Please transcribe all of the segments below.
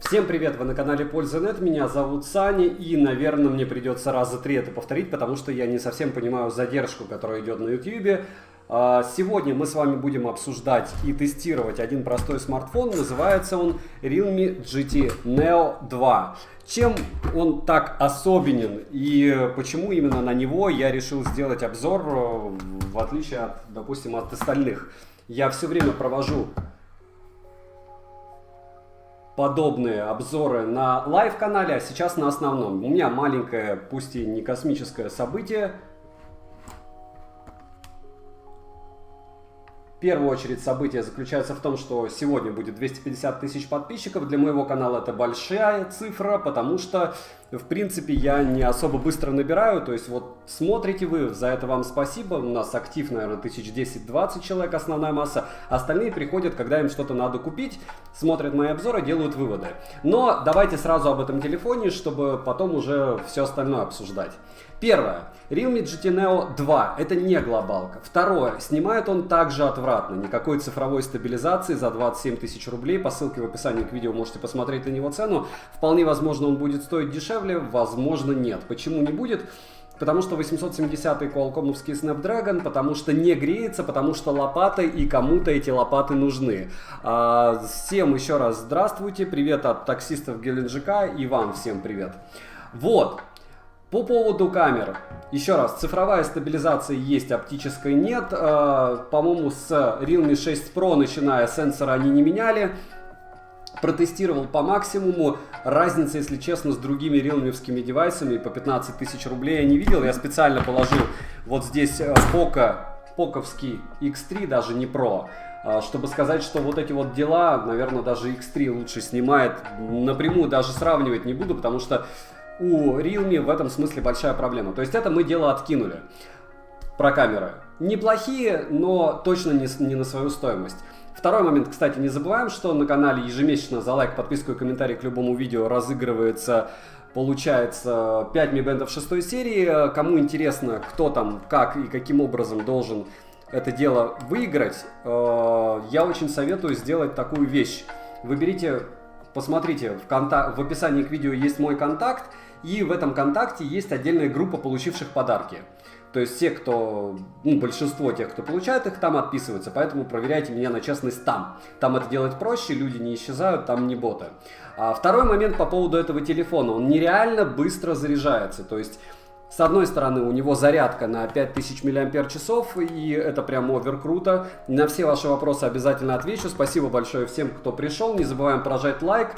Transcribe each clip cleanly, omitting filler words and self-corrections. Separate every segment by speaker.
Speaker 1: Всем привет, вы на канале Польза.нет, меня зовут Саня, и, наверное, мне придется раза 3 это повторить, потому что я не совсем понимаю задержку, которая идет на YouTube. Сегодня мы с вами будем обсуждать и тестировать один простой смартфон, называется он Realme GT Neo 2. Чем он так особенен и почему именно на него я решил сделать обзор, в отличие от, допустим, от остальных. Я все время провожу подобные обзоры на лайв-канале, а сейчас на основном. У меня маленькое, пусть и не космическое событие. В первую очередь событие заключается в том, что сегодня будет 250 тысяч подписчиков. Для моего канала это большая цифра, потому что, в принципе, я не особо быстро набираю. То есть вот смотрите вы, за это вам спасибо. У нас актив, наверное, 1010-20 человек, основная масса. Остальные приходят, когда им что-то надо купить, смотрят мои обзоры, делают выводы. Но давайте сразу об этом телефоне, чтобы потом уже все остальное обсуждать. Первое. Realme GT Neo 2. Это не глобалка. Второе. Снимает он также отвратно. Никакой цифровой стабилизации за 27 тысяч рублей. По ссылке в описании к видео можете посмотреть на него цену. Вполне возможно, он будет стоить дешевле. Возможно, нет. Почему не будет? Потому что 870-й Qualcomm-овский Snapdragon, потому что не греется, потому что лопаты, и кому-то эти лопаты нужны. Всем еще раз здравствуйте. Привет от таксистов Геленджика. И вам всем привет. Вот. По поводу камер. Еще раз, цифровая стабилизация есть, оптической нет. По-моему, с Realme 6 Pro начиная сенсоры они не меняли. Протестировал по максимуму. Разницы, если честно, с другими realme-вскими девайсами по 15 тысяч рублей я не видел. Я специально положил вот здесь поковский X3, даже не Pro, чтобы сказать, что вот эти вот дела, наверное, даже X3 лучше снимает. Напрямую даже сравнивать не буду, потому что у Realme в этом смысле большая проблема. То есть это мы дело откинули. Про камеры. Неплохие, но точно не на свою стоимость. Второй момент, кстати, не забываем, что на канале ежемесячно за лайк, подписку и комментарий к любому видео разыгрывается, получается, 5 Mi Band 6 серии. Кому интересно, кто там, как и каким образом должен это дело выиграть, я очень советую сделать такую вещь. Выберите, посмотрите, в описании к видео есть мой контакт, и в этом контакте есть отдельная группа получивших подарки. То есть все, кто, большинство тех, кто получает их, там отписываются, поэтому проверяйте меня на честность там. Там это делать проще, люди не исчезают, там не боты. Второй момент по поводу этого телефона. Он нереально быстро заряжается, то есть с одной стороны, у него зарядка на 5000 мАч, и это прям овер круто. На все ваши вопросы обязательно отвечу. Спасибо большое всем, кто пришел. Не забываем прожать лайк.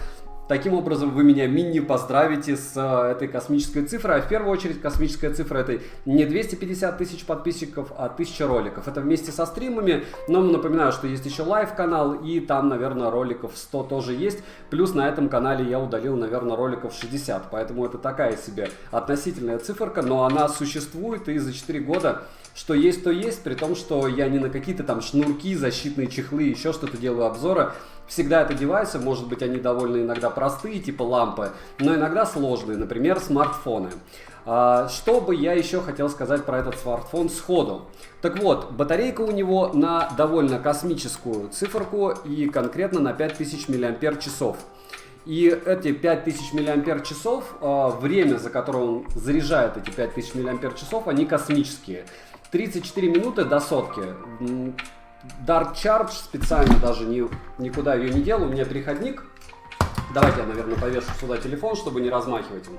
Speaker 1: Таким образом, вы меня мини-поздравите с этой космической цифрой. А в первую очередь, космическая цифра — это не 250 тысяч подписчиков, а 1000 роликов. Это вместе со стримами. Но напоминаю, что есть еще лайв-канал, и там, наверное, роликов 100 тоже есть. Плюс на этом канале я удалил, наверное, роликов 60. Поэтому это такая себе относительная циферка, но она существует, и за 4 года что есть, то есть. При том, что я не на какие-то там шнурки, защитные чехлы, еще что-то делаю обзоры. Всегда это девайсы, может быть, они довольно иногда простые, типа лампы, но иногда сложные, например, смартфоны. Что бы я еще хотел сказать про этот смартфон сходу? Так вот, батарейка у него на довольно космическую циферку и конкретно на 5000 мАч. И эти 5000 мАч, время, за которое он заряжает эти 5000 мАч, они космические. 34 минуты до сотки. Dark Charge, специально даже никуда ее не делал, у меня переходник. Давайте я, наверное, повешу сюда телефон, чтобы не размахивать им,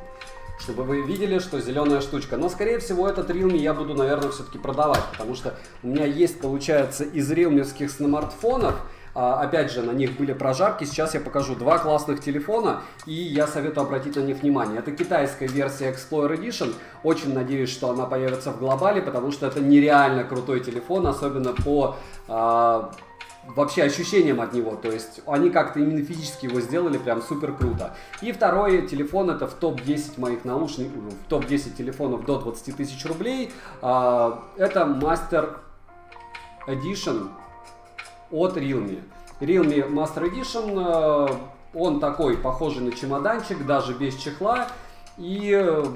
Speaker 1: чтобы вы видели, что зеленая штучка. Но, скорее всего, этот Realme я буду, наверное, все-таки продавать, потому что у меня есть, получается, из realme-вских смартфонов, опять же, на них были прожарки. Сейчас я покажу два классных телефона, и я советую обратить на них внимание. Это китайская версия Explorer Edition. Очень надеюсь, что она появится в глобале, потому что это нереально крутой телефон, особенно по вообще ощущениям от него. То есть они как-то именно физически его сделали прям супер круто. И второй телефон — это в топ-10 моих наушников, в топ-10 телефонов до 20 тысяч рублей. Это Master Edition от Realme. Realme Master Edition, он такой, похожий на чемоданчик, даже без чехла. И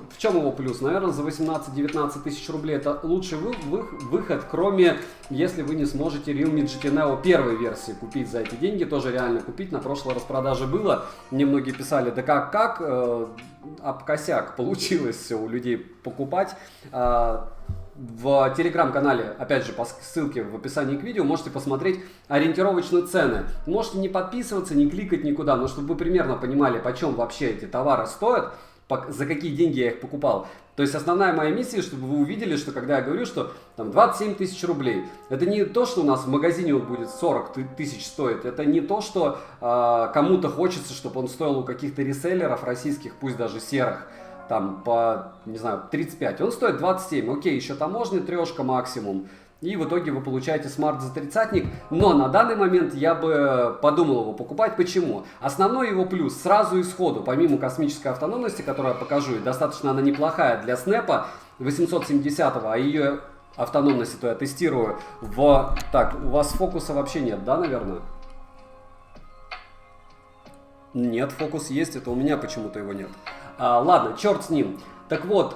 Speaker 1: в чем его плюс? Наверное, за 18-19 тысяч рублей это лучший выход, кроме если вы не сможете Realme GT Neo первой версии купить за эти деньги. Тоже реально купить. На прошлой распродаже было. Мне многие писали, да как, об косяк получилось все у людей покупать. В телеграм-канале, опять же, по ссылке в описании к видео, можете посмотреть ориентировочные цены. Можете не подписываться, не кликать никуда, но чтобы вы примерно понимали, почем вообще эти товары стоят, за какие деньги я их покупал. То есть основная моя миссия, чтобы вы увидели, что когда я говорю, что там 27 тысяч рублей, это не то, что у нас в магазине он будет 40 тысяч стоит, это не то, что кому-то хочется, чтобы он стоил у каких-то реселлеров российских, пусть даже серых, там по, не знаю, 35, он стоит 27, окей, еще таможня, трешка максимум. И в итоге вы получаете смарт за тридцатник, но на данный момент я бы подумал его покупать. Почему? Основной его плюс сразу и сходу, помимо космической автономности, которую я покажу, и достаточно она неплохая для снэпа 870, а ее автономности то я тестирую в... Так, у вас фокуса вообще нет, да, наверное? Нет, фокус есть, это у меня почему-то его нет. Ладно, черт с ним. Так вот,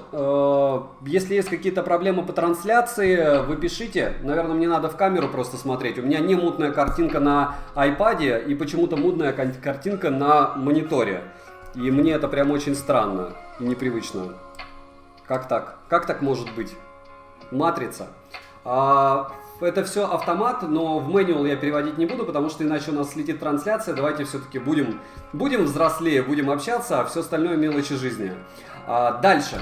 Speaker 1: если есть какие-то проблемы по трансляции, вы пишите. Наверное, мне надо в камеру просто смотреть. У меня не мутная картинка на iPad и почему-то мутная картинка на мониторе. И мне это прям очень странно и непривычно. Как так? Как так может быть? Матрица. Это все автомат, но в manual я переводить не буду, потому что иначе у нас слетит трансляция. Давайте все-таки будем взрослее, будем общаться, а все остальное мелочи жизни. Дальше.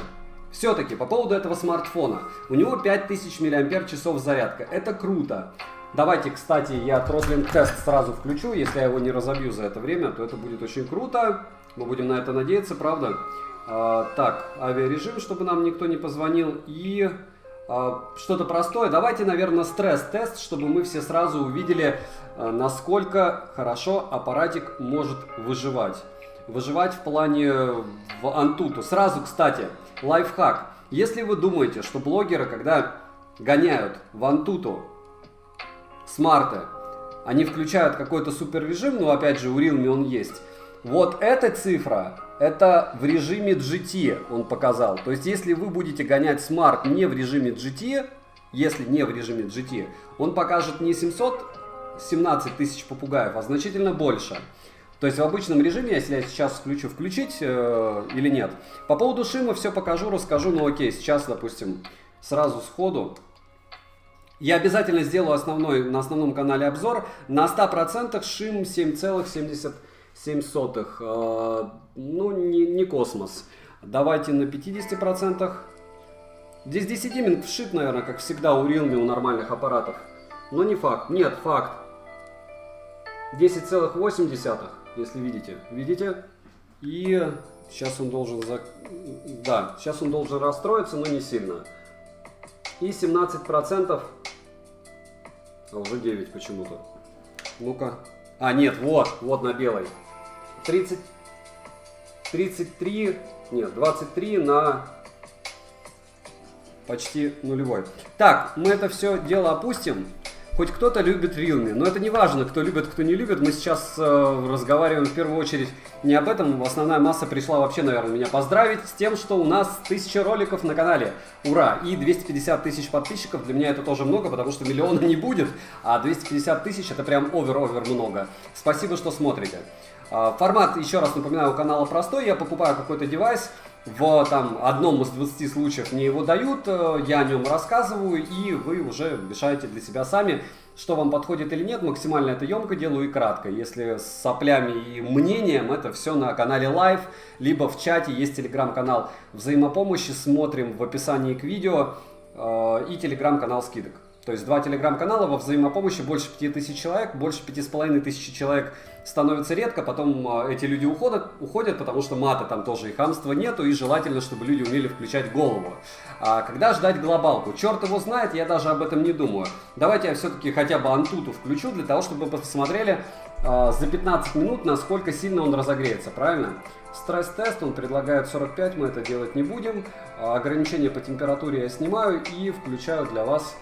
Speaker 1: Все-таки по поводу этого смартфона. У него 5000 мАч зарядка. Это круто. Давайте, кстати, я тротлинг тест сразу включу. Если я его не разобью за это время, то это будет очень круто. Мы будем на это надеяться, правда? Так, авиарежим, чтобы нам никто не позвонил. И... что-то простое. Давайте, наверное, стресс-тест, чтобы мы все сразу увидели, насколько хорошо аппаратик может выживать. Выживать в плане в Antutu. Сразу, кстати, лайфхак. Если вы думаете, что блогеры, когда гоняют в Antutu смарты, они включают какой-то супер режим, но опять же у Realme он есть. Вот эта цифра, это в режиме GT он показал. То есть, если вы будете гонять смарт не в режиме GT, он покажет не 717 тысяч попугаев, а значительно больше. То есть, в обычном режиме, если я сейчас включить или нет. По поводу шима все покажу, расскажу, но окей, сейчас, допустим, сразу сходу. Я обязательно сделаю на основном канале обзор. На 100% шим 7,77. Ну, не космос. Давайте на 50%. Здесь DC-диминг вшит, наверное, как всегда у Realme, у нормальных аппаратов. Но не факт. Нет, факт. 10,8, если видите. Видите? И сейчас он должен... Да, сейчас он должен расстроиться, но не сильно. И 17%. А уже 9 почему-то. Ну-ка. А, нет, вот на белой. 33, нет, 23 на почти нулевой. Так, мы это все дело опустим. Хоть кто-то любит Realme, но это не важно, кто любит, кто не любит. Мы сейчас разговариваем в первую очередь не об этом. Основная масса пришла вообще, наверное, меня поздравить с тем, что у нас 1000 роликов на канале. Ура! И 250 тысяч подписчиков. Для меня это тоже много, потому что миллиона не будет. А 250 тысяч это прям овер много. Спасибо, что смотрите. Формат, еще раз напоминаю, у канала простой. Я покупаю какой-то девайс. В одном из 20 случаев мне его дают, я о нем рассказываю, и вы уже решаете для себя сами, что вам подходит или нет. Максимально это емко делаю и кратко. Если с соплями и мнением, это все на канале Live, либо в чате есть телеграм-канал взаимопомощи, смотрим в описании к видео, и телеграм-канал скидок. То есть 2 телеграм-канала во взаимопомощи, больше 5000 человек, больше 5500 человек становится редко, потом эти люди уходят, потому что мата там тоже и хамства нету, и желательно, чтобы люди умели включать голову. А когда ждать глобалку? Черт его знает, я даже об этом не думаю. Давайте я все-таки хотя бы Antutu включу, для того, чтобы вы посмотрели за 15 минут, насколько сильно он разогреется, правильно? Стресс-тест, он предлагает 45, мы это делать не будем. Ограничения по температуре я снимаю и включаю для вас...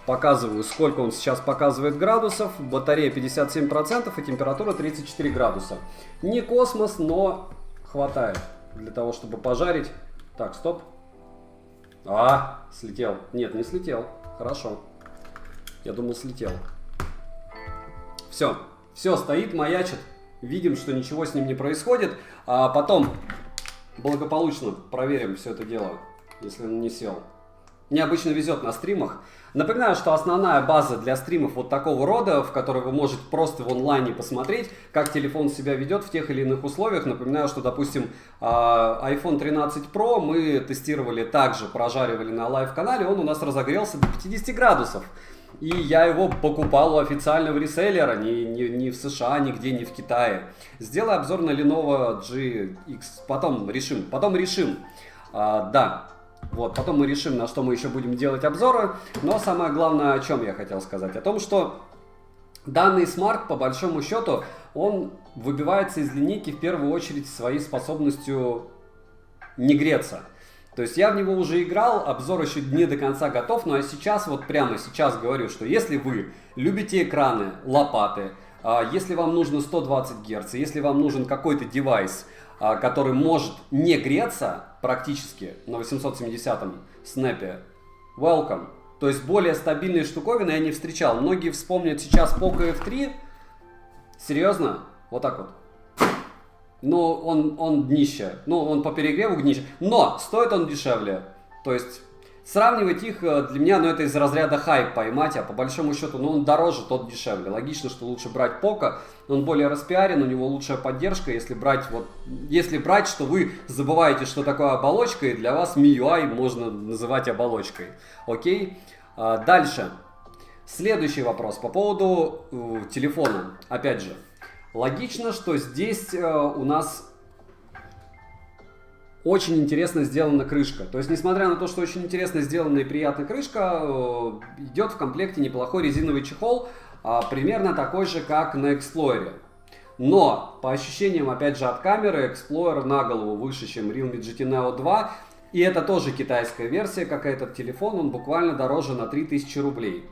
Speaker 1: Показываю, сколько он сейчас показывает градусов. Батарея 57% и температура 34 градуса. Не космос, но хватает. для того, чтобы пожарить. Так, стоп. Слетел. Нет, не слетел. Хорошо. Я думал, слетел. Все. Все, стоит, маячит. Видим, что ничего с ним не происходит. А потом благополучно проверим все это дело, если он не сел. Мне обычно везет на стримах. Напоминаю, что основная база для стримов вот такого рода, в которой вы можете просто в онлайне посмотреть, как телефон себя ведет в тех или иных условиях. Напоминаю, что, допустим, iPhone 13 Pro мы тестировали также, прожаривали на лайв-канале, он у нас разогрелся до 50 градусов. И я его покупал у официального реселлера, не в США, нигде, не в Китае. Сделаю обзор на Lenovo GX, потом решим. Да. Вот, потом мы решим, на что мы еще будем делать обзоры. Но самое главное, о чем я хотел сказать. О том, что данный смарт, по большому счету, он выбивается из линейки в первую очередь своей способностью не греться. То есть я в него уже играл, обзор еще не до конца готов. Но я сейчас, вот прямо сейчас говорю, что если вы любите экраны, лопаты, если вам нужно 120 Гц, если вам нужен какой-то девайс, который может не греться практически на 870-м снэпе, welcome. То есть более стабильные штуковины я не встречал. Многие вспомнят сейчас Poco F3. Серьезно? Вот так вот. Ну, он днище. Ну, он по перегреву днище. Но стоит он дешевле. То есть сравнивать их для меня, ну, это из разряда хайп поймать, а по большому счету, ну, он дороже, тот дешевле. Логично, что лучше брать Poco, он более распиарен, у него лучшая поддержка. Если брать, что вы забываете, что такое оболочка, и для вас MIUI можно называть оболочкой. Окей? Дальше. Следующий вопрос по поводу телефона. Опять же, логично, что здесь у нас очень интересно сделана крышка. То есть, несмотря на то, что очень интересно сделана и приятная крышка, идет в комплекте неплохой резиновый чехол, примерно такой же, как на Explorer. Но, по ощущениям, опять же, от камеры, Explorer на голову выше, чем Realme GT Neo 2. И это тоже китайская версия, как и этот телефон, он буквально дороже на 3000 рублей.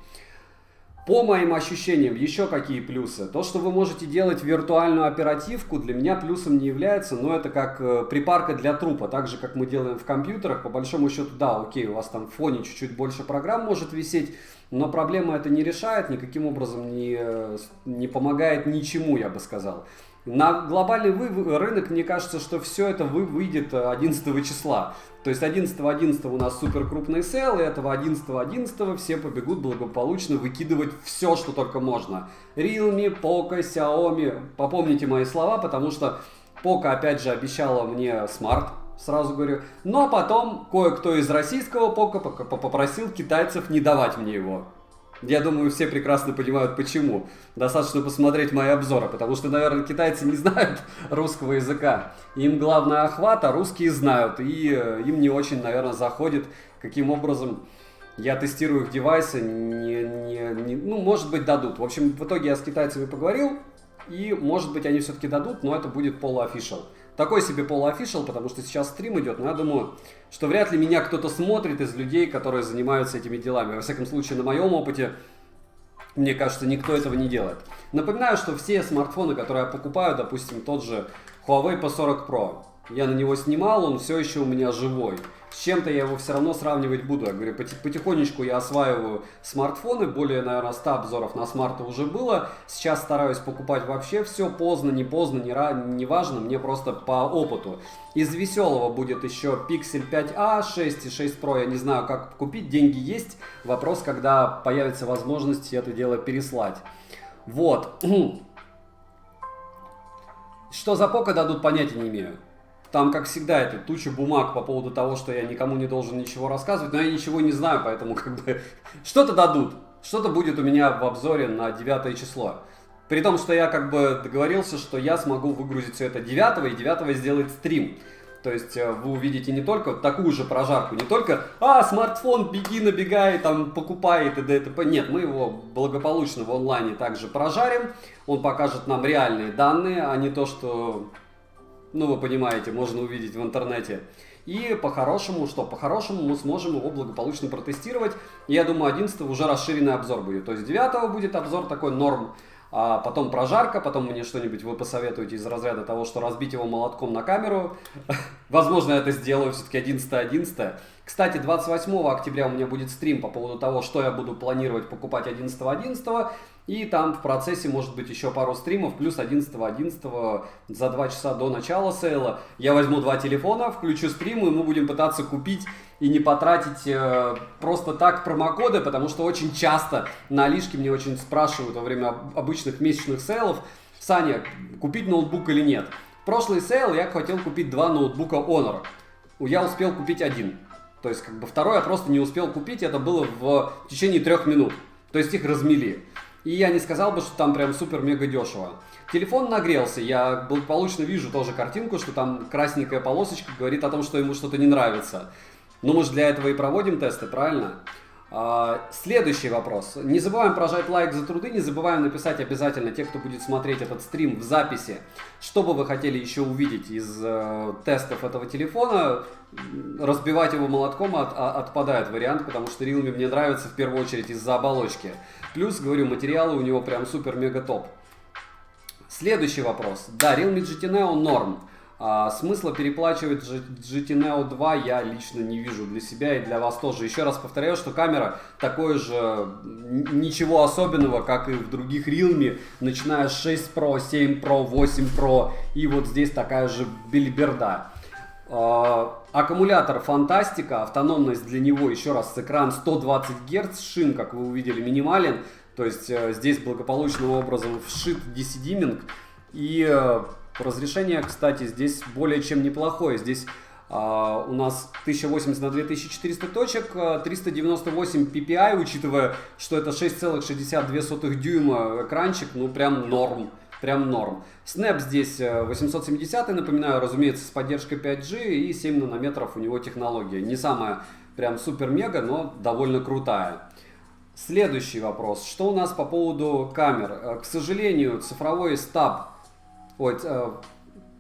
Speaker 1: По моим ощущениям, еще какие плюсы? То, что вы можете делать виртуальную оперативку, для меня плюсом не является, но это как припарка для трупа, так же, как мы делаем в компьютерах. По большому счету, да, окей, у вас там в фоне чуть-чуть больше программ может висеть, но проблема это не решает, никаким образом не помогает ничему, я бы сказал. На глобальный рынок, мне кажется, что все это выйдет 11 числа. То есть 11.11 у нас супер крупный сейл, и этого 11.11 все побегут благополучно выкидывать все, что только можно. Realme, Poco, Xiaomi. Попомните мои слова, потому что Poco опять же обещала мне смарт, сразу говорю. Но потом кое-кто из российского Poco попросил китайцев не давать мне его. Я думаю, все прекрасно понимают, почему. Достаточно посмотреть мои обзоры, потому что, наверное, китайцы не знают русского языка. Им главное охват, а русские знают. И им не очень, наверное, заходит, каким образом я тестирую их девайсы. Ну, может быть, дадут. В общем, в итоге я с китайцами поговорил, и, может быть, они все-таки дадут, но это будет полуофишал. Такой себе полуофишал, потому что сейчас стрим идет, но я думаю, что вряд ли меня кто-то смотрит из людей, которые занимаются этими делами. Во всяком случае, на моем опыте, мне кажется, никто этого не делает. Напоминаю, что все смартфоны, которые я покупаю, допустим, тот же Huawei P40 Pro, я на него снимал, он все еще у меня живой. С чем-то я его все равно сравнивать буду. Я говорю, потихонечку я осваиваю смартфоны. Более, наверное, 100 обзоров на смарты уже было. Сейчас стараюсь покупать вообще все. Поздно, не важно. Мне просто по опыту. Из веселого будет еще Pixel 5a, 6 и 6 Pro. Я не знаю, как купить. Деньги есть. Вопрос, когда появится возможность это дело переслать. Вот. Что за Poco дадут, понятия не имею. Там, как всегда, это туча бумаг по поводу того, что я никому не должен ничего рассказывать, но я ничего не знаю, поэтому как бы что-то дадут, что-то будет у меня в обзоре на 9 число. При том, что я как бы договорился, что я смогу выгрузить все это 9 и 9 сделать стрим. То есть вы увидите не только такую же прожарку, не только смартфон, беги, набегай, там, покупай и т.д. и т.п. Нет, мы его благополучно в онлайне также прожарим, он покажет нам реальные данные, а не то, что... Ну, вы понимаете, можно увидеть в интернете. И по-хорошему, По-хорошему мы сможем его благополучно протестировать. И я думаю, 11 уже расширенный обзор будет. То есть 9 будет обзор такой норм. А потом прожарка, потом мне что-нибудь вы посоветуете из разряда того, что разбить его молотком на камеру. Возможно, я это сделаю все-таки 11.11. Кстати, 28 октября у меня будет стрим по поводу того, что я буду планировать покупать 11.11. И там в процессе может быть еще пару стримов, плюс 11.11 за 2 часа до начала сейла. Я возьму 2 телефона, включу стрим, и мы будем пытаться купить и не потратить просто так промокоды, потому что очень часто на Алишке мне очень спрашивают во время обычных месячных сейлов: Саня, купить ноутбук или нет? В прошлый сейл я хотел купить 2 ноутбука Honor. Я успел купить 1. То есть, второй я просто не успел купить, это было в течение 3 минут. То есть их размели. И я не сказал бы, что там прям супер-мега дешево. Телефон нагрелся, я благополучно вижу тоже картинку, что там красненькая полосочка говорит о том, что ему что-то не нравится. Ну, мы же для этого и проводим тесты, правильно? Следующий вопрос. Не забываем прожать лайк за труды, не забываем написать обязательно, те, кто будет смотреть этот стрим в записи, что бы вы хотели еще увидеть из тестов этого телефона. Разбивать его молотком отпадает вариант, потому что Realme мне нравится в первую очередь из-за оболочки. Плюс, говорю, материалы у него прям супер-мега топ. Следующий вопрос. Да, Realme GT Neo норм. Смысла переплачивать GT Neo 2 я лично не вижу для себя и для вас тоже. Еще раз повторяю, что камера такой же, ничего особенного, как и в других Realme, начиная с 6 Pro, 7 Pro, 8 Pro и вот здесь такая же бельберда. Аккумулятор фантастика, автономность для него, еще раз, экран 120 Гц, шим, как вы увидели, минимален, то есть здесь благополучным образом вшит DC-диминг, и разрешение, кстати, здесь более чем неплохое. Здесь у нас 1080 на 2400 точек, 398 ppi, учитывая, что это 6,62 дюйма экранчик, ну прям норм. Прям норм. Snap здесь 870, напоминаю, разумеется, с поддержкой 5G и 7 нанометров у него технология. Не самая прям супер-мега, но довольно крутая. Следующий вопрос. Что у нас по поводу камер? К сожалению, цифровой стаб,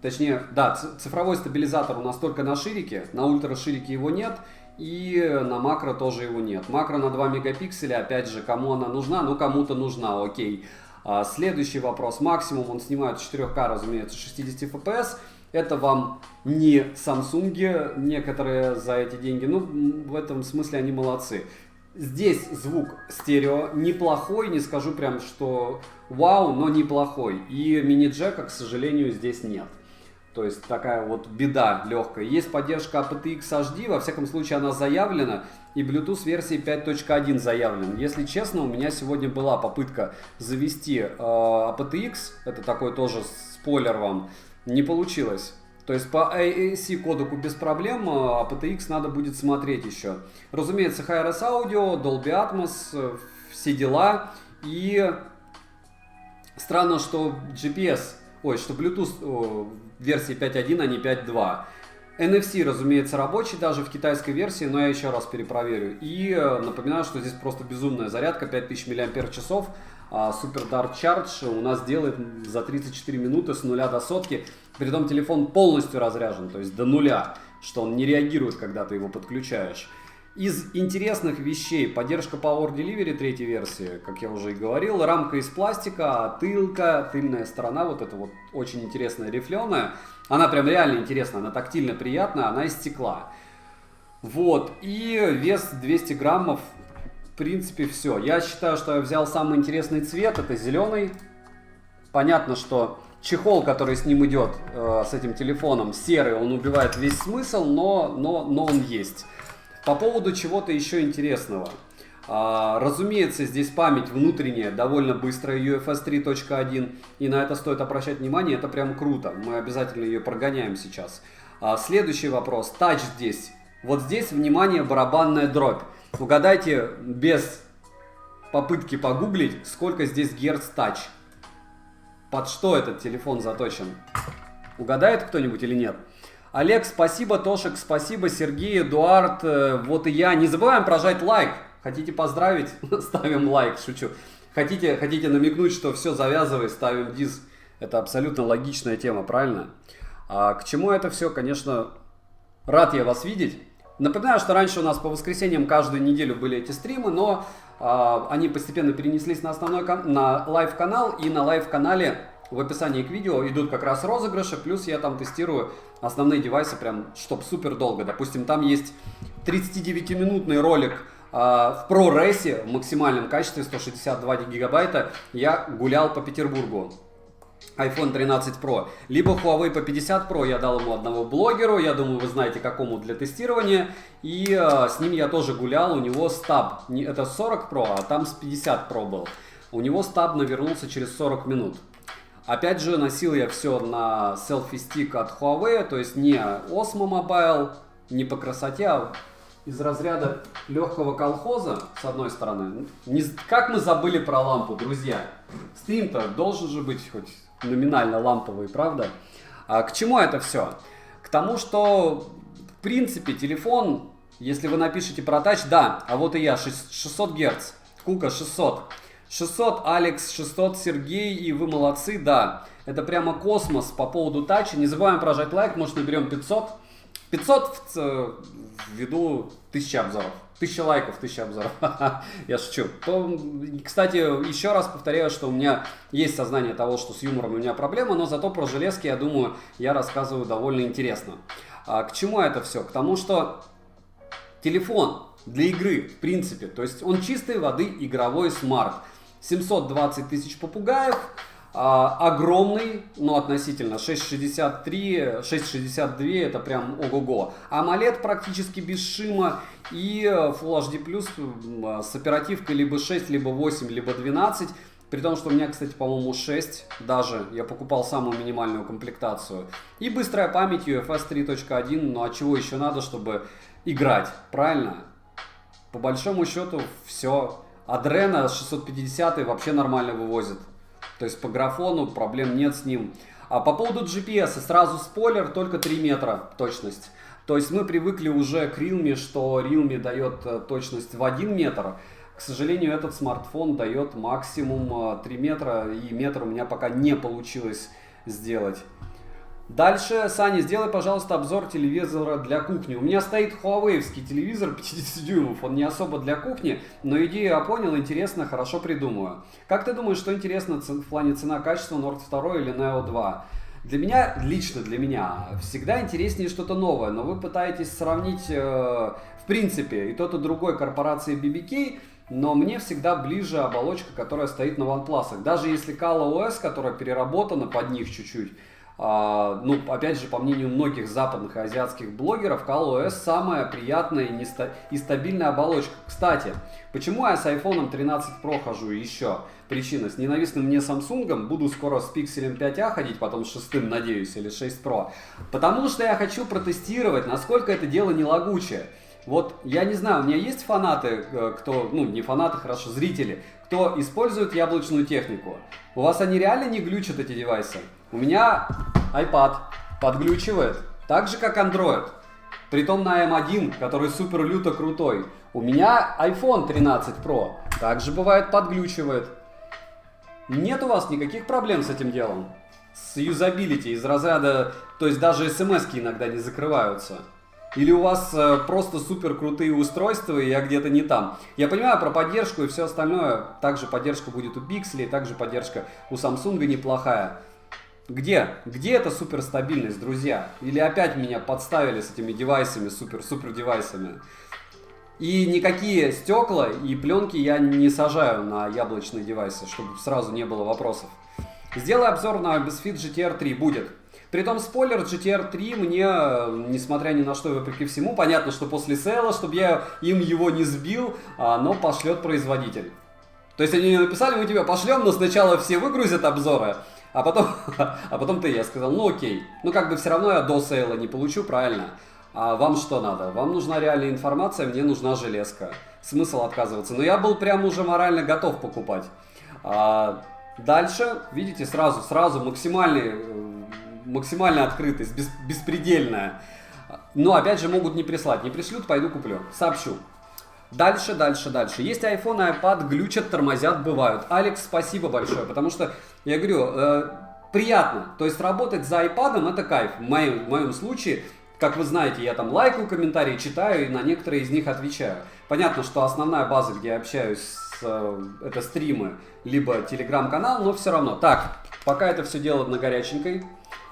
Speaker 1: цифровой стабилизатор у нас только на ширике, на ультраширике его нет. И на макро тоже его нет. Макро на 2 мегапикселя, опять же, кому она нужна? Ну, кому-то нужна, окей. Следующий вопрос. Максимум он снимает 4К, разумеется, 60 FPS. Это вам не Samsung, некоторые за эти деньги. Ну, в этом смысле они молодцы. Здесь звук стерео неплохой, не скажу прям, что вау, но неплохой. И мини-джека, к сожалению, здесь нет. То есть такая вот беда легкая. Есть поддержка aptX HD, во всяком случае она заявлена, и Bluetooth версии 5.1 заявлен. Если честно, у меня сегодня была попытка завести aptX, это такой тоже спойлер вам, не получилось. То есть по AAC кодеку без проблем, aptX надо будет смотреть еще. Разумеется, Hi-Res Audio, Dolby Atmos, все дела. И странно, что что Bluetooth версии 5.1, а не 5.2. NFC, разумеется, рабочий даже в китайской версии, но я еще раз перепроверю. И напоминаю, что здесь просто безумная зарядка, 5000 мАч. Super Dart Charge у нас делает за 34 минуты с 0 до сотки. Притом телефон полностью разряжен, то есть до нуля, что он не реагирует, когда ты его подключаешь. Из интересных вещей поддержка Power Delivery третьей версии, как я уже и говорил, рамка из пластика, тыльная сторона, вот эта вот очень интересная рифленая, она прям реально интересная, она тактильно приятная, она из стекла. Вот, и вес 200 граммов, в принципе все. Я считаю, что я взял самый интересный цвет, это зеленый. Понятно, что чехол, который с ним идет, с этим телефоном, серый, он убивает весь смысл, но он есть. По поводу чего-то еще интересного. Разумеется, здесь память внутренняя, довольно быстрая, UFS 3.1, и на это стоит обращать внимание, это прям круто, мы обязательно ее прогоняем сейчас. Следующий вопрос, тач здесь. Вот здесь, внимание, барабанная дробь. Угадайте, без попытки погуглить, сколько здесь герц тач. Под что этот телефон заточен? Угадает кто-нибудь или нет? Олег, спасибо, Тошек, спасибо, Сергей, Эдуард, вот и я. Не забываем прожать лайк. Хотите поздравить? Ставим лайк, шучу. Хотите намекнуть, что все, завязывай, ставим диз. Это абсолютно логичная тема, правильно? А к чему это все? Конечно, рад я вас видеть. Напоминаю, что раньше у нас по воскресеньям каждую неделю были эти стримы, но они постепенно перенеслись на на лайв-канал, и на лайв-канале в описании к видео идут как раз розыгрыши, плюс я там тестирую основные девайсы прям, чтоб супер долго. Допустим, там есть 39-минутный ролик в ProRes в максимальном качестве, 162 гигабайта, я гулял по Петербургу. iPhone 13 Pro, либо Huawei P50 Pro, я дал ему одного блогеру, я думаю, вы знаете какому, для тестирования, и с ним я тоже гулял, у него стаб, это 40 Pro, а там с 50 Pro был, у него стаб навернулся через 40 минут. Опять же, носил я все на селфи-стик от Huawei, то есть не Osmo Mobile, не по красоте, а из разряда легкого колхоза, с одной стороны. Как мы забыли про лампу, друзья? Стрим-то должен же быть хоть номинально ламповый, правда? А к чему это все? К тому, что, в принципе, телефон, если вы напишите про тач, да, а вот и я, 600 Гц, Кука 600. 600 Алекс, 600 Сергей, и вы молодцы, да. Это прямо космос по поводу тача. Не забываем прожать лайк, может наберем 500. 500 ввиду 1000 обзоров. 1000 лайков, 1000 обзоров. Я шучу. Кстати, еще раз повторяю, что у меня есть сознание того, что с юмором у меня проблема, но зато про железки, я думаю, я рассказываю довольно интересно. К чему это все? К тому, что телефон для игры, в принципе, то есть он чистой воды игровой смарт. 720 тысяч попугаев, огромный, но относительно 6,62 это прям ого-го. AMOLED практически без шима и Full HD Plus с оперативкой либо 6, либо 8, либо 12. При том, что у меня, кстати, по-моему 6 даже, я покупал самую минимальную комплектацию. И быстрая память UFS 3.1, ну а чего еще надо, чтобы играть, правильно? По большому счету все. Adreno 650 вообще нормально вывозит. То есть по графону проблем нет с ним. А по поводу GPS, сразу спойлер, только 3 метра точность. То есть мы привыкли уже к Realme, что Realme дает точность в 1 метр. К сожалению, этот смартфон дает максимум 3 метра, и метр у меня пока не получилось сделать. Дальше, Саня, сделай, пожалуйста, обзор телевизора для кухни. У меня стоит Huawei-ский телевизор 50 дюймов, он не особо для кухни, но идею я понял, интересно, хорошо придумаю. Как ты думаешь, что интересно в плане цена-качество Nord 2 или Neo 2? Для меня, лично для меня, всегда интереснее что-то новое, но вы пытаетесь сравнить, в принципе, и тот, и другой корпорации BBK, но мне всегда ближе оболочка, которая стоит на OnePlus. Даже если ColorOS, которая переработана под них чуть-чуть, ну, опять же, по мнению многих западных и азиатских блогеров, ColorOS самая приятная и стабильная оболочка. Кстати, почему я с iPhone 13 Pro хожу еще? Причина, с ненавистным мне Samsung, буду скоро с Pixel 5a ходить, потом с 6, надеюсь, или 6 Pro. Потому что я хочу протестировать, насколько это дело не лагучее. Вот, я не знаю, у меня есть фанаты, кто, ну, не фанаты, хорошо, зрители, кто использует яблочную технику. У вас они реально не глючат, эти девайсы? У меня iPad подглючивает, так же как Android, притом на M1, который супер люто крутой. У меня iPhone 13 Pro также бывает подглючивает. Нет у вас никаких проблем с этим делом? С юзабилити из разряда, то есть даже смс-ки иногда не закрываются? Или у вас просто супер крутые устройства, и я где-то не там? Я понимаю про поддержку и все остальное. Также поддержка будет у Pixel, также поддержка у Samsung неплохая. Где? Где эта суперстабильность, друзья? Или опять меня подставили с этими девайсами, супер девайсами? И никакие стекла и пленки я не сажаю на яблочные девайсы, чтобы сразу не было вопросов. Сделай обзор на Amazfit GTR 3, будет. Притом спойлер, GTR 3 мне, несмотря ни на что, вопреки всему, понятно, что после сейла, чтобы я им его не сбил, но пошлет производитель. То есть они написали, мы тебе пошлем, но сначала все выгрузят обзоры, а потом ты. Я сказал, ну окей. Ну как бы все равно я до сейла не получу, правильно? А вам что надо? Вам нужна реальная информация, мне нужна железка. Смысл отказываться. Но я был прям уже морально готов покупать. Дальше, видите, сразу максимальная открытость, беспредельная. Но опять же могут не прислать. Не пришлют, пойду куплю. Сообщу. Дальше. Есть iPhone, iPad, глючат, тормозят, бывают. Алекс, спасибо большое, потому что, я говорю, приятно. То есть работать за iPad это кайф. В моем случае Как вы знаете, я там лайкаю комментарии, читаю и на некоторые из них отвечаю. Понятно, что основная база, где я общаюсь, это стримы, либо телеграм-канал, но все равно. Так, пока это все дело на горяченькой.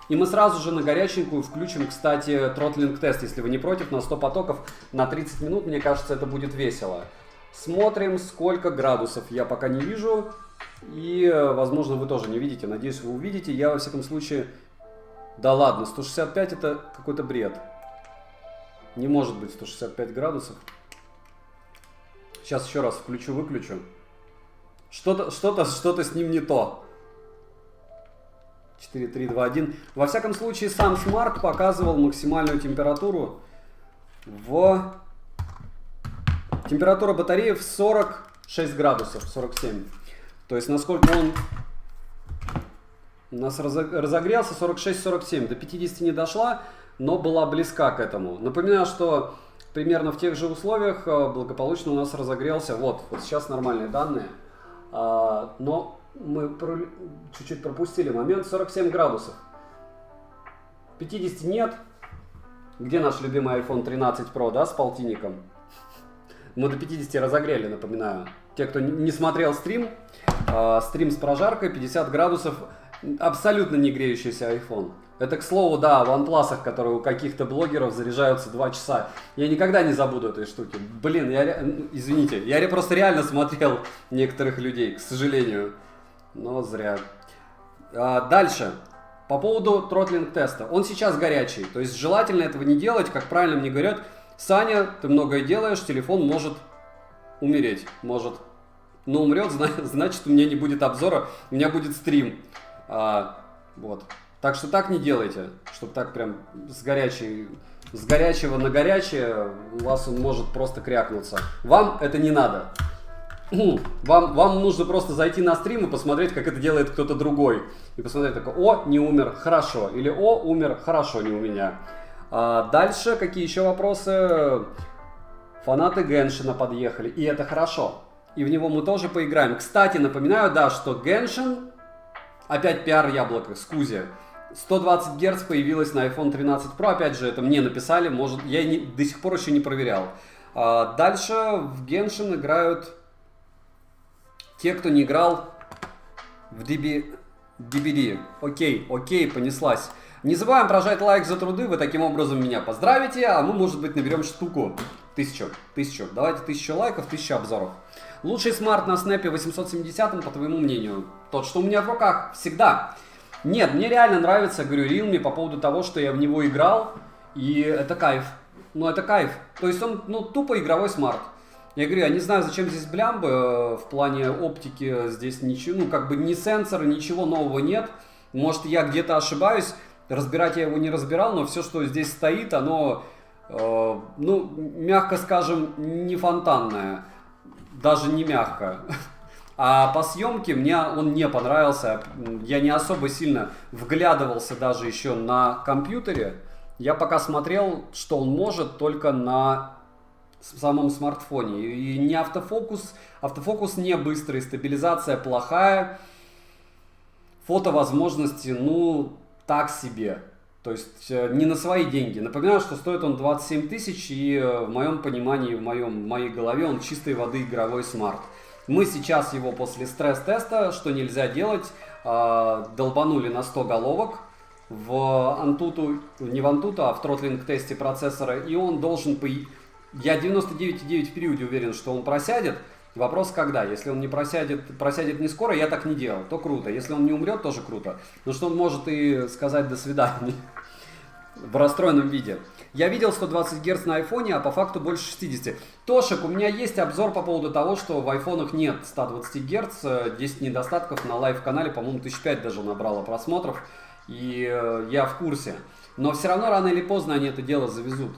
Speaker 1: И мы сразу же на горяченькую включим, кстати, тротлинг-тест, если вы не против, на 100 потоков на 30 минут, мне кажется, это будет весело. Смотрим, сколько градусов я пока не вижу. И, возможно, вы тоже не видите. Надеюсь, вы увидите. Я, во всяком случае... Да ладно, 165 это какой-то бред. Не может быть 165 градусов. Сейчас еще раз включу-выключу. Что-то с ним не то. 4, 3, 2, 1. Во всяком случае, сам смарт показывал максимальную температуру Температура батареи в 46 градусов, 47. То есть, насколько он у нас разогрелся, 46-47. До 50 не дошла, но была близка к этому. Напоминаю, что примерно в тех же условиях благополучно у нас разогрелся. Вот сейчас нормальные данные. Но мы чуть-чуть пропустили момент. 47 градусов. 50 нет. Где наш любимый iPhone 13 Pro, да, с полтинником? Мы до 50 разогрели, напоминаю. Те, кто не смотрел стрим с прожаркой, 50 градусов, абсолютно не греющийся iPhone. Это, к слову, да, в OnePlus, которые у каких-то блогеров заряжаются 2 часа. Я никогда не забуду этой штуки. Блин, извините, я просто реально смотрел некоторых людей, к сожалению. Но зря. Дальше. По поводу тротлинг-теста. Он сейчас горячий, то есть желательно этого не делать. Как правильно мне говорят, Саня, ты многое делаешь, телефон может умереть. Может. Но умрет, значит, у меня не будет обзора, у меня будет стрим. Вот. Так что так не делайте, чтобы так прям с горячего на горячее у вас он может просто крякнуться. Вам это не надо. Вам нужно просто зайти на стрим и посмотреть, как это делает кто-то другой. И посмотреть такой: о, не умер, хорошо. Или о, умер, хорошо, не у меня. Дальше, какие еще вопросы? Фанаты Геншина подъехали, и это хорошо. И в него мы тоже поиграем. Кстати, напоминаю, да, что Геншин, опять пиар яблоко, скузи. 120 Гц появилась на iPhone 13 Pro, опять же, это мне написали, может, я до сих пор еще не проверял. Дальше в Genshin играют те, кто не играл в DBD. Окей, понеслась. Не забываем прожать лайк за труды, вы таким образом меня поздравите, а мы, может быть, наберем штуку. 1000. Давайте 1000 лайков, 1000 обзоров. Лучший смарт на снэпе 870, по твоему мнению? Тот, что у меня в руках, всегда. Нет, мне реально нравится, говорю, Realme по поводу того, что я в него играл, и это кайф. Ну, это кайф. То есть он, тупо игровой смарт. Я говорю, я не знаю, зачем здесь блямбы, в плане оптики здесь ничего, ни сенсора, ничего нового нет. Может, я где-то ошибаюсь, разбирать я его не разбирал, но все, что здесь стоит, оно, мягко скажем, не фонтанное. Даже не мягко. А по съемке мне он не понравился. Я не особо сильно вглядывался даже еще на компьютере. Я пока смотрел, что он может только на самом смартфоне. И не автофокус. Автофокус не быстрый, стабилизация плохая. Фотовозможности, так себе. То есть не на свои деньги. Напоминаю, что стоит он 27 тысяч, и в моем понимании, в моей голове он чистой воды игровой смарт. Мы сейчас его после стресс-теста, что нельзя делать, долбанули на 100 головок в Antutu, не в Antutu, а в тротлинг-тесте процессора, и он должен, я 99,9 в периоде уверен, что он просядет. Вопрос когда. Если он не просядет не скоро, я так не делал, то круто. Если он не умрет, тоже круто. Но что он может и сказать до свидания в расстроенном виде. Я видел 120 Гц на айфоне, а по факту больше 60. Тошек, у меня есть обзор по поводу того, что в айфонах нет 120 Гц, 10 недостатков на лайв-канале, по-моему, 1005 даже набрало просмотров. И я в курсе. Но все равно рано или поздно они это дело завезут.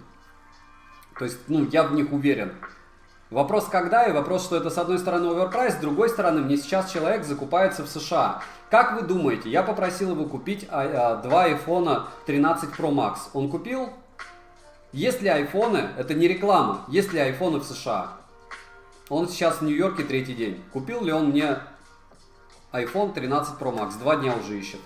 Speaker 1: То есть, я в них уверен. Вопрос когда, и вопрос, что это с одной стороны оверпрайс, с другой стороны мне сейчас человек закупается в США. Как вы думаете, я попросил его купить 2 iPhone 13 Pro Max. Он купил? Есть ли айфоны, это не реклама, есть ли айфоны в США? Он сейчас в Нью-Йорке 3-й день. Купил ли он мне iPhone 13 Pro Max? 2 дня уже ищет.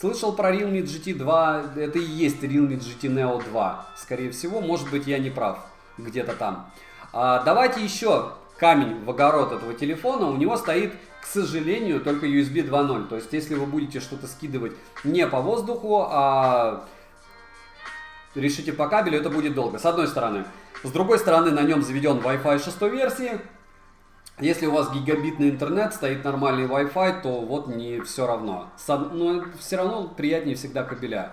Speaker 1: Слышал про Realme GT 2, это и есть Realme GT Neo 2, скорее всего, может быть я не прав, где-то там. Давайте еще камень в огород этого телефона, у него стоит, к сожалению, только USB 2.0, то есть если вы будете что-то скидывать не по воздуху, а решите по кабелю, это будет долго, с одной стороны. С другой стороны, на нем заведен Wi-Fi 6 версии. Если у вас гигабитный интернет, стоит нормальный Wi-Fi, то вот не все равно. Но все равно приятнее всегда кабеля.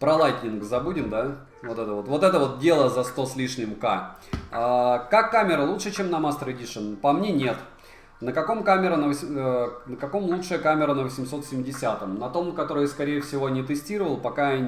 Speaker 1: Про Lightning забудем, да? Вот это вот дело за 100 с лишним К. Как камера лучше, чем на Master Edition? По мне нет. На каком лучшая камера на 870? На том, который, скорее всего, не тестировал, пока...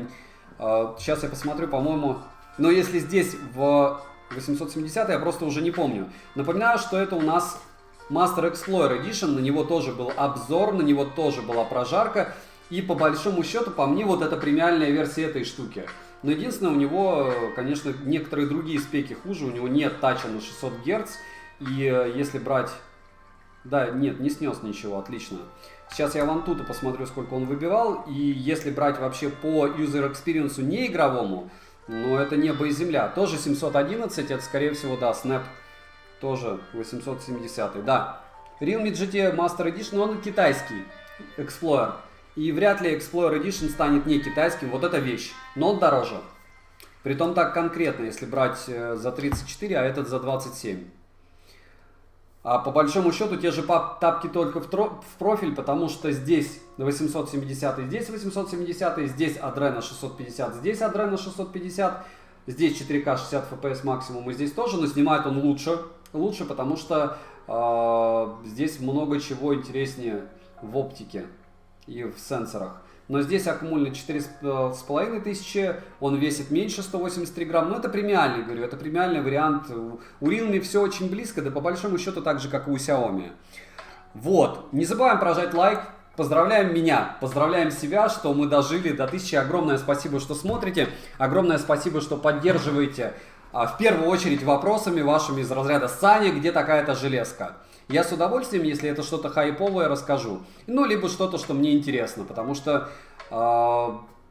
Speaker 1: Сейчас я посмотрю, по-моему... Но если здесь в 870 я просто уже не помню. Напоминаю, что это у нас Master Explorer Edition, на него тоже был обзор, на него тоже была прожарка. И по большому счету, по мне, вот это премиальная версия этой штуки. Но единственное, у него, конечно, некоторые другие спеки хуже. У него нет тача на 600 Гц. И если брать... Да, нет, не снес ничего, отлично. Сейчас я в Antutu посмотрю, сколько он выбивал. И если брать вообще по user experience не игровому, но это небо и земля. Тоже 711, это скорее всего, да, Snap тоже 870. Да, Realme GT Master Edition, он китайский Explorer. И вряд ли Explorer Edition станет не китайским, вот эта вещь. Но он дороже. Притом так конкретно, если брать за 34, а этот за 27. А по большому счету те же тапки только в профиль, потому что здесь 870, здесь 870, здесь Adreno 650, здесь Adreno 650, здесь 4К 60 FPS максимум и здесь тоже, но снимает он лучше, потому что здесь много чего интереснее в оптике и в сенсорах. Но здесь аккумулятор 4500, он весит меньше 183 грамм. Но это премиальный, говорю, это премиальный вариант. У Realme все очень близко, да по большому счету так же, как и у Xiaomi. Вот, не забываем прожать лайк. Поздравляем меня, поздравляем себя, что мы дожили до 1000. Огромное спасибо, что смотрите. Огромное спасибо, что поддерживаете. В первую очередь вопросами вашими из разряда «Саня, где такая-то железка?». Я с удовольствием, если это что-то хайповое, расскажу. Ну, либо что-то, что мне интересно, потому что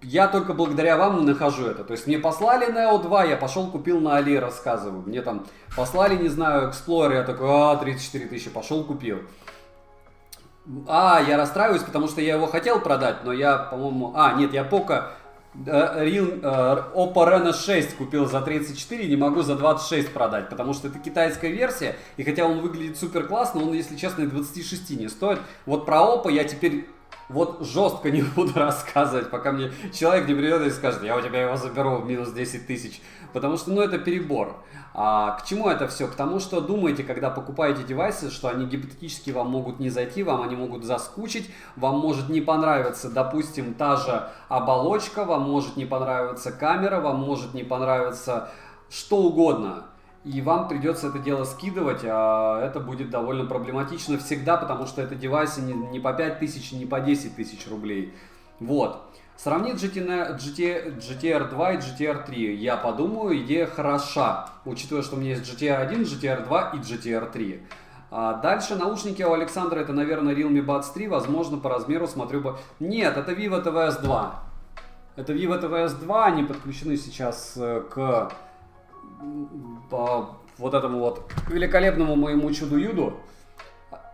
Speaker 1: я только благодаря вам нахожу это. То есть мне послали Neo 2, я пошел купил на Али, рассказываю. Мне там послали, не знаю, Explorer, я такой, 34 тысячи, пошел купил. Я расстраиваюсь, потому что я его хотел продать, но я, по-моему... нет, я пока... Oppo Reno 6 купил за 34, не могу за 26 продать, потому что это китайская версия, и хотя он выглядит супер классно, он, если честно, и 26 не стоит. Вот про Oppo я теперь вот жестко не буду рассказывать, пока мне человек не придет и скажет, я у тебя его заберу в минус 10 тысяч, потому что, это перебор. К чему это все? К тому, что думаете, когда покупаете девайсы, что они гипотетически вам могут не зайти, вам они могут заскучить, вам может не понравиться, допустим, та же оболочка, вам может не понравиться камера, вам может не понравиться что угодно. И вам придется это дело скидывать, а это будет довольно проблематично всегда, потому что это девайсы не по 5000, не по 10 тысяч рублей. Вот. Сравнить GTR 2 и GTR 3. Я подумаю, идея хороша, учитывая, что у меня есть GTR 1, GTR 2 и GTR 3. Дальше наушники у Александра, это, наверное, Realme Buds 3, возможно, по размеру смотрю бы... Нет, это Vivo TVS 2. Это Vivo TVS 2, они подключены сейчас к вот этому вот великолепному моему чуду-юду.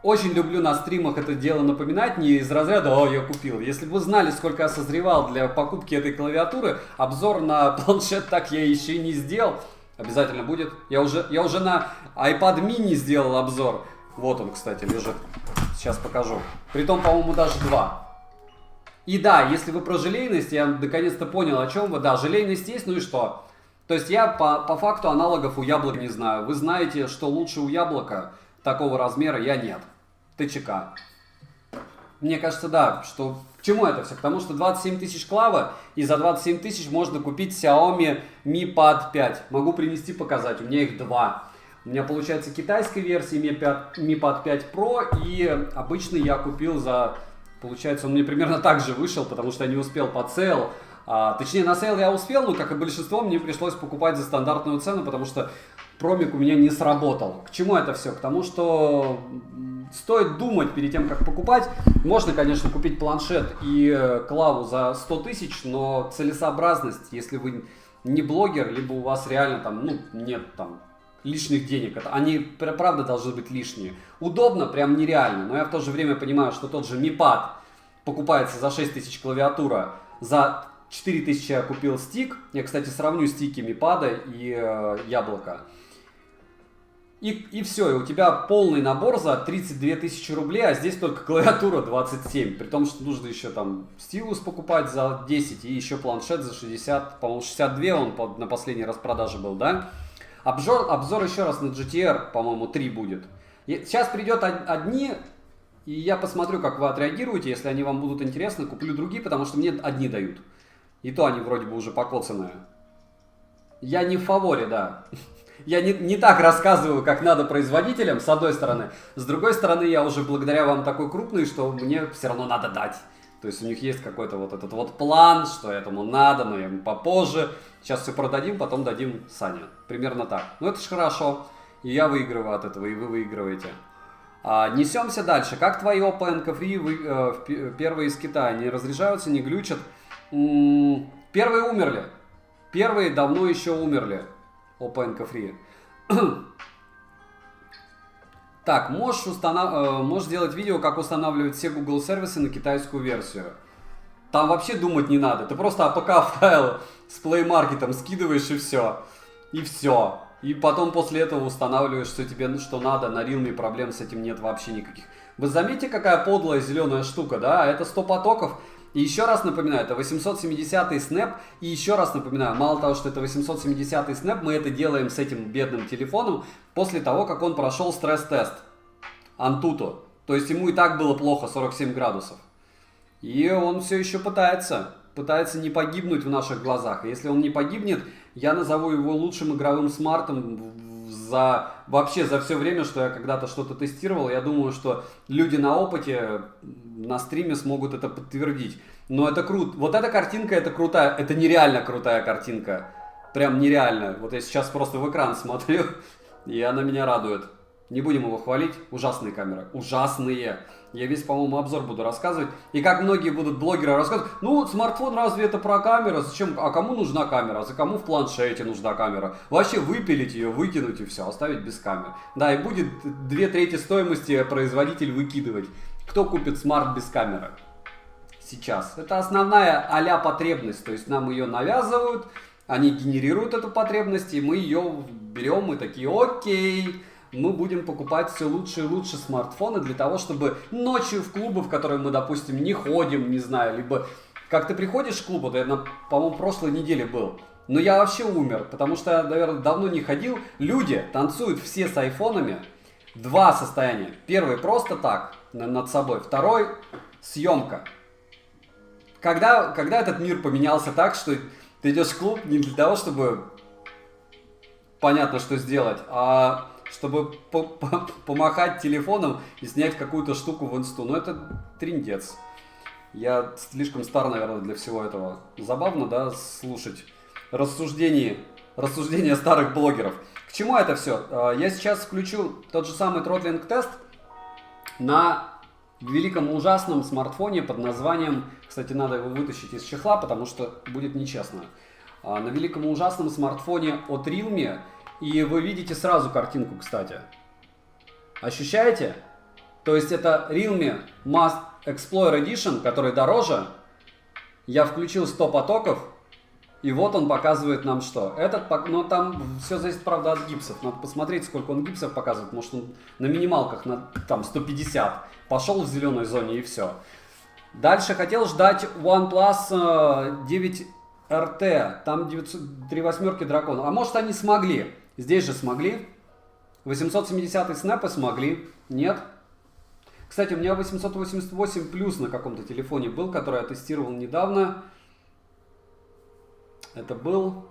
Speaker 1: Очень люблю на стримах это дело напоминать, не из разряда я купил». Если бы вы знали, сколько я созревал для покупки этой клавиатуры, обзор на планшет так я еще и не сделал. Обязательно будет. Я уже на iPad mini сделал обзор. Вот он, кстати, лежит. Сейчас покажу. Притом, по-моему, даже 2. И да, если вы про желейность, я наконец-то понял, о чем вы. Да, желейность есть, ну и что? То есть я по факту аналогов у яблок не знаю. Вы знаете, что лучше у яблока такого размера, я нет. ТЧК. Мне кажется, да, что... К чему это все? Потому что 27 тысяч клава, и за 27 тысяч можно купить Xiaomi Mi Pad 5. Могу принести, показать, у меня их 2. У меня получается китайская версия Mi Pad 5 Pro, и обычный я купил за... Получается, он мне примерно так же вышел, потому что я не успел по сейл Точнее, на сейл я успел, но, как и большинство, мне пришлось покупать за стандартную цену, потому что промик у меня не сработал. К чему это все? К тому, что стоит думать перед тем, как покупать. Можно, конечно, купить планшет и клаву за 100 тысяч, но целесообразность, если вы не блогер, либо у вас реально там, ну, нет там лишних денег, они правда должны быть лишние. Удобно, прям нереально, но я в то же время понимаю, что тот же Mi Pad покупается за 6 тысяч клавиатура, за 4 тысячи я купил стик. Я, кстати, сравню стики Mi Pad и Яблока. И все, и у тебя полный набор за 32 тысячи рублей, а здесь только клавиатура 27. При том, что нужно еще там стилус покупать за 10 и еще планшет за 60, по-моему, 62 он на последней распродаже был, да? Обзор еще раз на GTR, по-моему, 3 будет. И сейчас придет одни, и я посмотрю, как вы отреагируете. Если они вам будут интересны, куплю другие, потому что мне одни дают. И то они вроде бы уже покоцанные. Я не в фаворе, да. Я не так рассказываю, как надо производителям, с одной стороны. С другой стороны, я уже благодаря вам такой крупный, что мне все равно надо дать. То есть у них есть какой-то вот этот вот план, что этому надо, но ему попозже. Сейчас все продадим, потом дадим Сане. Примерно так. Ну это ж хорошо. И я выигрываю от этого, и вы выигрываете. Несемся дальше. Как твои OPNK Free первые из Китая? Не разряжаются, не глючат? Первые умерли. Первые давно еще умерли. OPNK Free. Так, можешь сделать видео, как устанавливать все Google сервисы на китайскую версию. Там вообще думать не надо. Ты просто APK файл с Play Market скидываешь и все. И все. И потом после этого устанавливаешь, что тебе что надо. На Realme проблем с этим нет вообще никаких. Вы заметите, какая подлая зеленая штука, да? Это 100 потоков. И еще раз напоминаю, это 870-й Snap. И еще раз напоминаю, мало того, что это 870-й Snap, мы это делаем с этим бедным телефоном после того, как он прошел стресс-тест Antutu. То есть ему и так было плохо, 47 градусов. И он все еще пытается не погибнуть в наших глазах. И если он не погибнет, я назову его лучшим игровым смартом вообще за все время, что я когда-то что-то тестировал. Я думаю, что люди на опыте на стриме смогут это подтвердить. Но это круто. Вот эта картинка, это крутая, это нереально крутая картинка. Прям нереально. Вот я сейчас просто в экран смотрю, и она меня радует. Не будем его хвалить. Ужасные камеры. Ужасные. Я весь, по-моему, обзор буду рассказывать. И как многие будут блогеры рассказывать, ну, смартфон разве это про камеру? Зачем? А кому нужна камера? А за кому в планшете нужна камера? Вообще выпилить ее, выкинуть и все, оставить без камер. Да, и будет 2/3 стоимости производитель выкидывать. Кто купит смарт без камеры? Сейчас. Это основная а-ля потребность. То есть нам ее навязывают, они генерируют эту потребность, и мы ее берем и такие, окей. Мы будем покупать все лучше и лучше смартфоны для того, чтобы ночью в клубы, в которые мы, допустим, не ходим, не знаю, либо как ты приходишь в клуб, вот я, по-моему, прошлой неделе был, но я вообще умер, потому что я, наверное, давно не ходил. Люди танцуют все с айфонами. Два состояния. Первый просто так, над собой. Второй съемка. Когда этот мир поменялся так, что ты идешь в клуб не для того, чтобы понятно, что сделать, а чтобы помахать телефоном и снять какую-то штуку в инсту. Ну, это триндец. Я слишком стар, наверное, для всего этого. Забавно, да, слушать рассуждения старых блогеров. К чему это все? Я сейчас включу тот же самый тротлинг-тест на великом ужасном смартфоне под названием... Кстати, надо его вытащить из чехла, потому что будет нечестно. На великом ужасном смартфоне от Realme. И вы видите сразу картинку, кстати. Ощущаете? То есть это Realme Mass Explorer Edition, который дороже. Я включил 100 потоков. И вот он показывает нам что. Но там все зависит, правда, от гипсов. Надо посмотреть, сколько он гипсов показывает. Может, он на минималках там 150. Пошел в зеленой зоне и все. Дальше хотел ждать OnePlus 9 RT. Там 3 восьмерки дракона. А может, они смогли. Здесь же смогли. 870-й Snap смогли. Нет. Кстати, у меня 888 плюс на каком-то телефоне был, который я тестировал недавно. Это был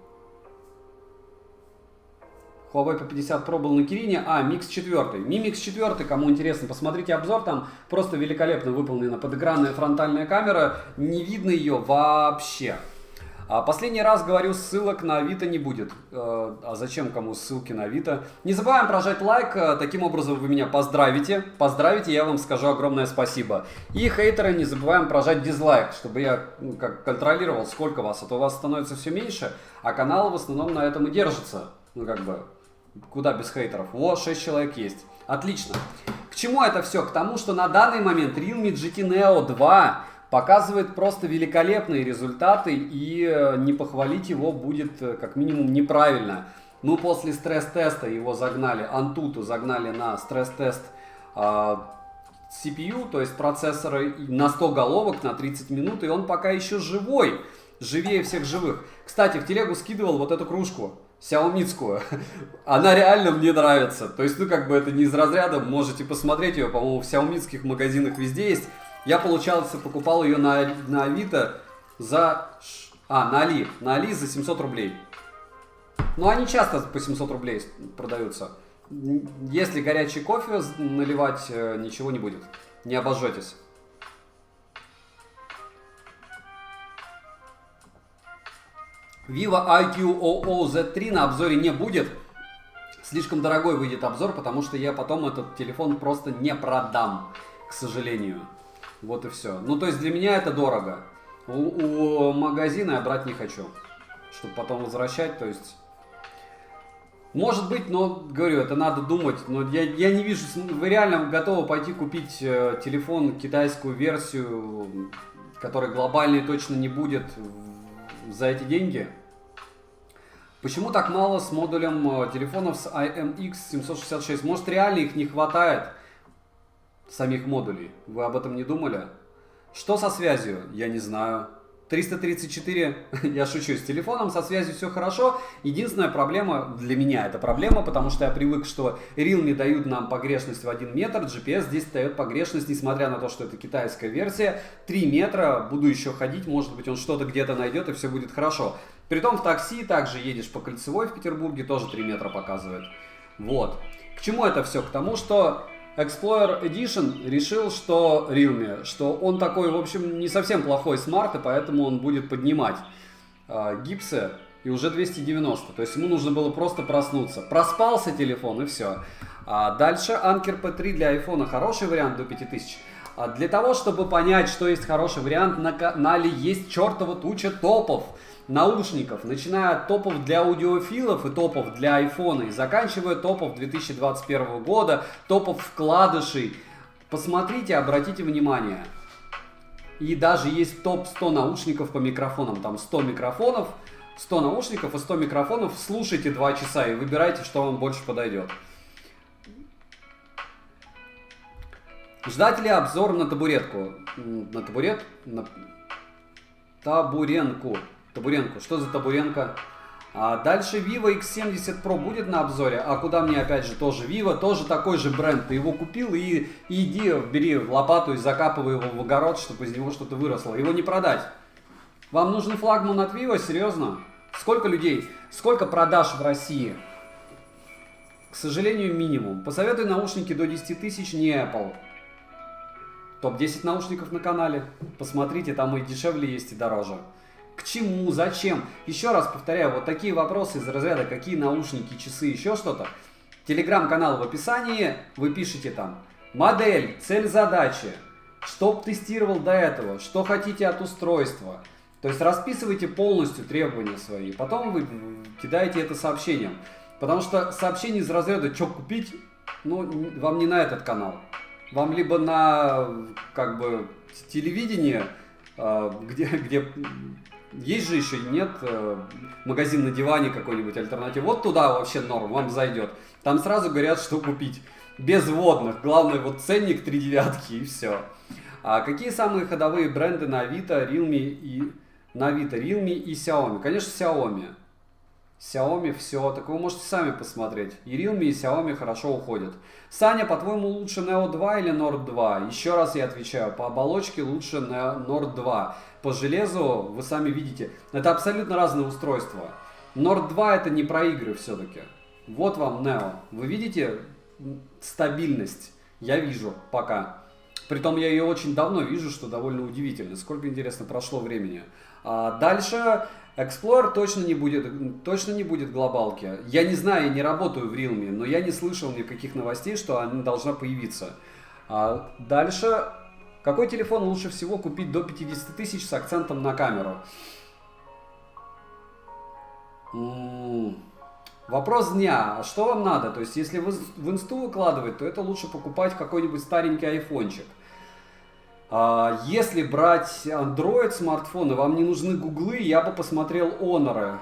Speaker 1: Huawei P50 Pro был на Kirin. Mix 4. Mi Mix 4, кому интересно, посмотрите обзор. Там просто великолепно выполнена подэкранная фронтальная камера. Не видно ее вообще. Последний раз говорю, ссылок на Авито не будет. А зачем кому ссылки на Авито? Не забываем прожать лайк, таким образом вы меня поздравите. Поздравите, я вам скажу огромное спасибо. И хейтеры, не забываем прожать дизлайк, чтобы я как контролировал, сколько вас. А то у вас становится все меньше, а канал в основном на этом и держится. Куда без хейтеров? Вот, 6 человек есть. Отлично. К чему это все? К тому, что на данный момент Realme GT Neo 2 показывает просто великолепные результаты, и не похвалить его будет как минимум неправильно. Мы после стресс-теста его загнали, Antutu загнали на стресс-тест CPU, то есть процессора на 100 головок на 30 минут, и он пока еще живой, живее всех живых. Кстати, в телегу скидывал вот эту кружку. Xiaomi'скую. Она реально мне нравится. То есть, это не из разряда, можете посмотреть ее, по-моему, в xiaomi'ских магазинах везде есть. Я, получается, покупал ее на Авито за... на Али за 700 рублей. Но они часто по 700 рублей продаются. Если горячий кофе наливать, ничего не будет. Не обожжетесь. Vivo IQ00 Z3 на обзоре не будет. Слишком дорогой выйдет обзор, потому что я потом этот телефон просто не продам, к сожалению. Вот и все. То есть для меня это дорого. У магазина я брать не хочу, чтобы потом возвращать, то есть... Может быть, но, говорю, это надо думать. Но я не вижу... Вы реально готовы пойти купить телефон, китайскую версию, которой глобальной точно не будет, за эти деньги? Почему так мало с модулем телефонов с IMX 766? Может, реально их не хватает, самих модулей? Вы об этом не думали? Что со связью? Я не знаю. 334, я шучу, с телефоном со связью все хорошо. Единственная проблема для меня, это проблема, потому что я привык, что Realme дают нам погрешность в 1 метр, GPS здесь дает погрешность, несмотря на то, что это китайская версия, 3 метра, буду еще ходить, может быть он что-то где-то найдет и все будет хорошо. Притом в такси также едешь по Кольцевой в Петербурге, тоже 3 метра показывает. Вот. К чему это все? К тому, что Explorer Edition решил, что Realme, что он такой, в общем, не совсем плохой смарт, и поэтому он будет поднимать гипсы, и уже 290. То есть ему нужно было просто проснуться. Проспался телефон, и все. Дальше Anker P3 для iPhone хороший вариант до 5000. Для того, чтобы понять, что есть хороший вариант, на канале есть чертова туча топов наушников, начиная от топов для аудиофилов и топов для айфона, и заканчивая топов 2021 года, топов вкладышей. Посмотрите, обратите внимание. И даже есть топ 100 наушников по микрофонам. Там 100 микрофонов, 100 наушников и 100 микрофонов. Слушайте 2 часа и выбирайте, что вам больше подойдет. Ждать ли обзор на табуретку? Табуренку. Что за табуренка? Дальше Vivo X70 Pro будет на обзоре. А куда мне опять же тоже Vivo? Тоже такой же бренд. Ты его купил и иди, бери лопату и закапывай его в огород, чтобы из него что-то выросло. Его не продать. Вам нужен флагман от Vivo? Серьезно? Сколько людей? Сколько продаж в России? К сожалению, минимум. Посоветуй наушники до 10 тысяч, не Apple. Топ-10 наушников на канале. Посмотрите, там и дешевле есть, и дороже. К чему? Зачем? Еще раз повторяю, вот такие вопросы из разряда, какие наушники, часы, еще что-то. Телеграм-канал в описании, вы пишите там модель, цель задачи, что тестировал до этого, что хотите от устройства. То есть расписывайте полностью требования свои, потом вы кидаете это сообщением. Потому что сообщение из разряда «что купить», вам не на этот канал. Вам либо на телевидение, где есть же еще, нет, магазин на диване какой-нибудь альтернатив. Вот туда вообще норм, вам зайдет. Там сразу говорят, что купить. Без вводных. Главное, вот ценник 3 девятки и все. Какие самые ходовые бренды на Авито, Realme и Xiaomi? Конечно, Xiaomi. Xiaomi все, так вы можете сами посмотреть. И Realme, и Xiaomi хорошо уходят. Саня, по-твоему, лучше Neo 2 или Nord 2? Еще раз я отвечаю, по оболочке лучше Nord 2. По железу, вы сами видите, это абсолютно разные устройства. Nord 2 это не про игры все-таки. Вот вам Neo. Вы видите стабильность? Я вижу пока. Притом я ее очень давно вижу, что довольно удивительно. Сколько, интересно, прошло времени. Дальше Explorer точно не будет глобалки. Я не знаю, я не работаю в Realme, но я не слышал никаких новостей, что она должна появиться. Дальше, какой телефон лучше всего купить до 50 тысяч с акцентом на камеру? Вопрос дня. А что вам надо? То есть, если вы в инсту выкладывать, то это лучше покупать какой-нибудь старенький айфончик. Если брать Android смартфоны, вам не нужны гуглы, я бы посмотрел Honor.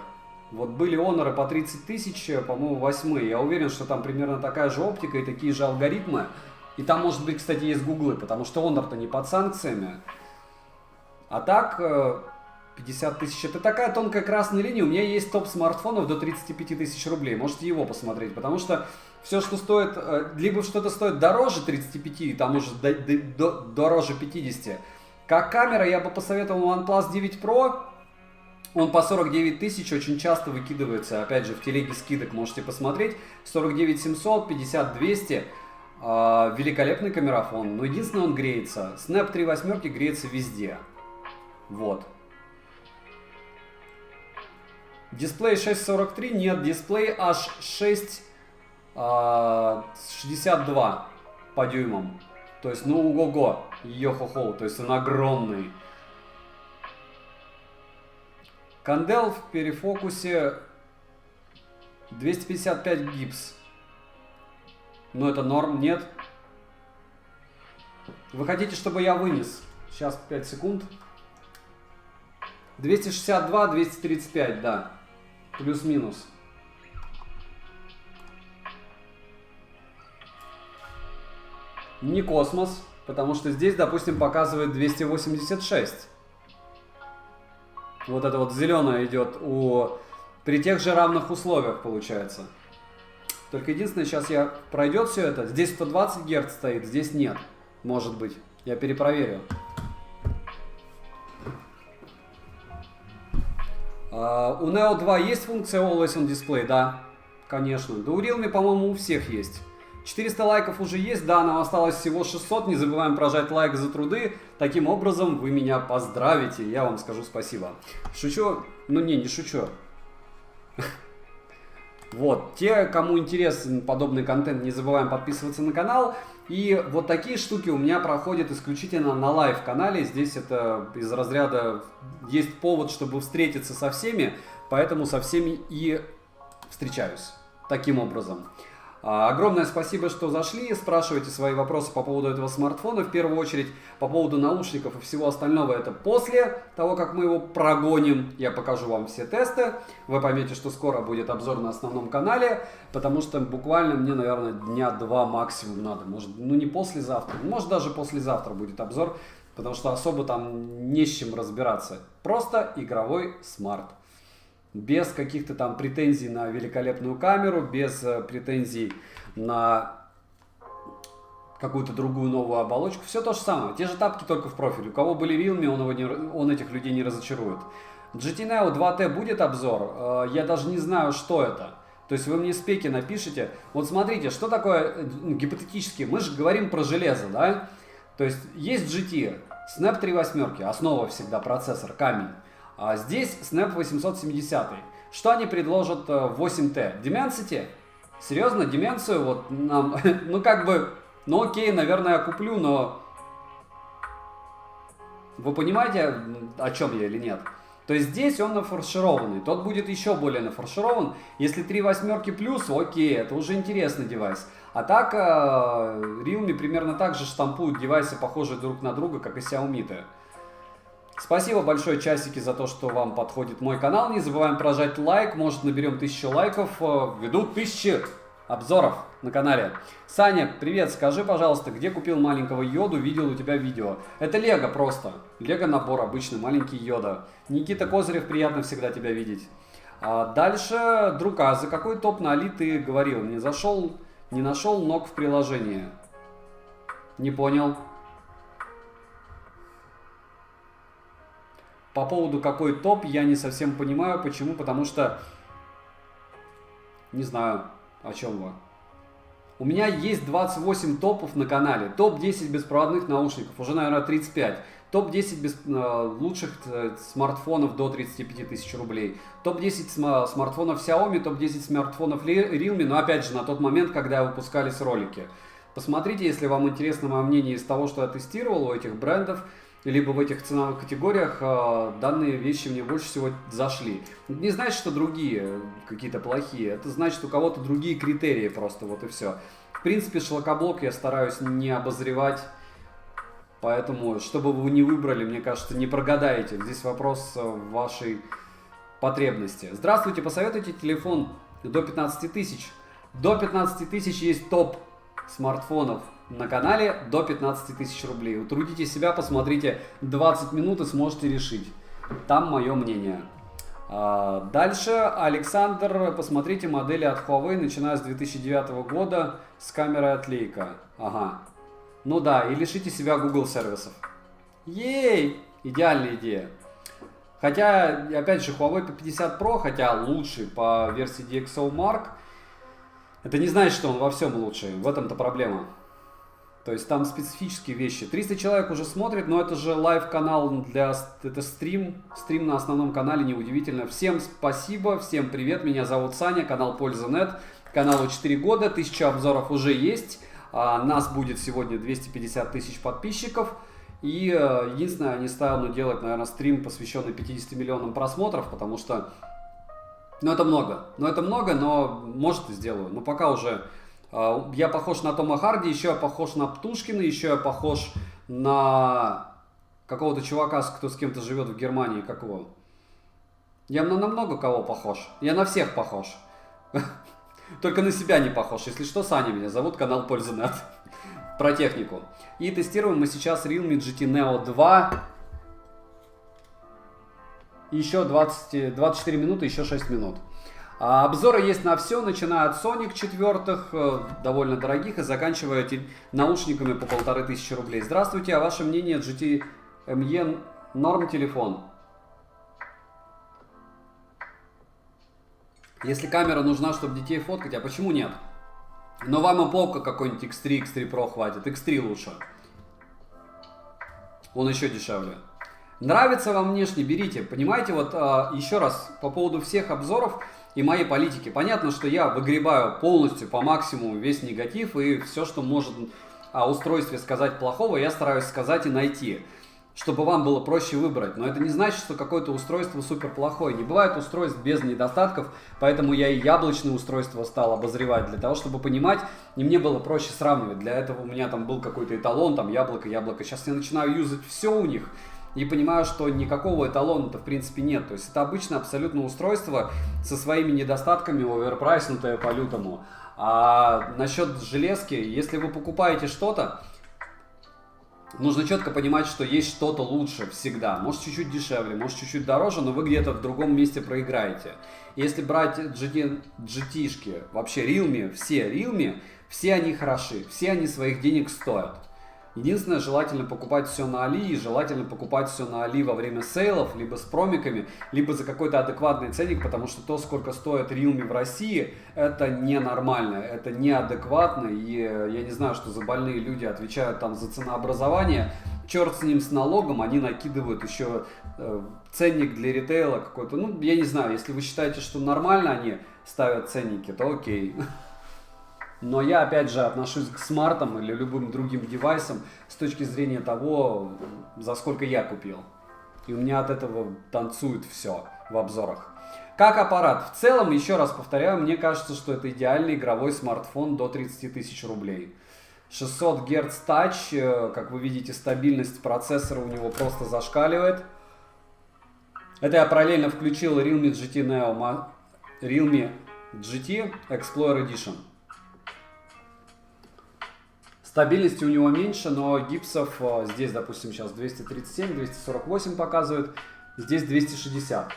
Speaker 1: Вот были Honor по 30 тысяч, по-моему, 8. Я уверен, что там примерно такая же оптика и такие же алгоритмы. И там, может быть, кстати, есть гуглы, потому что Honor-то не под санкциями. А так, 50 тысяч, это такая тонкая красная линия. У меня есть топ смартфонов до 35 тысяч рублей. Можете его посмотреть, потому что все, что стоит, либо что-то стоит дороже 35, там уже дороже 50. Как камера, я бы посоветовал OnePlus 9 Pro. Он по 49 тысяч очень часто выкидывается. Опять же, в телеге скидок можете посмотреть. 49 700, 50 200. Великолепный камерафон. Но единственное, он греется. Snap 3 восьмерки греется везде. Вот. Дисплей 6.43, нет, дисплей аж 6.62 по дюймам. То есть, ну, ого-го, йо-хо-хо, то есть он огромный. Кандел в перефокусе 255 гипс. Но это норм, нет? Вы хотите, чтобы я вынес? Сейчас 5 секунд. 262, 235, да. Плюс-минус. Не космос, потому что здесь, допустим, показывает 286. Вот это вот зеленое идет при тех же равных условиях, получается. Только единственное, сейчас пройдет все это. Здесь 120 Гц стоит, здесь нет. Может быть. Я перепроверю. У Neo 2 есть функция Always on Display? Да, конечно. Да у Realme, по-моему, у всех есть. 400 лайков уже есть, да, нам осталось всего 600. Не забываем прожать лайк за труды. Таким образом, вы меня поздравите. Я вам скажу спасибо. Шучу? Ну не шучу. Вот, те, кому интересен подобный контент, не забываем подписываться на канал. И вот такие штуки у меня проходят исключительно на лайв-канале. Здесь это из разряда есть повод, чтобы встретиться со всеми, поэтому со всеми и встречаюсь таким образом. Огромное спасибо, что зашли, спрашивайте свои вопросы по поводу этого смартфона. В первую очередь по поводу наушников и всего остального, это после того, как мы его прогоним. Я покажу вам все тесты. Вы поймете, что скоро будет обзор на основном канале, потому что буквально мне, наверное, дня 2 максимум надо. Может, ну не послезавтра, может даже послезавтра будет обзор, потому что особо там не с чем разбираться. Просто игровой смарт. Без каких-то там претензий на великолепную камеру, без претензий на какую-то другую новую оболочку. Все то же самое. Те же тапки, только в профиль. У кого были Realme, он этих людей не разочарует. GT Neo 2T будет обзор? Я даже не знаю, что это. То есть вы мне в спеке напишите. Вот смотрите, что такое гипотетически. Мы же говорим про железо, да? То есть есть GT, Snap 3 восьмерки, основа всегда процессор, камень. А здесь Snap 870. Что они предложат в 8T? Dimensity? Серьезно, Dimensity вот нам, ну как бы, ну окей, наверное, я куплю, но вы понимаете, о чем я или нет? То есть здесь он нафаршированный, тот будет еще более нафарширован. Если 3 восьмерки плюс, окей, это уже интересный девайс. А так, Realme примерно так же штампуют девайсы, похожие друг на друга, как и Xiaomi-то. Спасибо большое, часики, за то, что вам подходит мой канал. Не забываем прожать лайк. Может, наберем 1000 лайков. Введу 1000 обзоров на канале. Саня, привет. Скажи, пожалуйста, где купил маленького йоду? Видел у тебя видео. Это Лего просто. Лего набор обычный, маленький йода. Никита Козырев, приятно всегда тебя видеть. Дальше, Друга, за какой топ на Али ты говорил? Не нашел ног в приложении. Не понял. По поводу какой топ, я не совсем понимаю. Почему? Потому что не знаю, о чем вы. У меня есть 28 топов на канале. Топ-10 беспроводных наушников, уже, наверное, 35. Топ-10 лучших смартфонов до 35 тысяч рублей. Топ-10 смартфонов Xiaomi, топ-10 смартфонов Realme, но опять же на тот момент, когда выпускались ролики. Посмотрите, если вам интересно мое мнение из того, что я тестировал у этих брендов, либо в этих ценовых категориях, данные вещи мне больше всего зашли. Это не значит, что другие какие-то плохие, это значит, у кого-то другие критерии просто, вот и все. В принципе, шлакоблок я стараюсь не обозревать, поэтому, чтобы вы не выбрали, мне кажется, не прогадаете. Здесь вопрос вашей потребности. Здравствуйте, посоветуйте телефон до 15 тысяч. До 15 тысяч есть топ смартфонов на канале до 15 тысяч рублей. Утрудите себя, посмотрите 20 минут и сможете решить. Там мое мнение. Дальше, Александр, посмотрите модели от Huawei, начиная с 2009 года с камерой отлейка. Ага. Ну да, и лишите себя Google сервисов. Ей! Идеальная идея. Хотя, опять же, Huawei P50 Pro, хотя лучший по версии DxO Mark, это не значит, что он во всем лучший. В этом-то проблема. То есть там специфические вещи. 300 человек уже смотрит, но это же лайв-канал, это стрим на основном канале, неудивительно. Всем спасибо, всем привет, меня зовут Саня, канал Польза.нет, каналу 4 года, 1000 обзоров уже есть. Нас будет сегодня 250 тысяч подписчиков. И единственное, я не стал делать, наверное, стрим, посвященный 50 миллионам просмотров, потому что... Ну, это много, но может и сделаю. Но пока уже я похож на Тома Харди, еще я похож на Птушкина, еще я похож на какого-то чувака, кто с кем-то живет в Германии, как его. Я на много кого похож. Я на всех похож. Только на себя не похож. Если что, Саня меня зовут, канал Польза.нет. Про технику. И тестируем мы сейчас Realme GT Neo 2. Еще 24 минуты, еще 6 минут. Обзоры есть на все, начиная от Sonic 4, довольно дорогих, и заканчивая наушниками по 1500 рублей. Здравствуйте, а ваше мнение, GT ME норм телефон? Если камера нужна, чтобы детей фоткать, а почему нет? Но вам и полка какой-нибудь X3, X3 Pro хватит, X3 лучше. Он еще дешевле. Нравится вам внешне, берите. Понимаете, вот еще раз по поводу всех обзоров и моей политики. Понятно, что я выгребаю полностью по максимуму весь негатив, и все, что может о устройстве сказать плохого, я стараюсь сказать и найти, чтобы вам было проще выбрать. Но это не значит, что какое-то устройство супер плохое. Не бывает устройств без недостатков, поэтому я и яблочные устройства стал обозревать, для того, чтобы понимать, и мне было проще сравнивать. Для этого у меня там был какой-то эталон, там яблоко. Сейчас я начинаю юзать все у них, и понимаю, что никакого эталона-то в принципе нет. То есть это обычно абсолютно устройство со своими недостатками, оверпрайснутое по-лютому. А насчет железки, если вы покупаете что-то, нужно четко понимать, что есть что-то лучше всегда. Может чуть-чуть дешевле, может чуть-чуть дороже, но вы где-то в другом месте проиграете. Если брать GT-шки, вообще Realme, все они хороши, все они своих денег стоят. Единственное, желательно покупать все на Али, и желательно покупать все на Али во время сейлов, либо с промиками, либо за какой-то адекватный ценник, потому что то, сколько стоит Realme в России, это ненормально, это неадекватно, и я не знаю, что за больные люди отвечают там за ценообразование. Черт с ним, с налогом, они накидывают еще ценник для ритейла какой-то. Ну, я не знаю, если вы считаете, что нормально они ставят ценники, то окей. Но я, опять же, отношусь к смартам или любым другим девайсам с точки зрения того, за сколько я купил. И у меня от этого танцует все в обзорах. Как аппарат? В целом, еще раз повторяю, мне кажется, что это идеальный игровой смартфон до 30 тысяч рублей. 600 Гц Touch, как вы видите, стабильность процессора у него просто зашкаливает. Это я параллельно включил Realme GT Neo, Realme GT Explorer Edition. Стабильности у него меньше, но гипсов здесь, допустим, сейчас 237, 248 показывает, здесь 260.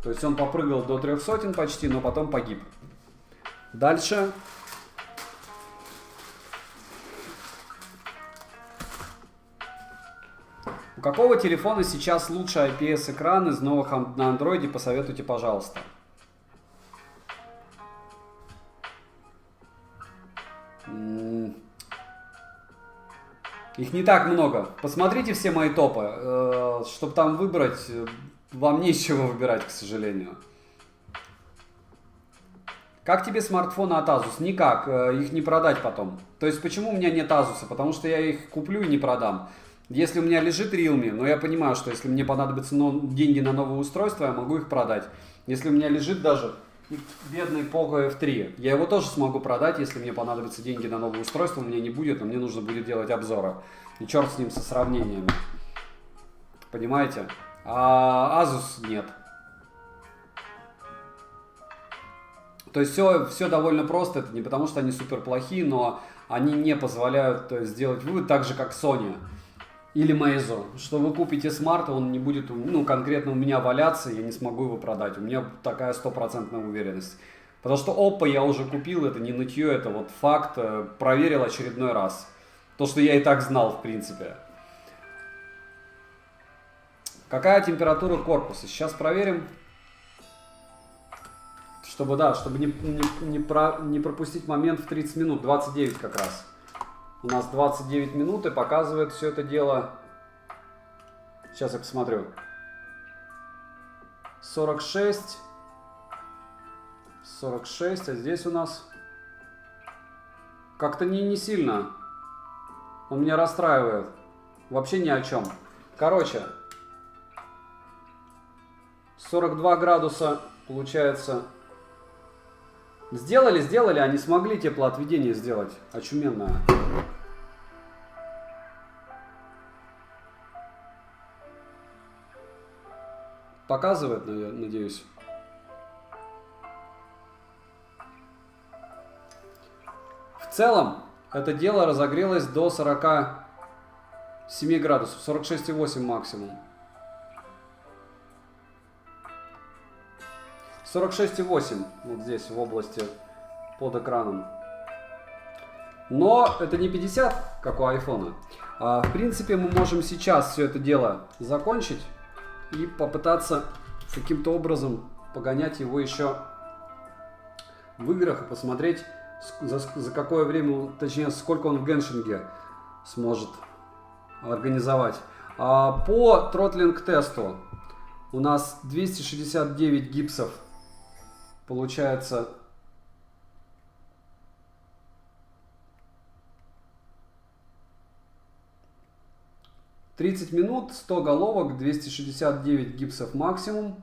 Speaker 1: То есть он попрыгал до 300 почти, но потом погиб. Дальше. У какого телефона сейчас лучше IPS-экран из новых на Android? Посоветуйте, пожалуйста. Их не так много. Посмотрите все мои топы. Чтобы там выбрать, вам нечего выбирать, к сожалению. Как тебе смартфоны от Asus? Никак. Их не продать потом. То есть почему у меня нет Asus? Потому что я их куплю и не продам. Если у меня лежит Realme, но я понимаю, что если мне понадобятся деньги на новое устройство, я могу их продать. Если у меня лежит даже бедный Poco F3, я его тоже смогу продать, если мне понадобятся деньги на новое устройство, у меня не будет, но мне нужно будет делать обзоры. И черт с ним, со сравнениями. Понимаете? А Asus нет. То есть все довольно просто, это не потому что они супер плохие, но они не позволяют сделать вывод так же, как Sony или Meizu, что вы купите смарт, он не будет, ну, конкретно у меня валяться, я не смогу его продать. У меня такая стопроцентная уверенность. Потому что Oppo я уже купил, это не нытье, это вот факт, проверил очередной раз. То, что я и так знал, в принципе. Какая температура корпуса? Сейчас проверим. Чтобы не пропустить момент в 30 минут, 29 как раз. У нас 29 минут и показывает все это дело. Сейчас я посмотрю. 46. 46, а здесь у нас как-то не сильно. Он меня расстраивает. Вообще ни о чем. Короче, 42 градуса получается. Сделали, а не смогли теплоотведение сделать. Очуменное. Показывает, надеюсь. В целом, это дело разогрелось до 47 градусов, 46,8 максимум. 46,8 вот здесь, в области под экраном. Но это не 50, как у айфона. В принципе, мы можем сейчас все это дело закончить и попытаться каким-то образом погонять его еще в играх и посмотреть, за какое время, точнее, сколько он в геншинге сможет организовать. По тротлинг тесту у нас 269 гипсов получается. «30 минут, 100 головок, 269 гипсов максимум,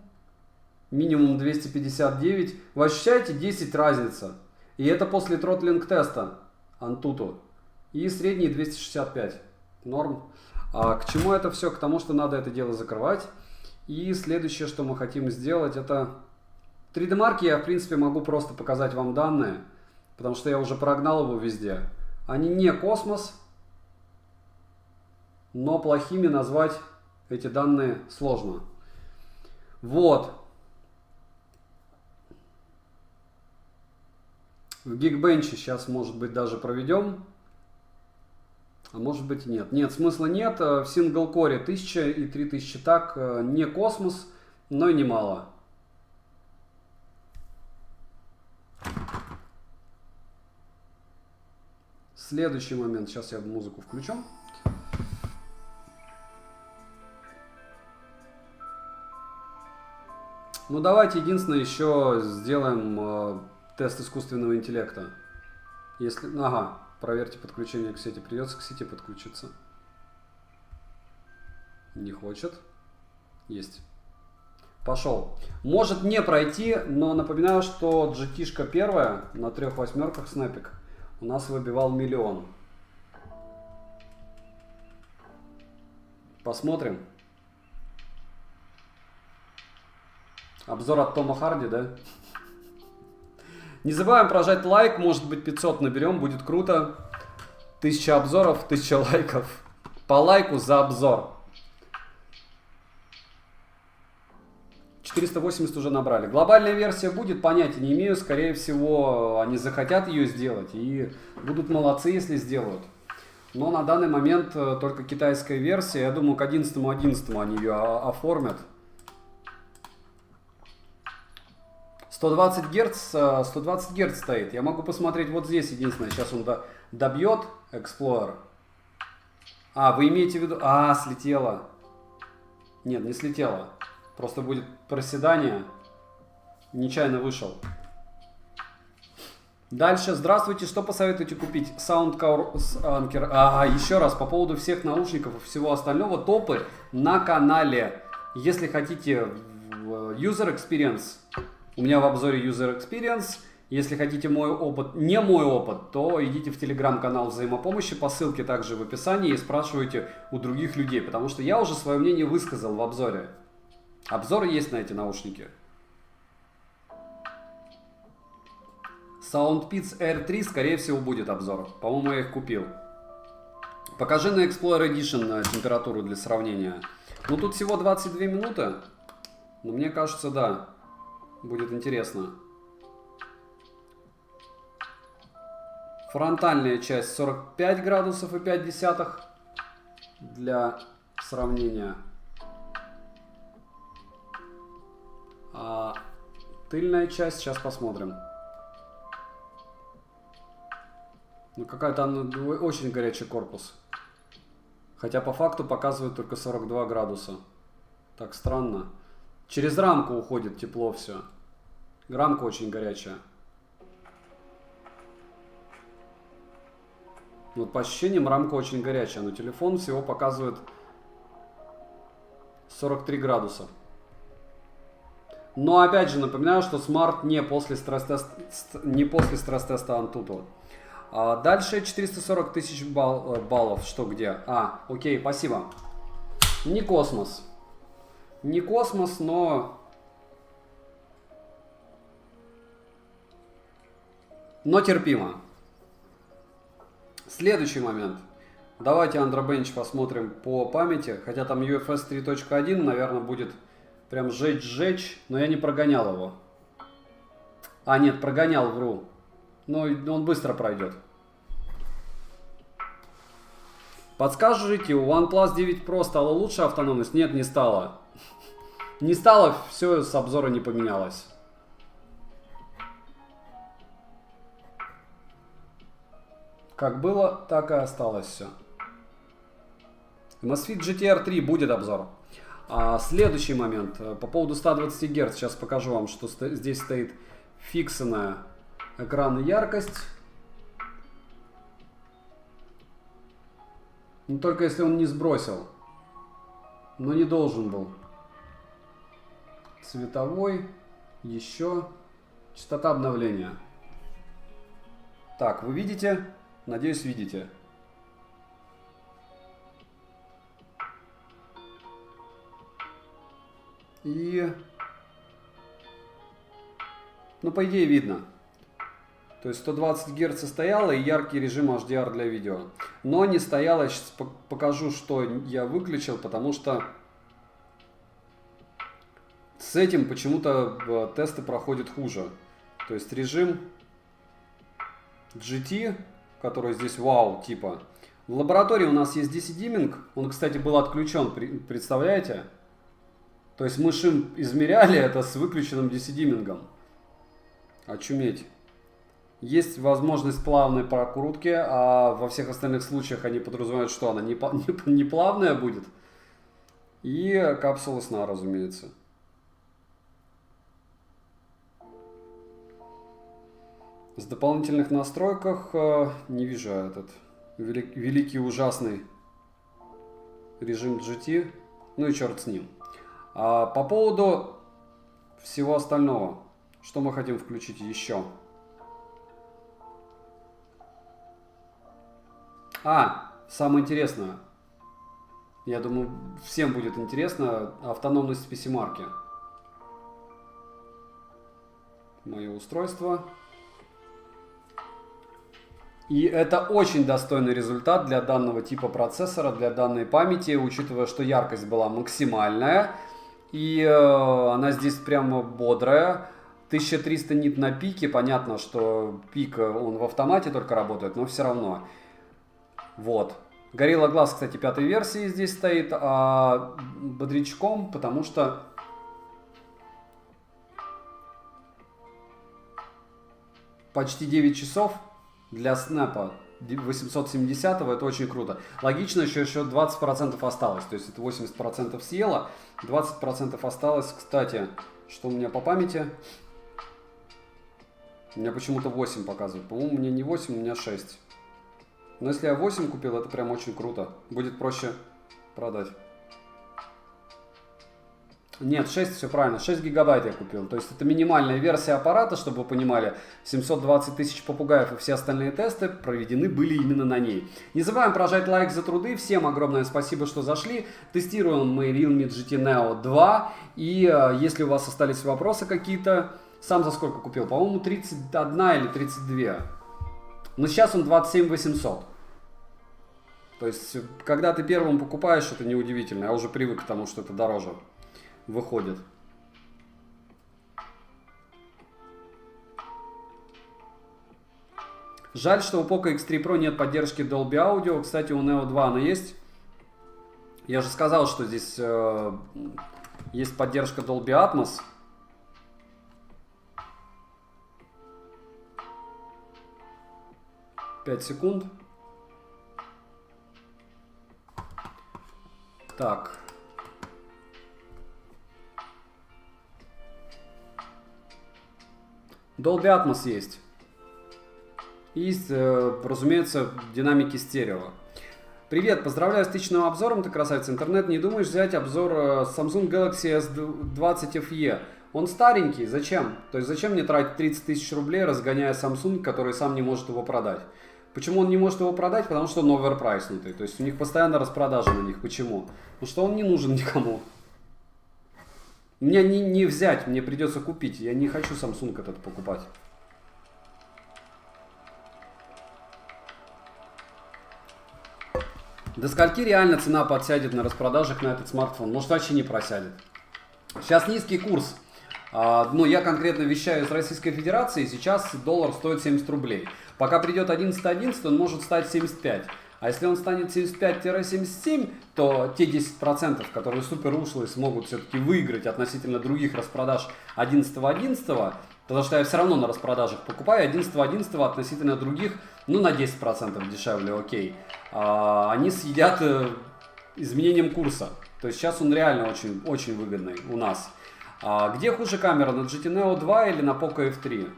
Speaker 1: минимум 259. Вы ощущаете 10 разница? И это после тротлинг теста Antutu. И средний 265. Норм. К чему это все? К тому, что надо это дело закрывать. И следующее, что мы хотим сделать, это 3D Mark. Я, в принципе, могу просто показать вам данные, потому что я уже прогнал его везде. Они не космос, но плохими назвать эти данные сложно. Вот. В Geekbench сейчас, может быть, даже проведем. А может быть, нет. Нет, смысла нет. В Single Core 1000 и 3000 так. Не космос, но и немало. Следующий момент. Сейчас я музыку включу. Ну, давайте единственное еще сделаем тест искусственного интеллекта. Если, ага, проверьте подключение к сети. Придется к сети подключиться. Не хочет. Есть. Пошел. Может не пройти, но напоминаю, что GT-шка первая на 3 восьмерках Snappic у нас выбивал 1 000 000. Посмотрим. Обзор от Тома Харди, да? Не забываем прожать лайк, может быть 500 наберем, будет круто. 1000 обзоров, 1000 лайков. По лайку за обзор. 480 уже набрали. Глобальная версия будет, понятия не имею. Скорее всего, они захотят ее сделать и будут молодцы, если сделают. Но на данный момент только китайская версия. Я думаю, к 11.11 они ее оформят. 120 Гц, 120 Гц стоит. Я могу посмотреть вот здесь, единственное. Сейчас он добьет Explorer. А, вы имеете в виду... А, слетело. Нет, не слетело. Просто будет проседание. Нечаянно вышел. Дальше. Здравствуйте. Что посоветуете купить? Soundcore Anker. Еще раз, по поводу всех наушников и всего остального. Топы на канале. Если хотите User Experience, у меня в обзоре User Experience. Если хотите мой опыт, не мой опыт, то идите в телеграм-канал взаимопомощи, по ссылке также в описании, и спрашивайте у других людей, потому что я уже свое мнение высказал в обзоре. Обзоры есть на эти наушники. SoundPeats R3, скорее всего, будет обзор. По-моему, я их купил. Покажи на Explorer Edition температуру для сравнения. Ну, тут всего 22 минуты. Но мне кажется, да, будет интересно. Фронтальная часть 45 градусов и 5 десятых для сравнения. А тыльная часть, сейчас посмотрим. Ну, какая-то она очень горячий корпус. Хотя по факту показывает только 42 градуса. Так странно. Через рамку уходит тепло все. Рамка очень горячая. Вот по ощущениям рамка очень горячая, но телефон всего показывает 43 градуса. Но опять же напоминаю, что Smart не после стресс-теста Antutu. Дальше 440 тысяч баллов. Что где? Окей, спасибо. Не космос. Не космос, но терпимо. Следующий момент. Давайте Underbench посмотрим по памяти. Хотя там UFS 3.1, наверное, будет прям жечь, но я не прогонял его. Нет, прогонял, вру. Но он быстро пройдет. Подскажите, у OnePlus 9 Pro стала лучше автономность? Нет, не стало. Не стало, все с обзора не поменялось. Как было, так и осталось все. Amazfit GTR 3 будет обзор. Следующий момент. По поводу 120 Гц. Сейчас покажу вам, что здесь стоит фиксанная экранная яркость. Но только если он не сбросил. Но не должен был. Цветовой. Еще. Частота обновления. Так, вы видите? Надеюсь, видите. И... ну, по идее, видно. То есть 120 Гц стояло и яркий режим HDR для видео. Но не стояло, я сейчас покажу, что я выключил, потому что с этим почему-то тесты проходят хуже. То есть режим GT, который здесь вау, типа. В лаборатории у нас есть DC-димминг. Он, кстати, был отключен, представляете? То есть мы шим измеряли это с выключенным DC-диммингом. Очуметь. Есть возможность плавной прокрутки, а во всех остальных случаях они подразумевают, что она не плавная будет. И капсула сна, разумеется. В дополнительных настройках не вижу этот великий ужасный режим GT. Ну и черт с ним. По поводу всего остального, что мы хотим включить еще? Самое интересное. Я думаю, всем будет интересно. Автономность PC-марки. Мое устройство. И это очень достойный результат для данного типа процессора, для данной памяти, учитывая, что яркость была максимальная. И она здесь прямо бодрая. 1300 нит на пике. Понятно, что пик он в автомате только работает, но все равно. Вот. Gorilla Glass, кстати, 5-й версии здесь стоит, а бодрячком, потому что почти 9 часов для снэпа 870, это очень круто. Логично, еще 20% осталось, то есть это 80% съело, 20% осталось. Кстати, что у меня по памяти? У меня почему-то 8 показывает. По-моему, у меня не 8, у меня 6. Но если я 8 купил, это прям очень круто. Будет проще продать. Нет, 6, все правильно. 6 гигабайт я купил. То есть это минимальная версия аппарата, чтобы вы понимали. 720 тысяч попугаев и все остальные тесты проведены были именно на ней. Не забываем прожать лайк за труды. Всем огромное спасибо, что зашли. Тестируем мы Realme GT Neo 2. И если у вас остались вопросы какие-то... Сам за сколько купил? По-моему, 31 или 32. Но сейчас он 27 800. То есть, когда ты первым покупаешь, это неудивительно. Я уже привык к тому, что это дороже выходит. Жаль, что у Poco X3 Pro нет поддержки Dolby Audio. Кстати, у Neo 2 она есть. Я же сказал, что здесь есть поддержка Dolby Atmos. Пять секунд. Так. Dolby Atmos есть. И, разумеется, динамики стерео. Привет, поздравляю с тысячным обзором, ты красавица. Интернет, не думаешь взять обзор Samsung Galaxy S20 FE? Он старенький, зачем? То есть зачем мне тратить 30 тысяч рублей, разгоняя Samsung, который сам не может его продать? Почему он не может его продать? Потому что он оверпрайснутый. То есть у них постоянно распродажи на них. Почему? Потому что он не нужен никому. Мне не взять, мне придется купить. Я не хочу Samsung этот покупать. До скольки реально цена подсядет на распродажах на этот смартфон? Может, вообще не просядет. Сейчас низкий курс. Но я конкретно вещаю из Российской Федерации. Сейчас доллар стоит 70 рублей. Пока придет 11.11, он может стать 75. А если он станет 75-77, то те 10%, которые супер ушлые, смогут все-таки выиграть относительно других распродаж 11.11, потому что я все равно на распродажах покупаю, 11.11 относительно других, ну, на 10% дешевле, окей. Они съедят изменением курса. То есть сейчас он реально очень, очень выгодный у нас. Где хуже камера, на GT Neo 2 или на Poco F3?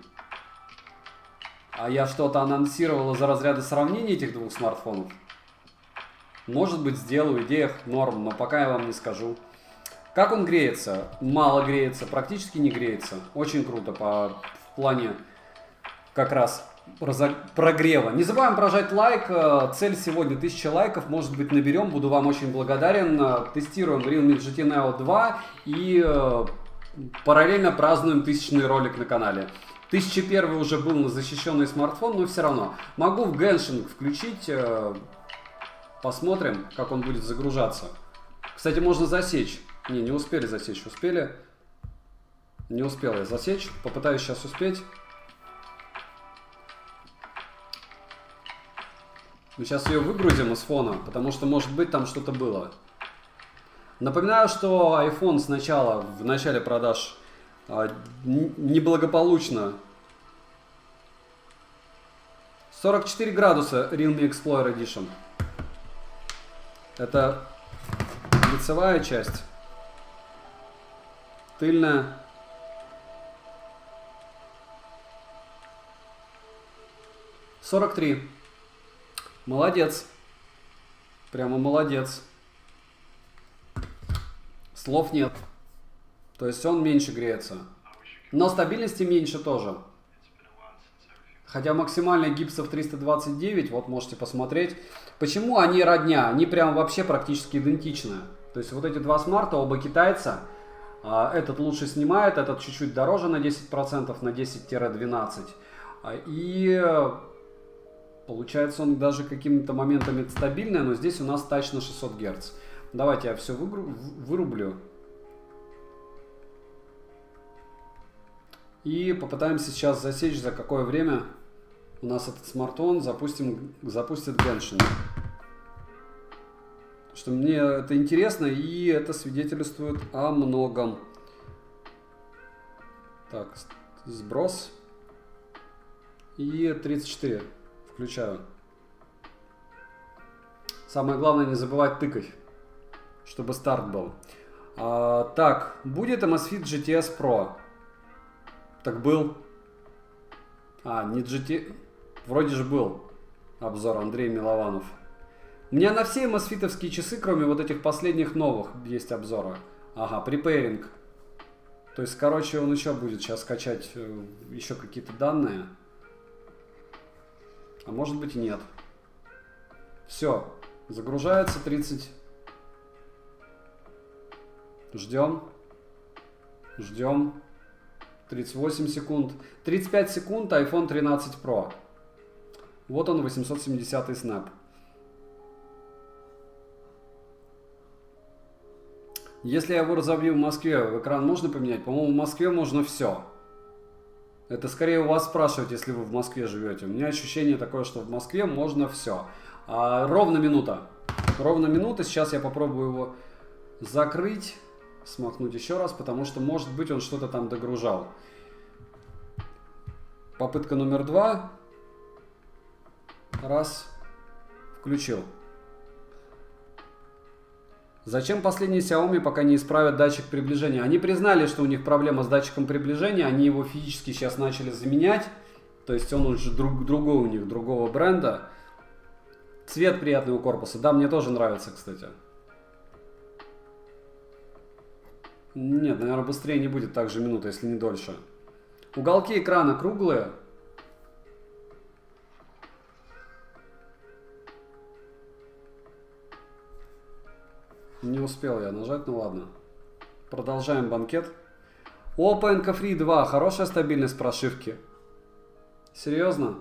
Speaker 1: А я что-то анонсировал из-за разряда сравнения этих двух смартфонов? Может быть, сделаю, идеях норм, но пока я вам не скажу. Как он греется? Мало греется, практически не греется. Очень круто в плане как раз прогрева. Не забываем прожать лайк. Цель сегодня 1000 лайков. Может быть, наберем. Буду вам очень благодарен. Тестируем Realme GT Neo 2 и параллельно празднуем 1000-й ролик на канале. 1001 уже был на защищенный смартфон, но все равно. Могу в Genshin включить. Посмотрим, как он будет загружаться. Кстати, можно засечь. Не успели засечь. Успели? Не успел я засечь. Попытаюсь сейчас успеть. Мы сейчас ее выгрузим из фона, потому что, может быть, там что-то было. Напоминаю, что iPhone сначала, в начале продаж, неблагополучно. 44 градуса Realme Explorer Edition. Это лицевая часть. Тыльная. — 43. Молодец. Прямо молодец. Слов нет. То есть он меньше греется. Но стабильности меньше тоже. Хотя максимальный гипсов 329, вот можете посмотреть. Почему они родня? Они прям вообще практически идентичны. То есть вот эти два смарта, оба китайца. Этот лучше снимает, этот чуть-чуть дороже на 10%, на 10-12. И получается он даже какими-то моментами стабильный, но здесь у нас тач на 600 Гц. Давайте я все вырублю. И попытаемся сейчас засечь, за какое время у нас этот смартфон запустит Genshin. Что мне это интересно, и это свидетельствует о многом. Так, сброс. И 34. Включаю. Самое главное не забывать тыкать, чтобы старт был. Так, будет Amazfit GTS Pro. Так был. Не GT... Вроде же был обзор Андрей Милованов. У меня на все Amazfit'овские часы, кроме вот этих последних новых, есть обзоры. Ага, препейринг. То есть, короче, он еще будет сейчас скачать еще какие-то данные. А может быть и нет. Все. Загружается 30. Ждем. Ждем. 38 секунд. 35 секунд, iPhone 13 Pro. Вот он, 870-й Snap. Если я его разобью в Москве, экран можно поменять? По-моему, в Москве можно все. Это скорее у вас спрашивать, если вы в Москве живете. У меня ощущение такое, что в Москве можно все. Ровно минута. Ровно минута. Сейчас я попробую его закрыть. Смахнуть еще раз, потому что, может быть, он что-то там догружал. Попытка номер 2. Раз. Включил. Зачем последние Xiaomi пока не исправят датчик приближения? Они признали, что у них проблема с датчиком приближения. Они его физически сейчас начали заменять. То есть он уже другой у них, другого бренда. Цвет приятный у корпуса. Да, мне тоже нравится, кстати. Нет, наверное, быстрее не будет, так же минута, если не дольше. Уголки экрана круглые. Не успел я нажать, ну ладно. Продолжаем банкет. Oppo Enco Free 2. Хорошая стабильность прошивки. Серьезно?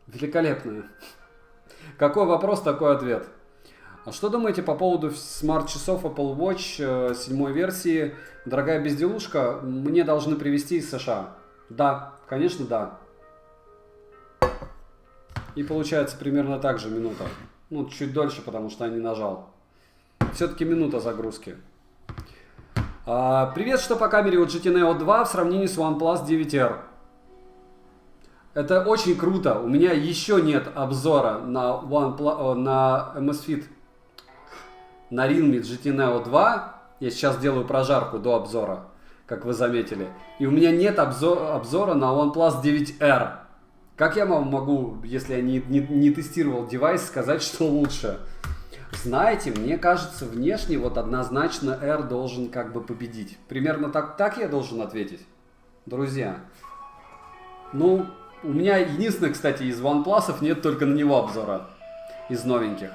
Speaker 1: Великолепная. Какой вопрос, такой ответ. А что думаете по поводу смарт-часов Apple Watch 7 версии? Дорогая безделушка, мне должны привезти из США. Да, конечно, да. И получается примерно так же минута. Ну, чуть дольше, потому что я не нажал. Все-таки минута загрузки. Привет, что по камере у GT Neo 2 в сравнении с OnePlus 9R? Это очень круто. У меня еще нет обзора на Amazfit, на Realme GT Neo 2. Я сейчас делаю прожарку до обзора, как вы заметили. И у меня нет обзора на OnePlus 9R. Как я могу, если я не тестировал девайс, сказать, что лучше? Знаете, мне кажется, внешне вот однозначно R должен как бы победить. Примерно так я должен ответить. Друзья. Ну, у меня единственное, кстати, из OnePlus нет только на него обзора. Из новеньких.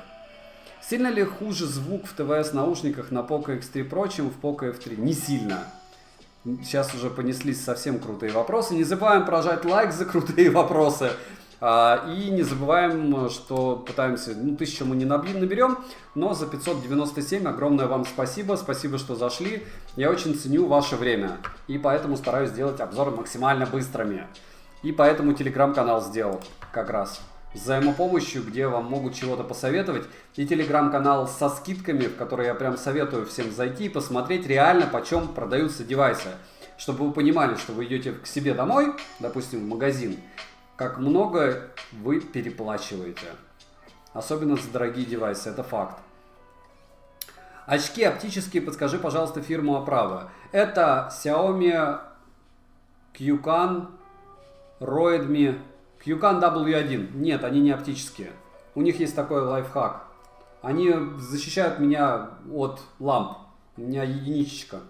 Speaker 1: Сильно ли хуже звук в ТВС наушниках на Poco X3 Pro, чем в Poco F3? Не сильно. Сейчас уже понеслись совсем крутые вопросы. Не забываем прожать лайк за крутые вопросы. И не забываем, что пытаемся, 1000 мы не наберем, но за 597 огромное вам спасибо. Спасибо, что зашли. Я очень ценю ваше время. И поэтому стараюсь делать обзоры максимально быстрыми. И поэтому телеграм-канал сделал как раз с взаимопомощью, где вам могут чего-то посоветовать. И телеграм-канал со скидками, в который я прям советую всем зайти и посмотреть реально, почем продаются девайсы. Чтобы вы понимали, что вы идете к себе домой, допустим, в магазин, как много вы переплачиваете. Особенно за дорогие девайсы, это факт. Очки оптические, подскажи, пожалуйста, фирму оправы. Это Xiaomi Qcan Redmi Qcan W1. Нет, они не оптические. У них есть такой лайфхак. Они защищают меня от ламп. У меня единичка.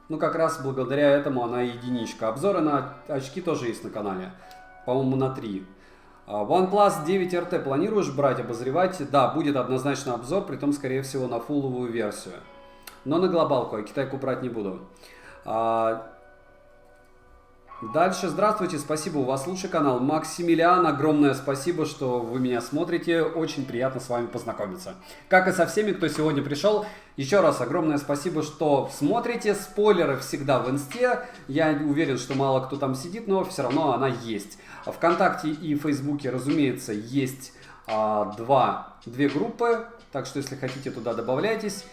Speaker 1: Ну, как раз благодаря этому она единичка. Обзоры на очки тоже есть на канале. По-моему, на 3. OnePlus 9 RT планируешь брать, обозревать? Да, будет однозначно обзор, притом, скорее всего, на фулловую версию. Но на глобалку, я китайку брать не буду. Дальше, здравствуйте, спасибо, у вас лучший канал. Максимилиан, огромное спасибо, что вы меня смотрите, очень приятно с вами познакомиться. Как и со всеми, кто сегодня пришел, еще раз огромное спасибо, что смотрите. Спойлеры всегда в инсте, я уверен, что мало кто там сидит, но все равно она есть. ВКонтакте и в Фейсбуке, разумеется, есть две группы, так что если хотите, туда добавляйтесь.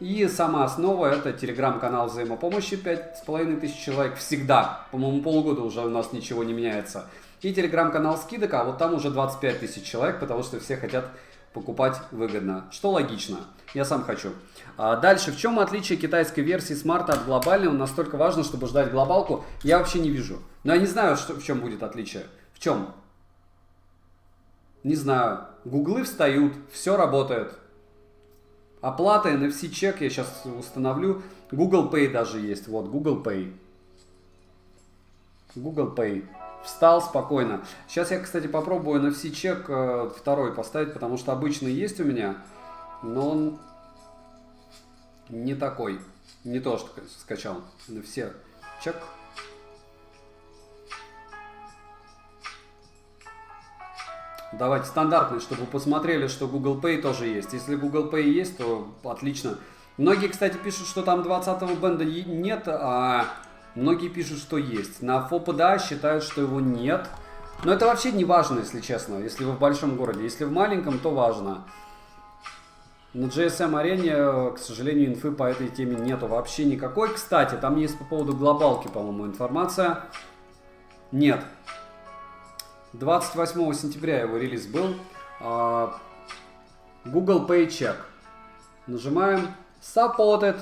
Speaker 1: И сама основа это телеграм-канал взаимопомощи, 5500 человек всегда. По-моему, полгода уже у нас ничего не меняется. И телеграм-канал скидок, а вот там уже 25 тысяч человек, потому что все хотят покупать выгодно. Что логично. Я сам хочу. Дальше, в чем отличие китайской версии смарта от глобальной? Он настолько важен, чтобы ждать глобалку. Я вообще не вижу. Но я не знаю, в чем будет отличие. В чем? Не знаю. Гуглы встают, все работает. Оплата, NFC чек я сейчас установлю. Google Pay даже есть. Вот, Google Pay. Google Pay. Встал спокойно. Сейчас я, кстати, попробую NFC чек второй поставить, потому что обычный есть у меня, но он не такой. Не то, что скачал. NFC чек. Давайте стандартный, чтобы вы посмотрели, что Google Pay тоже есть. Если Google Pay есть, то отлично. Многие, кстати, пишут, что там 20-го бенда нет, а многие пишут, что есть. На FOPDA считают, что его нет. Но это вообще не важно, если честно, если вы в большом городе. Если в маленьком, то важно. На GSM-арене, к сожалению, инфы по этой теме нету вообще никакой. Кстати, там есть по поводу глобалки, по-моему, информация. Нет. 28 сентября его релиз был. Google Pay Check. Нажимаем Supported.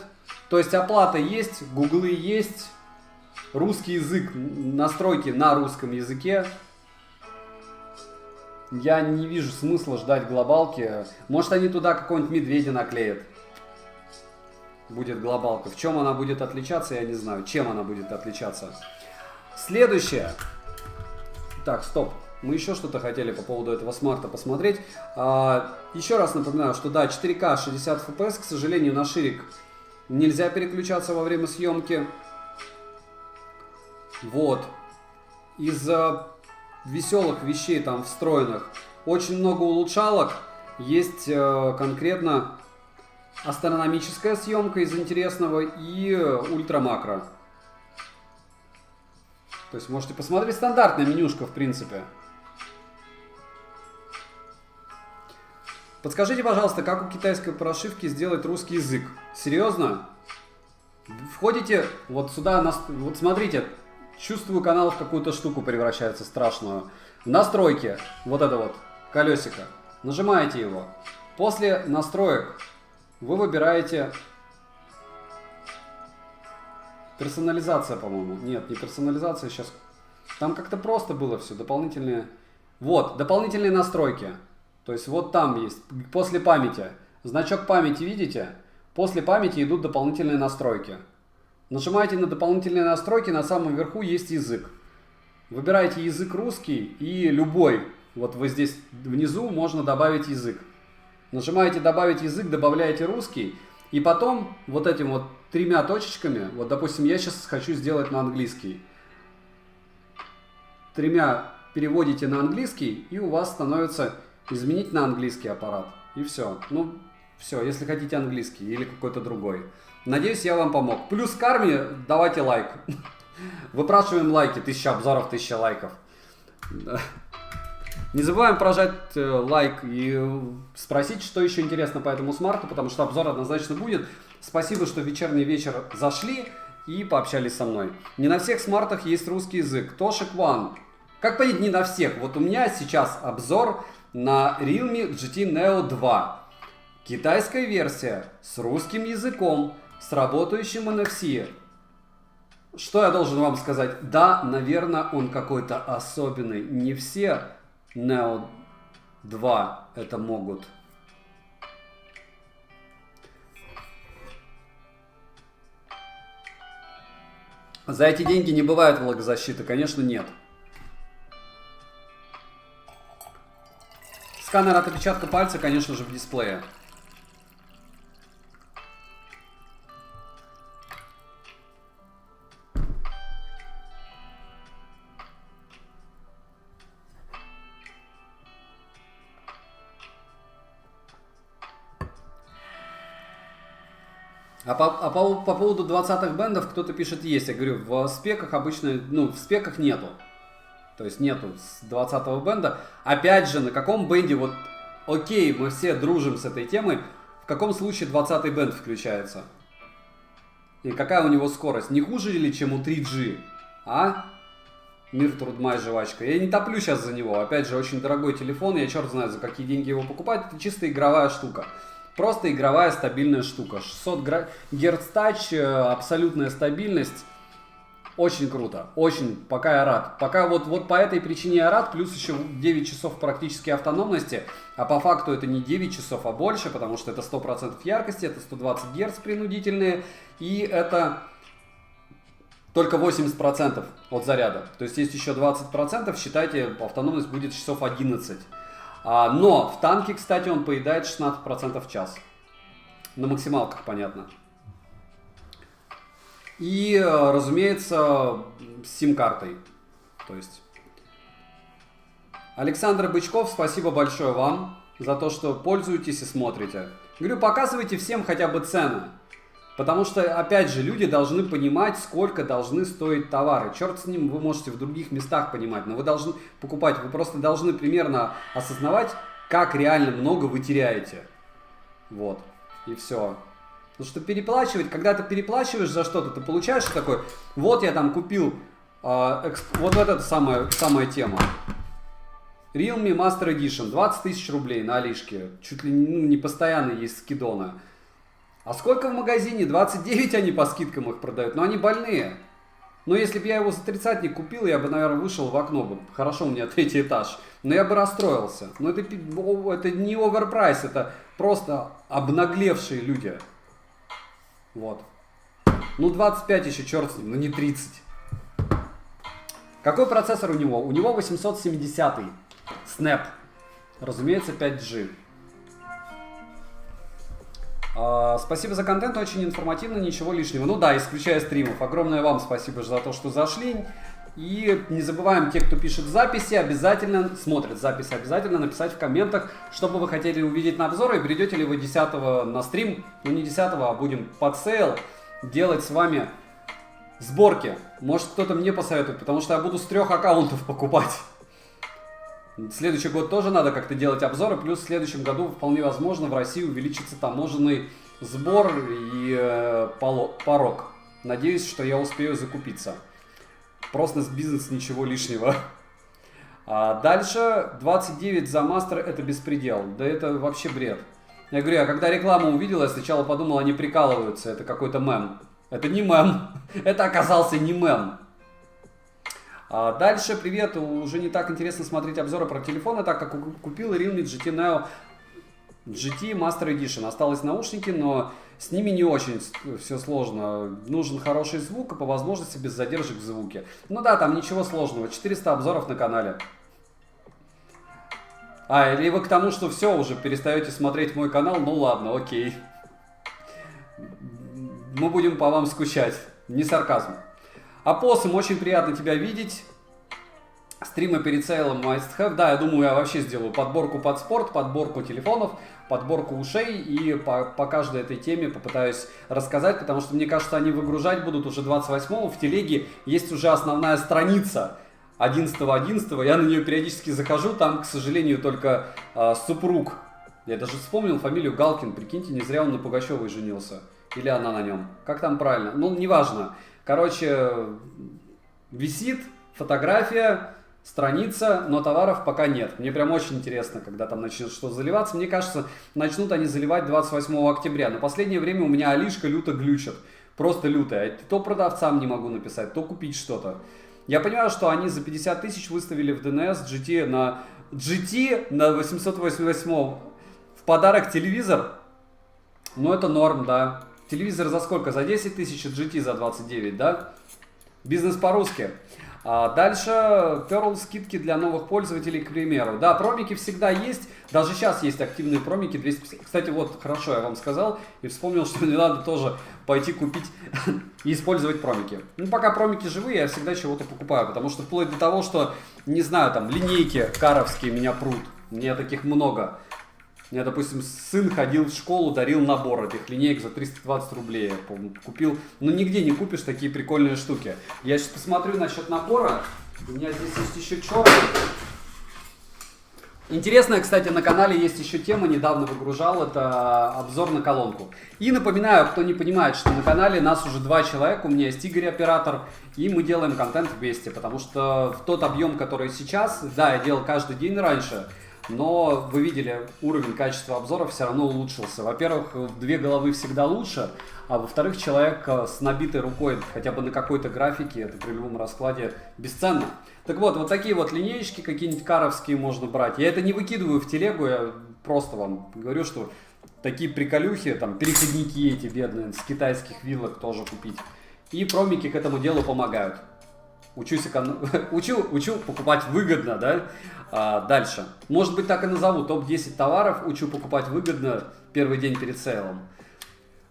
Speaker 1: То есть оплата есть, гуглы есть. Русский язык, настройки на русском языке. Я не вижу смысла ждать глобалки. Может, они туда какого-нибудь медведя наклеят. Будет глобалка. В чем она будет отличаться, я не знаю. Чем она будет отличаться. Следующее. Так, стоп. Мы еще что-то хотели по поводу этого смарта посмотреть. Еще раз напоминаю, что да, 4К 60 FPS, к сожалению, на ширик нельзя переключаться во время съемки. Вот. Из-за веселых вещей там встроенных очень много улучшалок. Есть конкретно астрономическая съемка из интересного и ультрамакро. То есть можете посмотреть стандартная менюшка, в принципе. Подскажите, пожалуйста, как у китайской прошивки сделать русский язык? Серьезно? Входите вот сюда, вот смотрите, чувствую, канал в какую-то штуку превращается страшную. В настройки, вот это вот колесико, нажимаете его. После настроек вы выбираете персонализация, по-моему. Нет, не персонализация, сейчас. Там как-то просто было все, дополнительные. Вот, дополнительные настройки. То есть вот там есть, после памяти. Значок памяти видите? После памяти идут дополнительные настройки. Нажимаете на дополнительные настройки, на самом верху есть язык. Выбираете язык русский и любой. Вот вы здесь внизу можно добавить язык. Нажимаете добавить язык, добавляете русский. И потом вот этим вот 3 точечками, вот допустим я сейчас хочу сделать на английский. 3 переводите на английский и у вас становится изменить на английский аппарат. И все. Ну, все, если хотите английский или какой-то другой. Надеюсь, я вам помог. Плюс к армии давайте лайк. Выпрашиваем лайки. 1000 обзоров, 1000 лайков. Не забываем прожать лайк и спросить, что еще интересно по этому смарту, потому что обзор однозначно будет. Спасибо, что в вечерний вечер зашли и пообщались со мной. Не на всех смартах есть русский язык. Toshik One. Как понять, не на всех? Вот у меня сейчас обзор на Realme GT Neo 2. Китайская версия с русским языком, с работающим NFC. Что я должен вам сказать? Да, наверное, он какой-то особенный. Не все Neo 2 это могут. За эти деньги не бывает влагозащиты, конечно, нет. Сканер от отпечатка пальца, конечно же, в дисплее. По поводу 20-х бендов кто-то пишет есть. Я говорю, в спеках обычно, в спеках нету. То есть нету с 20-го бенда. Опять же, на каком бенде, вот окей, мы все дружим с этой темой. В каком случае 20-й бенд включается? И какая у него скорость? Не хуже ли, чем у 3G? А? Мир, труд, май, жвачка. Я не топлю сейчас за него. Опять же, очень дорогой телефон. Я черт знает, за какие деньги его покупать. Это чисто игровая штука. Просто игровая стабильная штука. 600 Гц тач, абсолютная стабильность. Очень круто. Очень. Пока я рад. Пока вот по этой причине я рад. Плюс еще 9 часов практически автономности. А по факту это не 9 часов, а больше. Потому что это 100% яркости. Это 120 Гц принудительные. И это только 80% от заряда. То есть есть еще 20%. Считайте, автономность будет часов 11. Но в танке, кстати, он поедает 16% в час. На максималках, понятно. И, разумеется, с сим-картой. То есть Александр Бычков, спасибо большое вам за то, что пользуетесь и смотрите. Говорю, показывайте всем хотя бы цены. Потому что, опять же, люди должны понимать, сколько должны стоить товары. Черт с ним, вы можете в других местах понимать, но вы должны покупать, вы просто должны примерно осознавать, как реально много вы теряете. Вот, и все. Потому что переплачивать, когда ты переплачиваешь за что-то, ты получаешь такой, вот я там купил, вот эта самая тема. Realme Master Edition, 20 тысяч рублей на Алишке, чуть ли не постоянно есть скидоны. А сколько в магазине? 29 они по скидкам их продают, но они больные. Но если бы я его за 30-ник купил, я бы, наверное, вышел в окно бы. Хорошо, у меня 3-й этаж. Но я бы расстроился. Но это не оверпрайс, это просто обнаглевшие люди. Вот. Ну 25 еще, черт с ним, но не 30. Какой процессор у него? У него 870 Snap. Разумеется, 5G. Спасибо за контент, очень информативно, ничего лишнего. Ну да, исключая стримов. Огромное вам спасибо за то, что зашли. И не забываем, те, кто пишет записи, обязательно смотрят записи, обязательно написать в комментах, что бы вы хотели увидеть на обзоры. И придете ли вы 10 на стрим, ну не 10, а будем под сейл делать с вами сборки. Может, кто-то мне посоветует, потому что я буду с 3 аккаунтов покупать. Следующий год тоже надо как-то делать обзоры, плюс в следующем году вполне возможно в России увеличится таможенный сбор и порог. Надеюсь, что я успею закупиться. Просто с бизнес ничего лишнего. Дальше 29 за мастер это беспредел. Да это вообще бред. Я говорю, а когда рекламу увидел, я сначала подумал, они прикалываются, это какой-то мем. Это не мем, это оказался не мем. Дальше, привет, уже не так интересно смотреть обзоры про телефоны, так как купил Realme GT Neo GT Master Edition. Осталось наушники, но с ними не очень все сложно. Нужен хороший звук и по возможности без задержек в звуке. Ну да, там ничего сложного, 400 обзоров на канале. Или вы к тому, что все, уже перестаете смотреть мой канал, ну ладно, окей. Мы будем по вам скучать, не сарказм. Апоссум, очень приятно тебя видеть. Стримы перед сейлом must have. Да, я думаю, я вообще сделаю подборку под спорт, подборку телефонов, подборку ушей. И по каждой этой теме попытаюсь рассказать, потому что, мне кажется, они выгружать будут уже 28-го. В телеге есть уже основная страница 11.11. Я на нее периодически захожу. Там, к сожалению, только супруг. Я даже вспомнил фамилию Галкин. Прикиньте, не зря он на Пугачевой женился. Или она на нем. Как там правильно? Ну, неважно. Короче, висит фотография, страница, но товаров пока нет. Мне прям очень интересно, когда там начнет что заливаться. Мне кажется, начнут они заливать 28 октября. На последнее время у меня Алишка люто глючит. Просто лютая. То продавцам не могу написать, то купить что-то. Я понимаю, что они за 50 тысяч выставили в ДНС GT на 888 в подарок телевизор. Ну, это норм, да. Телевизор за сколько? За 10 тысяч, GT за 29, да? Бизнес по-русски. Дальше Pearl скидки для новых пользователей, к примеру. Да, промики всегда есть. Даже сейчас есть активные промики. 250. Кстати, вот, хорошо, я вам сказал. И вспомнил, что мне надо тоже пойти купить и использовать промики. Ну, пока промики живые, я всегда чего-то покупаю. Потому что вплоть до того, что, не знаю, там, линейки каровские меня прут. Мне таких много. У меня, допустим, сын ходил в школу, дарил набор этих линеек за 320 рублей. Я, по-моему, купил. Но нигде не купишь такие прикольные штуки. Я сейчас посмотрю насчет набора. У меня здесь есть еще черный. Интересная, кстати, на канале есть еще тема, недавно выгружал, это обзор на колонку. И напоминаю, кто не понимает, что на канале нас уже 2 человека, у меня есть Игорь оператор, и мы делаем контент вместе, потому что в тот объем, который сейчас, да, я делал каждый день раньше, но вы видели, уровень качества обзоров все равно улучшился. Во-первых, 2 головы всегда лучше, а во-вторых, человек с набитой рукой хотя бы на какой-то графике, это при любом раскладе бесценно. Так вот, вот такие вот линеечки какие-нибудь каровские можно брать. Я это не выкидываю в телегу, я просто вам говорю, что такие приколюхи, там, переходники эти бедные, с китайских вилок тоже купить. И промики к этому делу помогают. Учу покупать выгодно, да? Дальше. Может быть, так и назову. Топ-10 товаров учу покупать выгодно первый день перед сейлом.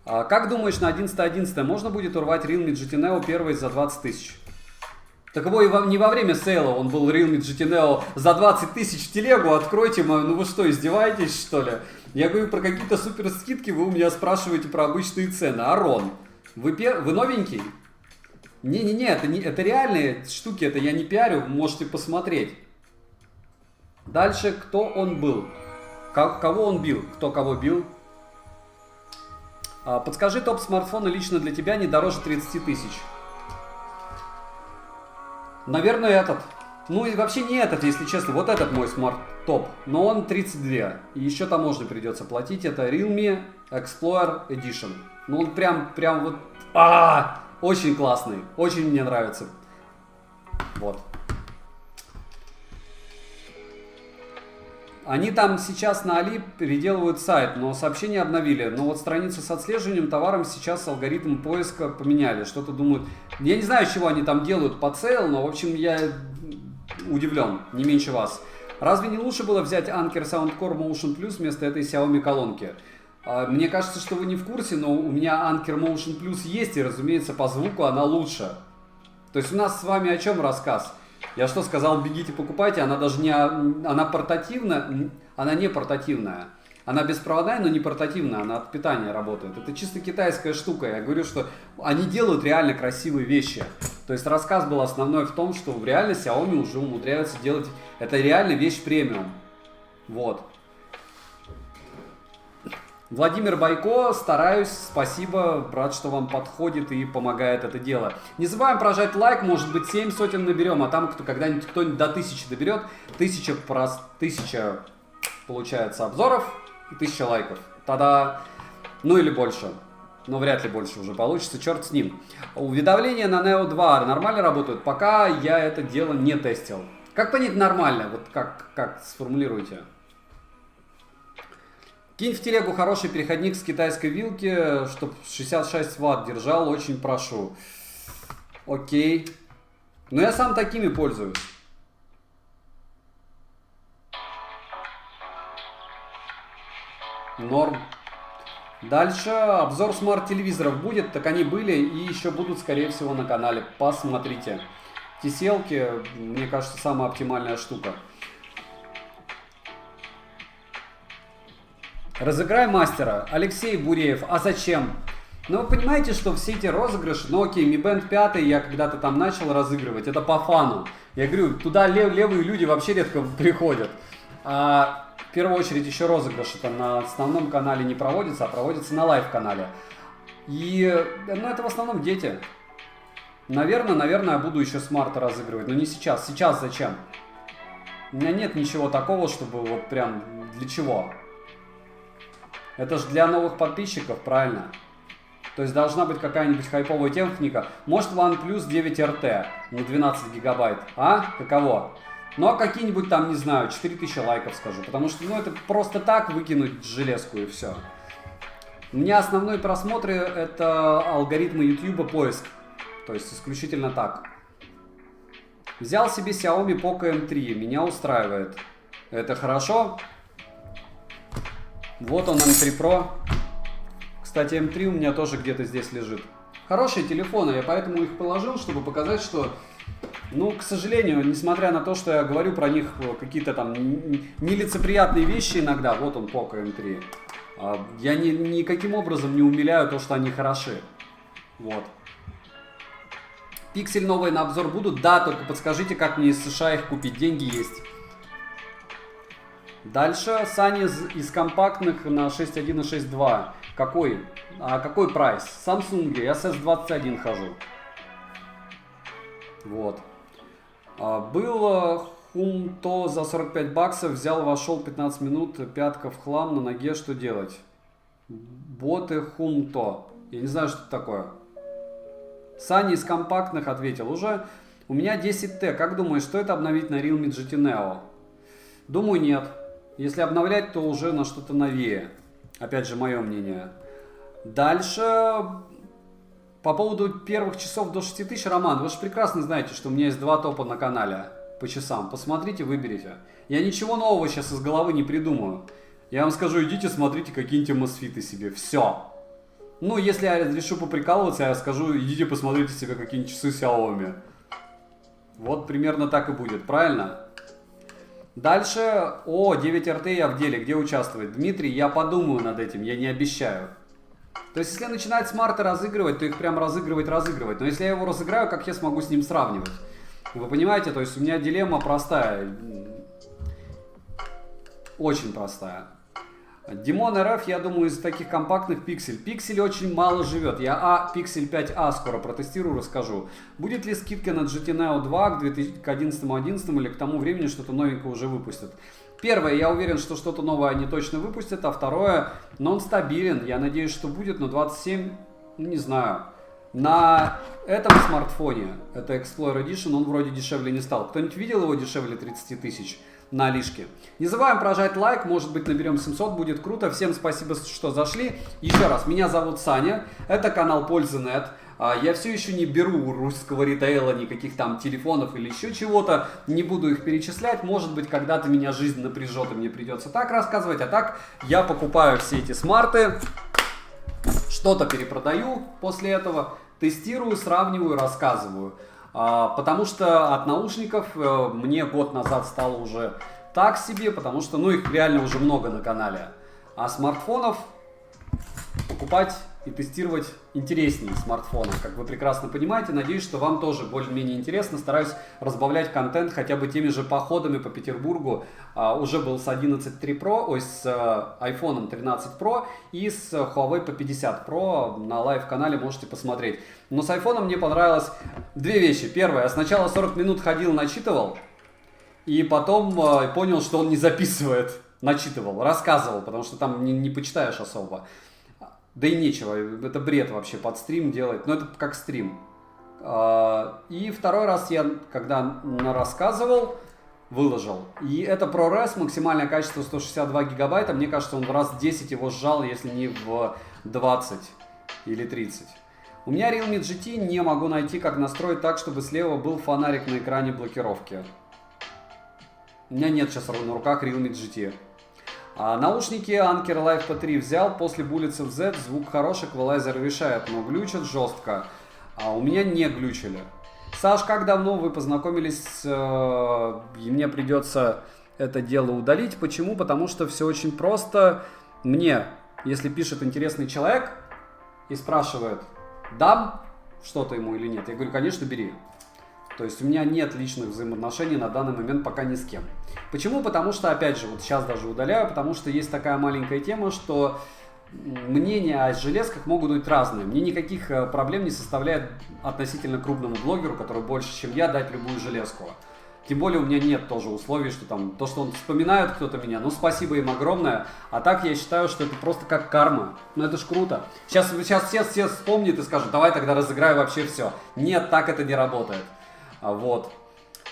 Speaker 1: Как думаешь, на 11.11 можно будет урвать Realme GT Neo первый за 20 тысяч? Так его и не во время сейла, он был Realme GT Neo за 20 тысяч в телегу, откройте мою, ну вы что, издеваетесь что ли? Я говорю про какие-то супер скидки, вы у меня спрашиваете про обычные цены. Арон, вы новенький? Не-не-не, это реальные штуки, это я не пиарю, можете посмотреть. Дальше, кто он был? Кого он бил? Кто кого бил? Подскажи топ смартфона лично для тебя не дороже 30 тысяч. Наверное, этот. Ну и вообще не этот, если честно. Вот этот мой смарт-топ. Но он 32. И еще таможню придется платить. Это Realme Explorer Edition. Ну он прям вот... Очень классный. Очень мне нравится. Вот. Они там сейчас на Али переделывают сайт, но сообщения обновили. Но вот страницу с отслеживанием товаром сейчас алгоритм поиска поменяли. Что-то думают... Я не знаю, чего они там делают по сейл, но, в общем, я удивлен, не меньше вас. Разве не лучше было взять Anker Soundcore Motion Plus вместо этой Xiaomi колонки? Мне кажется, что вы не в курсе, но у меня Anker Motion Plus есть, и, разумеется, по звуку она лучше. То есть у нас с вами о чем рассказ? Я что сказал, бегите покупайте, она даже не... Она портативная, она не портативная. Она беспроводная, но не портативная, она от питания работает. Это чисто китайская штука. Я говорю, что они делают реально красивые вещи. То есть рассказ был основной в том, что в реальности Xiaomi уже умудряются делать... Это реально вещь премиум. Вот. Владимир Байко, стараюсь, спасибо, брат, что вам подходит и помогает это дело. Не забываем прожать лайк, может быть 7 сотен наберем, а там когда-нибудь кто-нибудь до 1000 доберет, 1000 получается обзоров и 1000 лайков. Тогда, ну или больше, но вряд ли больше уже получится, черт с ним. Уведомления на Neo 2 нормально работают, пока я это дело не тестил. Как понять нормально, вот как сформулируйте? Кинь в телегу хороший переходник с китайской вилки, чтоб 66 ватт держал, очень прошу. Окей. Но я сам такими пользуюсь. Норм. Дальше обзор смарт-телевизоров будет, так они были и еще будут, скорее всего, на канале. Посмотрите. Тиселки, мне кажется, самая оптимальная штука. Разыграй мастера. Алексей Буреев. А зачем? Ну, вы понимаете, что все эти розыгрыши, ну окей, Mi Band 5 я когда-то там начал разыгрывать, это по фану. Я говорю, туда левые люди вообще редко приходят. А в первую очередь еще розыгрыши-то на основном канале не проводятся, а проводятся на лайв-канале. И, ну, это в основном дети. Наверное, я буду еще смарта разыгрывать, но не сейчас. Сейчас зачем? У меня нет ничего такого, чтобы вот прям для чего. Это же для новых подписчиков, правильно? То есть должна быть какая-нибудь хайповая техника. Может OnePlus 9RT на 12 гигабайт. А? Каково? Ну а какие-нибудь там, не знаю, 4000 лайков скажу. Потому что, ну, это просто так выкинуть железку и все. У меня основные просмотры это алгоритмы YouTube поиск. То есть исключительно так. Взял себе Xiaomi Poco M3. Меня устраивает. Это хорошо. Вот он, M3 Pro. Кстати, M3 у меня тоже где-то здесь лежит. Хорошие телефоны, я поэтому их положил, чтобы показать, что, ну, к сожалению, несмотря на то, что я говорю про них какие-то там нелицеприятные вещи иногда, вот он, Poco M3, я никаким образом не умиляю то, что они хороши. Вот. Пиксель новые на обзор будут? Да, только подскажите, как мне из США их купить. Деньги есть. Дальше Sunny из компактных на 6.1 и 6.2. Какой? Какой прайс? Samsung SS21 хожу. Вот. Был Хумто за 45 баксов, взял, вошел 15 минут, пятка в хлам, на ноге, что делать? Боты Хумто. Я не знаю, что это такое. Sunny из компактных ответил уже. У меня 10T. Как думаешь, стоит обновить на Realme GT Neo? Думаю, нет. Если обновлять, то уже на что-то новее. Опять же, мое мнение. Дальше, по поводу первых часов до 6000, Роман, вы же прекрасно знаете, что у меня есть 2 топа на канале по часам. Посмотрите, выберите. Я ничего нового сейчас из головы не придумаю. Я вам скажу, идите смотрите какие-нибудь мосфиты себе. Все. Ну, если я решу поприкалываться, я скажу, идите посмотрите себе какие-нибудь часы Xiaomi. Вот примерно так и будет, правильно? Дальше, 9RT я в деле, где участвовать? Дмитрий, я подумаю над этим, я не обещаю. То есть, если начинать смарты разыгрывать, то их прям разыгрывать. Но если я его разыграю, как я смогу с ним сравнивать? Вы понимаете, то есть у меня дилемма простая. Очень простая. Димон РФ, я думаю, из таких компактных Pixel. Pixel очень мало живет. Я Pixel 5a скоро протестирую, расскажу. Будет ли скидка на GT Neo 2 к 2011-2011 или к тому времени что-то новенькое уже выпустят? Первое, я уверен, что что-то новое они точно выпустят. А второе, но он стабилен. Я надеюсь, что будет, но 27, не знаю. На этом смартфоне, это Explorer Edition, он вроде дешевле не стал. Кто-нибудь видел его дешевле 30 тысяч? На Алишке. Не забываем прожать лайк, может быть наберем 700, будет круто. Всем спасибо, что зашли. Еще раз, меня зовут Саня, это канал Пользы.нет. Я все еще не беру у русского ритейла никаких там телефонов или еще чего-то. Не буду их перечислять. Может быть, когда-то меня жизнь напряжет и мне придется так рассказывать. А так, я покупаю все эти смарты, что-то перепродаю после этого, тестирую, сравниваю, рассказываю. Потому что от наушников мне год назад стало уже так себе, потому что, ну, их реально уже много на канале. А смартфонов покупать и тестировать интереснее смартфона, как вы прекрасно понимаете. Надеюсь, что вам тоже более-менее интересно. Стараюсь разбавлять контент хотя бы теми же походами по Петербургу. Уже был с 11.3 Pro, с iPhone 13 Pro и с Huawei P50 Pro. На лайв-канале можете посмотреть. Но с iPhone мне понравилось две вещи. Первое, я сначала 40 минут ходил, начитывал, и потом понял, что он не записывает. Начитывал, рассказывал, потому что там не почитаешь особо. Да и нечего, это бред вообще под стрим делать, но это как стрим. И второй раз я, когда рассказывал, выложил. И это ProRes, максимальное качество 162 гигабайта. Мне кажется, он в раз 10 его сжал, если не в 20 или 30. У меня Realme GT, не могу найти, как настроить так, чтобы слева был фонарик на экране блокировки. У меня нет сейчас на руках Realme GT. Наушники Anker Live P3 взял, после Bullets Z, звук хороший, эквалайзер решает, но глючат жестко. У меня не глючили. Саш, как давно вы познакомились и мне придется это дело удалить? Почему? Потому что все очень просто. Мне, если пишет интересный человек и спрашивает, дам что-то ему или нет, я говорю, конечно, бери. То есть у меня нет личных взаимоотношений на данный момент пока ни с кем. Почему? Потому что, опять же, вот сейчас даже удаляю, потому что есть такая маленькая тема, что мнения о железках могут быть разные. Мне никаких проблем не составляет относительно крупному блогеру, который больше, чем я, дать любую железку. Тем более у меня нет тоже условий, что там то, что он вспоминает кто-то меня, ну спасибо им огромное. А так я считаю, что это просто как карма. Ну это ж круто. Сейчас все вспомнят и скажут, давай тогда разыграю вообще все. Нет, так это не работает. Вот.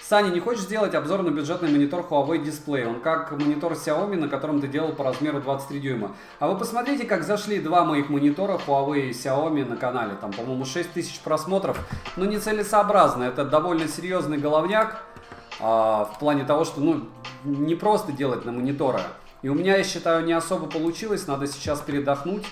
Speaker 1: Саня, не хочешь сделать обзор на бюджетный монитор Huawei Display? Он как монитор Xiaomi, на котором ты делал по размеру 23 дюйма. А вы посмотрите, как зашли два моих монитора Huawei и Xiaomi на канале. Там, по-моему, 6000 просмотров. Но нецелесообразно. Это довольно серьезный головняк. В плане того, что не просто делать на мониторы. И у меня, я считаю, не особо получилось. Надо сейчас передохнуть.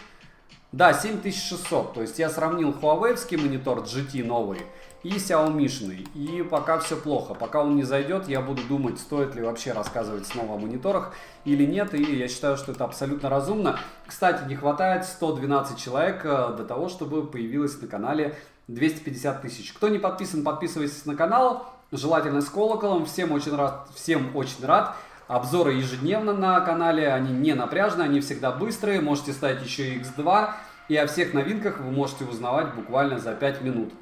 Speaker 1: Да, 7600. То есть я сравнил Huawei-вский монитор GT новый и Xiaomi-шный. И пока все плохо. Пока он не зайдет, я буду думать, стоит ли вообще рассказывать снова о мониторах или нет. И я считаю, что это абсолютно разумно. Кстати, не хватает 112 человек для того, чтобы появилось на канале 250 тысяч. Кто не подписан, подписывайтесь на канал. Желательно с колоколом. Всем очень рад. Обзоры ежедневно на канале, они не напряжные, они всегда быстрые, можете ставить еще и X2, и о всех новинках вы можете узнавать буквально за 5 минут.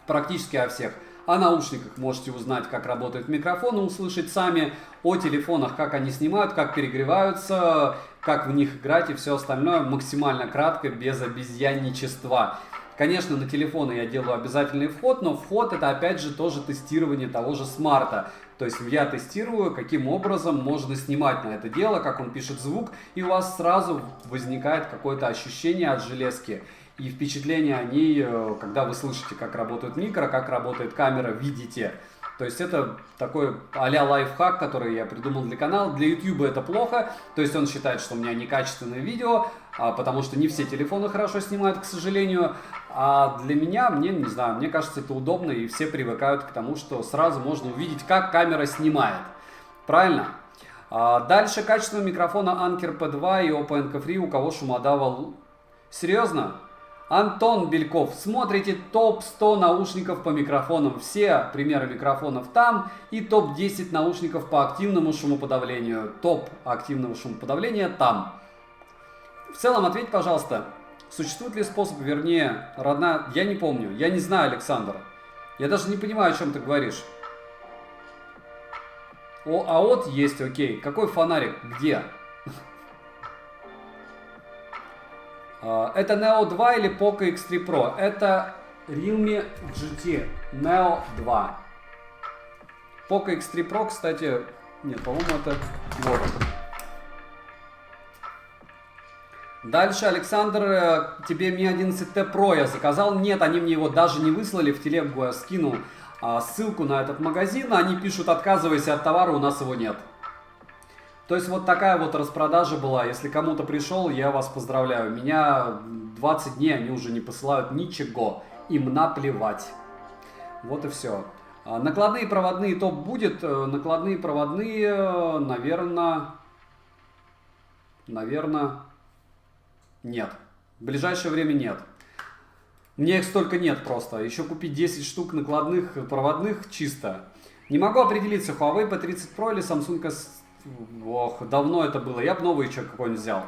Speaker 1: Практически о всех. О наушниках можете узнать, как работают микрофоны, услышать сами, о телефонах, как они снимают, как перегреваются, как в них играть и все остальное максимально кратко, без обезьянничества. Конечно, на телефоны я делаю обязательный вход, но вход это опять же тоже тестирование того же смарта. То есть я тестирую, каким образом можно снимать на это дело, как он пишет звук, и у вас сразу возникает какое-то ощущение от железки и впечатление о ней, когда вы слышите, как работает микро, как работает камера, видите. То есть это такой а-ля лайфхак, который я придумал для канала. Для YouTube это плохо, то есть он считает, что у меня некачественное видео, потому что не все телефоны хорошо снимают, к сожалению. А для меня, мне не знаю, мне кажется, это удобно, и все привыкают к тому, что сразу можно увидеть, как камера снимает. Правильно? Дальше качество микрофона Anker P2 и Oppo NK Free, у кого шумодава... Серьезно? Антон Бельков, смотрите топ-100 наушников по микрофонам, все примеры микрофонов там, и топ-10 наушников по активному шумоподавлению, топ активного шумоподавления там. В целом ответь, пожалуйста, существует ли способ, вернее, родная... Я не помню, я не знаю, Александр, я даже не понимаю, о чем ты говоришь. АОТ есть, окей, какой фонарик, где? Это Neo 2 или Poco X3 Pro? Это Realme GT Neo 2. Poco X3 Pro, кстати, нет, по-моему, это вот. Дальше, Александр, тебе Mi 11T Pro я заказал. Нет, они мне его даже не выслали. В телегу я скинул ссылку на этот магазин. Они пишут, отказывайся от товара, у нас его нет. То есть вот такая вот распродажа была. Если кому-то пришел, я вас поздравляю. Меня 20 дней они уже не посылают ничего. Им наплевать. Вот и все. Накладные проводные топ будет. Накладные проводные, наверное, нет. В ближайшее время нет. Мне их столько нет просто. Еще купить 10 штук накладных проводных чисто. Не могу определиться, Huawei P30 Pro или Samsung S... Ох, давно это было. Я бы новый еще какой-нибудь взял.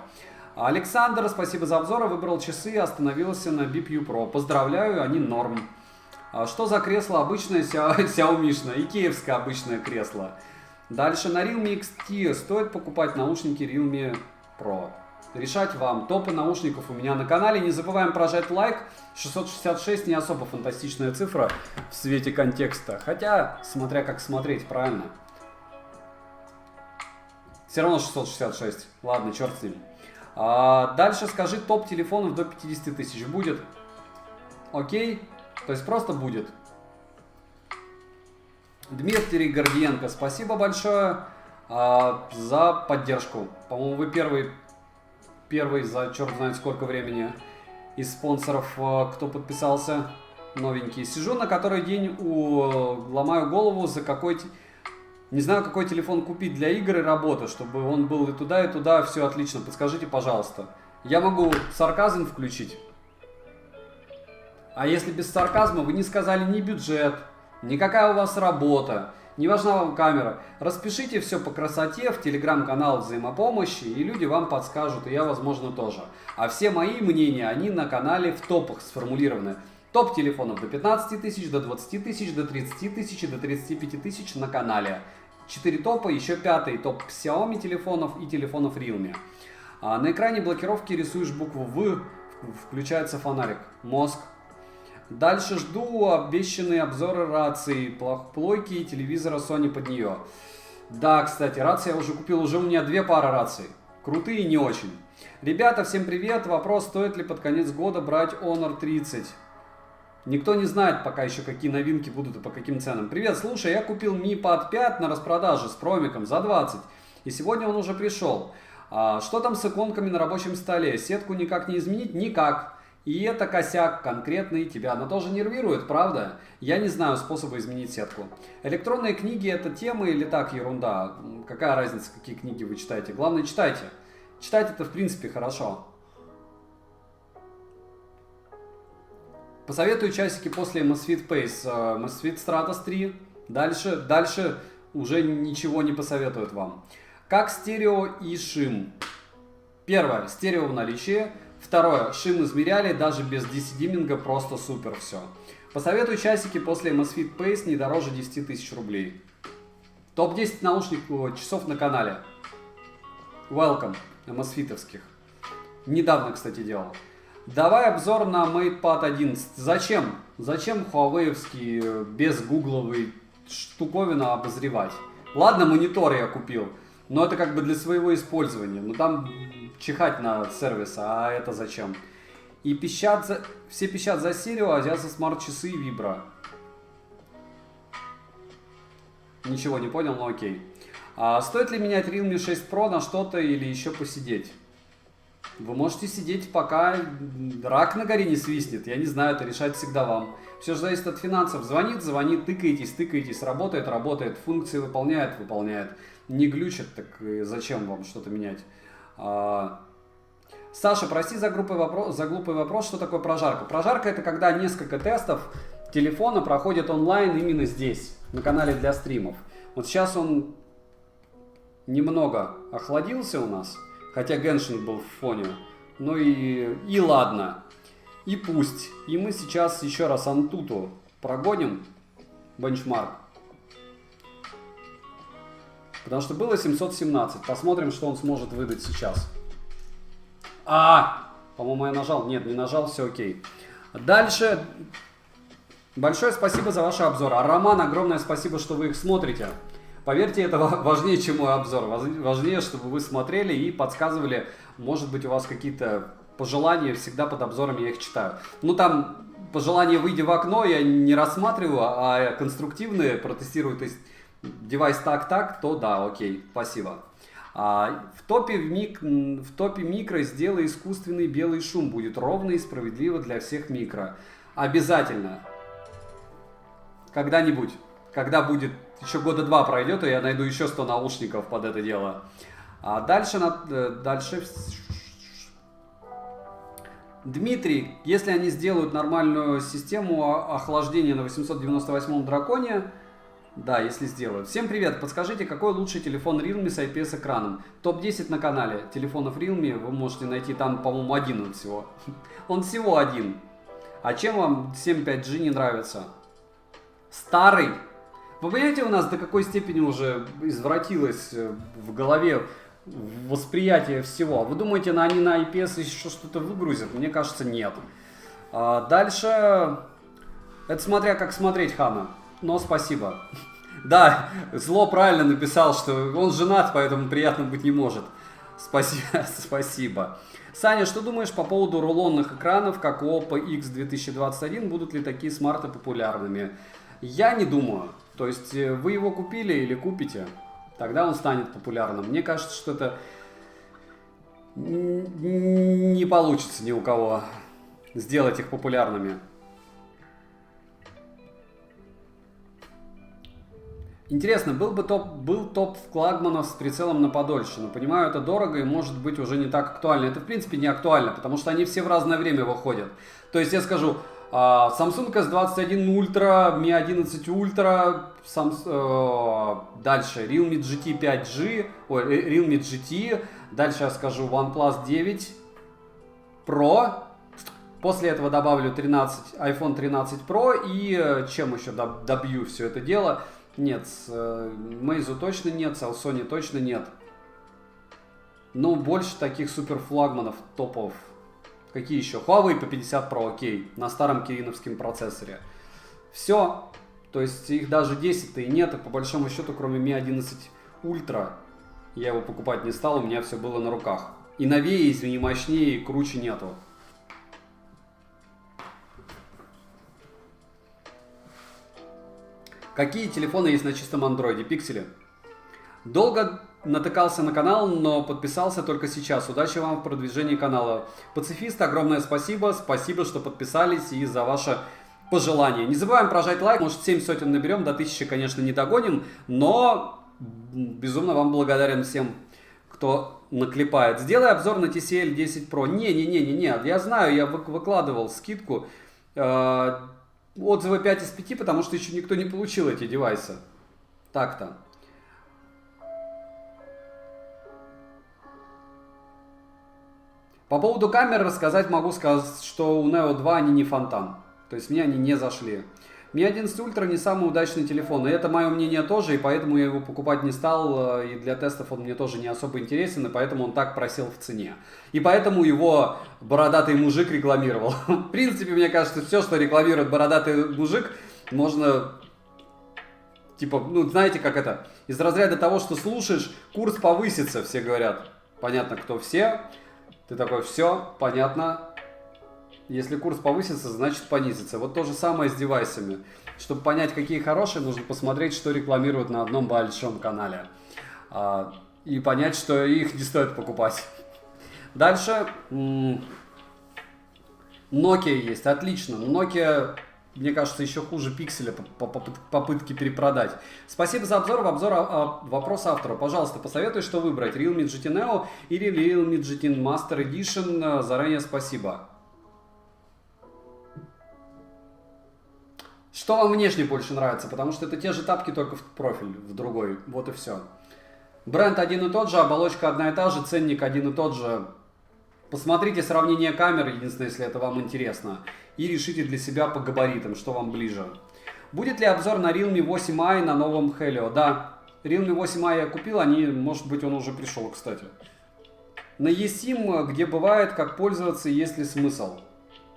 Speaker 1: Александр, спасибо за обзор. Выбрал часы, остановился на BPU Pro. Поздравляю, они норм. Что за кресло? Обычное Xiaomi-шное. Икеевское обычное кресло. Дальше на Realme XT стоит покупать наушники Realme Pro. Решать вам. Топы наушников у меня на канале. Не забываем прожать лайк. 666 не особо фантастичная цифра в свете контекста. Хотя, смотря как смотреть, правильно? Все равно 666. Ладно, черт с ним. Дальше скажи топ телефонов до 50 тысяч. Будет? Окей? То есть просто будет. Дмитрий Гордиенко, спасибо большое за поддержку. По-моему, вы первый за черт знает сколько времени из спонсоров, кто подписался. Новенький. Сижу на который день, ломаю голову за какой... Не знаю, какой телефон купить для игр и работы, чтобы он был и туда, все отлично. Подскажите, пожалуйста. Я могу сарказм включить. А если без сарказма, вы не сказали ни бюджет, ни какая у вас работа, не важна вам камера. Распишите все по красоте в телеграм-канал взаимопомощи, и люди вам подскажут, и я, возможно, тоже. А все мои мнения, они на канале в топах сформулированы. Топ телефонов до 15 тысяч, до 20 тысяч, до 30 тысяч, до 35 тысяч на канале. 4 топа, еще 5-й топ Xiaomi телефонов и телефонов Realme. На экране блокировки рисуешь букву В, включается фонарик, мозг. Дальше жду обещанные обзоры раций, плойки и телевизора Sony под нее. Да, кстати, рации я уже купил, уже у меня 2 пары раций. Крутые и не очень. Ребята, всем привет. Вопрос, стоит ли под конец года брать Honor 30? Никто не знает пока еще, какие новинки будут и по каким ценам. Привет, слушай, я купил Mi Pad 5 на распродаже с промиком за 20. И сегодня он уже пришел. Что там с иконками на рабочем столе? Сетку никак не изменить? Никак. И это косяк конкретный тебя. Она тоже нервирует, правда? Я не знаю способа изменить сетку. Электронные книги это тема или так ерунда? Какая разница, какие книги вы читаете? Главное, читайте. Читать это в принципе хорошо. Посоветую часики после Amazfit Pace. Amazfit Stratos 3. Дальше уже ничего не посоветуют вам. Как стерео и шим. Первое, стерео в наличии. Второе, шим измеряли, даже без DC-диминга, просто супер все. Посоветую часики после Amazfit Pace не дороже 10 тысяч рублей. Топ-10 наушников часов на канале. Welcome, Amazfit'овских. Недавно, кстати, делал. Давай обзор на MatePad 11. Зачем? Зачем Huawei-овский без гугловый штуковина обозревать? Ладно, монитор я купил, но это как бы для своего использования. Ну там чихать на сервис, а это зачем? И все пищат за Сирио, а я за смарт-часы и Vibro. Ничего не понял, но окей. Стоит ли менять Realme 6 Pro на что-то или еще посидеть? Вы можете сидеть, пока рак на горе не свистнет. Я не знаю, это решать всегда вам. Все же зависит от финансов. Звонит, тыкаетесь. Работает. Функции выполняет. Не глючит, так зачем вам что-то менять? Саша, прости за глупый вопрос, что такое прожарка? Прожарка — это когда несколько тестов телефона проходят онлайн именно здесь, на канале для стримов. Вот сейчас он немного охладился у нас, хотя Геншин был в фоне. Ну и ладно, и пусть. И мы сейчас еще раз Антуту прогоним, бенчмарк. Потому что было 717. Посмотрим, что он сможет выдать сейчас. По-моему, я нажал. Нет, не нажал, все окей. Дальше. Большое спасибо за ваш обзор. А Роман, огромное спасибо, что вы их смотрите. Поверьте, это важнее, чем мой обзор. Важнее, чтобы вы смотрели и подсказывали. Может быть, у вас какие-то пожелания. Всегда под обзорами я их читаю. Ну, там пожелания «выйди в окно» я не рассматриваю, а конструктивные протестирую. То есть девайс так, то да, окей, спасибо. В топе микро сделай искусственный белый шум. Будет ровно и справедливо для всех микро. Обязательно. Когда-нибудь. Когда будет, еще года 2 пройдет, и я найду еще 100 наушников под это дело. Дальше. Дмитрий, если они сделают нормальную систему охлаждения на 898-м драконе, да, если сделают. Всем привет, подскажите, какой лучший телефон Realme с IPS-экраном? Топ-10 на канале телефонов Realme вы можете найти, там, по-моему, один он всего. Он всего один. А чем вам 7.5G не нравится? Старый. Вы понимаете, у нас до какой степени уже извратилось в голове восприятие всего? Вы думаете, они на IPS еще что-то выгрузят? Мне кажется, нет. Дальше, это смотря как смотреть, Хана. Но спасибо. Да, Зло правильно написал, что он женат, поэтому приятно быть не может. Спасибо. Саня, что думаешь по поводу рулонных экранов, как у Oppo X 2021? Будут ли такие смарты популярными? Я не думаю. То есть вы его купили или купите, тогда он станет популярным. Мне кажется, что это не получится ни у кого сделать их популярными. Интересно, был топ флагманов с прицелом на подольше, но понимаю, это дорого и может быть уже не так актуально. Это в принципе не актуально, потому что они все в разное время выходят. То есть я скажу, Samsung S21 Ultra, Mi 11 Ultra, дальше Realme GT 5G, Realme GT, дальше я скажу OnePlus 9 Pro. После этого добавлю iPhone 13 Pro и чем еще добью все это дело. Нет, Meizu точно нет, Sony точно нет. Ну, больше таких супер флагманов, топов. Какие еще? Huawei P50 Pro, окей, на старом кириновском процессоре. Все. То есть их даже 10-то и нет, и по большому счету, кроме Mi 11 Ultra, я его покупать не стал, у меня все было на руках. И новее, извини, мощнее, и круче нету. Какие телефоны есть на чистом андроиде? Пиксели. Долго натыкался на канал, но подписался только сейчас. Удачи вам в продвижении канала. Пацифист, огромное спасибо. Спасибо, что подписались и за ваше пожелание. Не забываем прожать лайк. Может, 7 сотен наберем. До 1000, конечно, не догоним. Но безумно вам благодарен всем, кто наклепает. Сделай обзор на TCL 10 Pro. Не. Я знаю, я выкладывал скидку. Отзывы 5 из 5, потому что еще никто не получил эти девайсы. Так-то. По поводу камер рассказать могу сказать, что у Neo 2 они не фонтан. То есть мне они не зашли. Mi 11 Ultra не самый удачный телефон, и это мое мнение тоже, и поэтому я его покупать не стал, и для тестов он мне тоже не особо интересен, и поэтому он так просел в цене. И поэтому его бородатый мужик рекламировал. В принципе, мне кажется, все, что рекламирует бородатый мужик, можно, типа, ну, знаете, как это, из разряда того, что слушаешь, курс повысится, все говорят. Понятно, кто все. Ты такой, все, понятно. Если курс повысится, значит понизится. Вот то же самое с девайсами. Чтобы понять, какие хорошие, нужно посмотреть, что рекламируют на одном большом канале. И понять, что их не стоит покупать. Дальше. Nokia есть, отлично. Nokia, мне кажется, еще хуже Пикселя по попытке перепродать. Спасибо за обзор. Вопрос автора. Пожалуйста, посоветуй, что выбрать. Realme GT Neo или Realme GT Master Edition. Заранее спасибо. Что вам внешне больше нравится? Потому что это те же тапки, только в профиль, в другой. Вот и все. Бренд один и тот же, оболочка одна и та же, ценник один и тот же. Посмотрите сравнение камер, единственное, если это вам интересно. И решите для себя по габаритам, что вам ближе. Будет ли обзор на Realme 8i на новом Helio? Да, Realme 8i я купил, может быть, он уже пришел, кстати. На eSIM, где бывает, как пользоваться, есть ли смысл.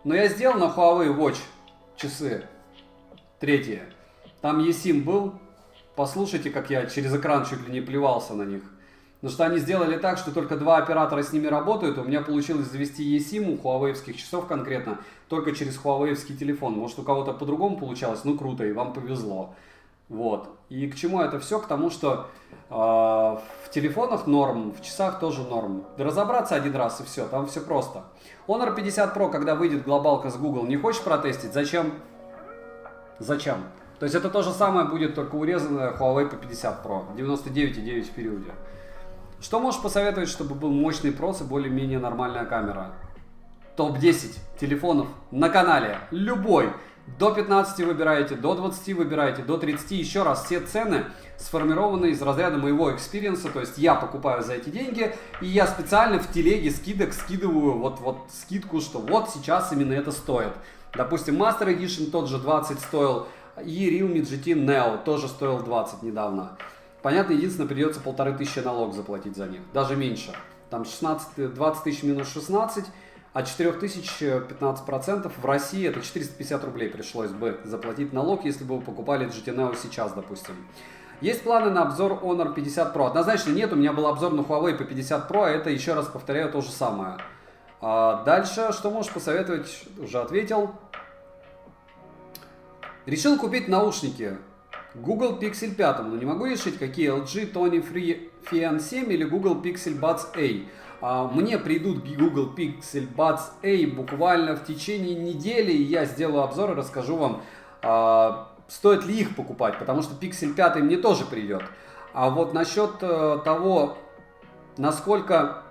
Speaker 1: Но я сделал на Huawei Watch часы. Третье. Там eSIM был. Послушайте, как я через экран чуть ли не плевался на них. Потому что они сделали так, что только два оператора с ними работают. У меня получилось завести eSIM у хуавеевских часов конкретно только через хуавеевский телефон. Может, у кого-то по-другому получалось, ну круто, и вам повезло. Вот. И к чему это все? К тому, что в телефонах норм, в часах тоже норм. Разобраться один раз и все, там все просто. Honor 50 Pro, когда выйдет глобалка с Google, не хочешь протестить? Зачем? Зачем? То есть это то же самое будет, только урезанное Huawei P50 Pro. 99,9 в периоде. Что можешь посоветовать, чтобы был мощный прос и более-менее нормальная камера? Топ-10 телефонов на канале. Любой. До 15 выбираете, до 20 выбираете, до 30. Еще раз, все цены сформированы из разряда моего экспириенса. То есть я покупаю за эти деньги, и я специально в телеге скидок скидываю вот скидку, что вот сейчас именно это стоит. Допустим, Master Edition тот же 20 стоил, и Realme GT Neo тоже стоил 20 недавно. Понятно, единственное, придется 1500 налог заплатить за них, даже меньше. Там 20 тысяч минус 16, а 4000 15%. В России это 450 рублей пришлось бы заплатить налог, если бы вы покупали GT Neo сейчас, допустим. Есть планы на обзор Honor 50 Pro? Однозначно нет, у меня был обзор на Huawei P50 Pro, а это, еще раз повторяю, то же самое. Дальше, что можешь посоветовать? Уже ответил. Решил купить наушники Google Pixel 5, но не могу решить, какие LG Tony Fian 7 или Google Pixel Buds A. Мне придут Google Pixel Buds A буквально в течение недели, и я сделаю обзор и расскажу вам, стоит ли их покупать, потому что Pixel 5 мне тоже придет. А вот насчет того, насколько